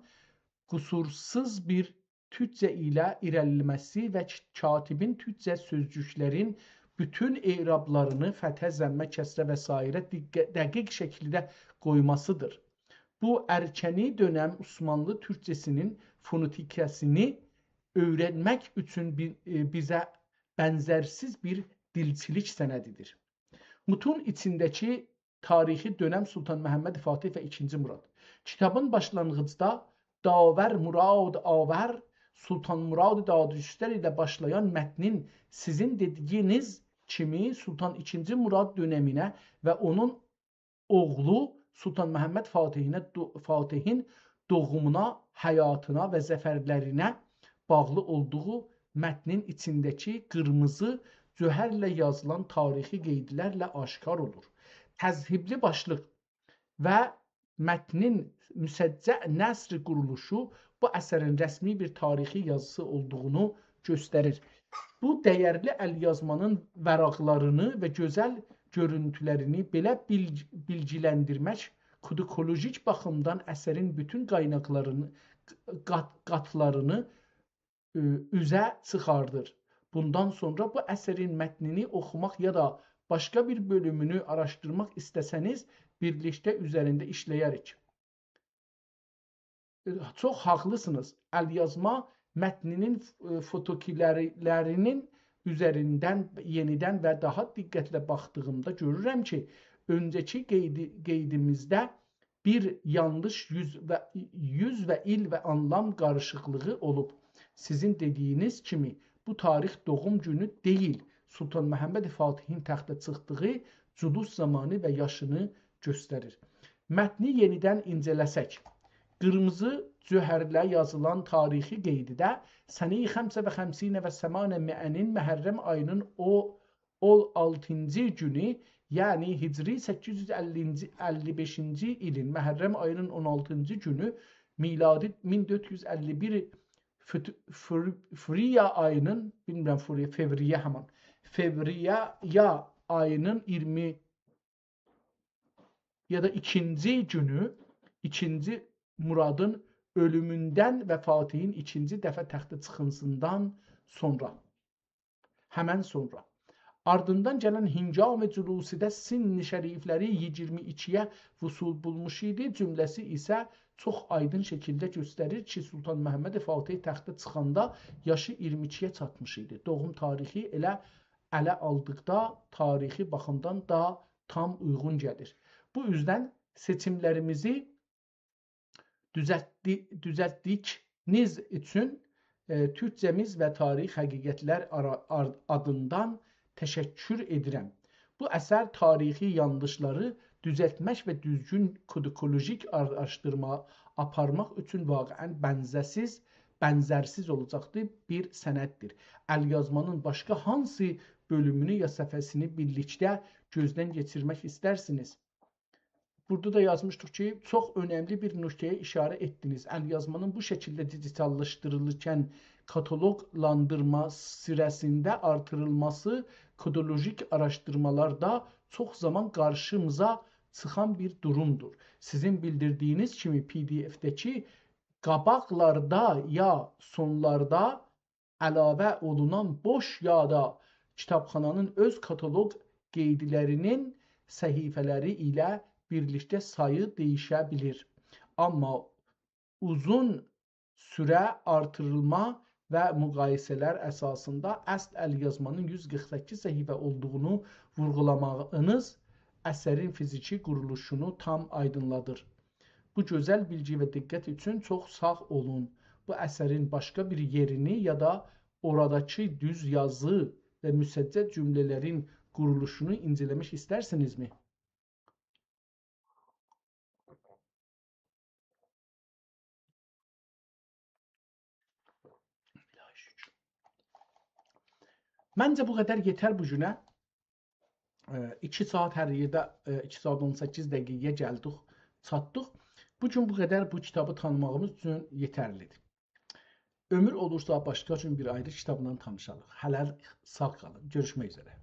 [SPEAKER 1] qüsursuz bir türkcə ilə irəliləməsi və katibin türkcə sözcüklərin bütün erablarını fəthə, zəmmə, kəsrə və s. dəqiq şəkildə qoymasıdır. Bu, Ərkəni dönəm Osmanlı türkcəsinin fonetikasını öyrənmək üçün bizə bənzərsiz bir dilçilik sənədidir. Mutun içindəki tarixi dönəm Sultan Məhəmməd Fatih və 2. Murad. Kitabın başlanğıcda Davər Murad Avər Sultan Murad Dadüstər ilə başlayan mətnin sizin dediyiniz kimi Sultan 2. Murad dönəminə və onun oğlu Sultan Məhəmməd Fatihin doğumuna, həyatına və zəfərlərinə bağlı olduğu mətnin içindəki qırmızı cöhərlə yazılan tarixi qeydlərlə aşkar olur. Təzhibli başlıq və mətnin müsəccə nəsr quruluşu bu əsərin rəsmi bir tarixi yazısı olduğunu göstərir. Bu, dəyərli əlyazmanın vəraqlarını və gözəl görüntülərini belə bilgiləndirmək kodokolojik baxımdan əsərin bütün qatlarını üzə çıxardır. Bundan sonra bu əsərin mətnini oxumaq ya da başqa bir bölümünü araşdırmaq istəsəniz, birlikdə üzərində işləyərik. Çox haqlısınız. Əlyazma mətninin fotokilərinin üzərindən yenidən və daha diqqətlə baxdığımda görürəm ki, öncəki qeydimizdə bir yanlış yüz və il və anlam qarışıqlığı olub. Sizin dediyiniz kimi bu tarix doğum günü deyil. Sultan Məhəmməd Fatihin təxtə çıxdığı culus zamanı və yaşını göstərir. Mətni yenidən incələsək, qırmızı cöhərlə yazılan tarixi qeydidə səni 55 və 800-nin Məhərrəm ayının 6-cı günü, yəni Hicri 855-ci ilin Məhərrəm ayının 16-cı günü, miladi 1451 Fevriya ayının, bilmirəm, Fevriya həman, Fevriya ayının 20 ya da 2-ci günü, 2-ci Muradın ölümündən və Fatihin 2-ci dəfə təxtə çıxınsından sonra, həmən sonra, ardından gələn Hingam-ı Culusidə Sinni şərifləri 22-yə vüsul bulmuş idi. Cümləsi isə çox aydın şəkildə göstərir ki, Sultan Məhəmməd Fatih təxtə çıxanda yaşı 22-yə çatmış idi. Doğum tarixi ələ aldıqda tarixi baxımdan da tam uyğun gəlir. Bu üzdən seçimlərimizi düzəltdiyiniz üçün Türkcəmiz və Tarix Həqiqətlər adından təşəkkür edirəm. Bu əsər tarixi yanlışları düzəltmək və düzgün kodolojik araşdırma aparmaq üçün vaqəən bənzərsiz olacaqdır bir sənətdir. Əlyazmanın başqa hansı bölümünü ya səfəsini birlikdə gözdən keçirmək istərsiniz? Burada da yazmışdıq ki, çox önəmli bir nöqtəyə işarə etdiniz. Əlyazmanın bu şəkildə digitallaşdırılırkən kataloqlandırma sürəsində artırılması kodolojik araşdırmalarda çox zaman qarşımıza çıxan bir durumdur. Sizin bildirdiyiniz kimi PDF-dəki qabaqlarda ya sonlarda əlavə olunan boş ya da kitabxananın öz kataloq qeydlərinin səhifələri ilə birlikdə sayı dəyişə bilir. Amma uzun sürə artırılma və müqayisələr əsasında əsl əlyazmanın 148 səhifə olduğunu vurğulamağınız əsərin fiziki quruluşunu tam aydınladır. Bu gözəl bilgi və diqqət üçün çox sağ olun. Bu əsərin başqa bir yerini ya da oradakı düz yazı və müsəccəl cümlələrin quruluşunu incələmək istərsinizmi? Məncə bu qədər yetər bu günə. 2 saat hər yerdə 2 saat 18 dəqiqəyə gəldik, çatdıq. Bu gün bu qədər bu kitabı tanımağımız üçün yetərlidir. Ömür olursa başqa gün bir ayrı kitabla tanışalım. Hələlik sağ qalın. Görüşmək üzrə.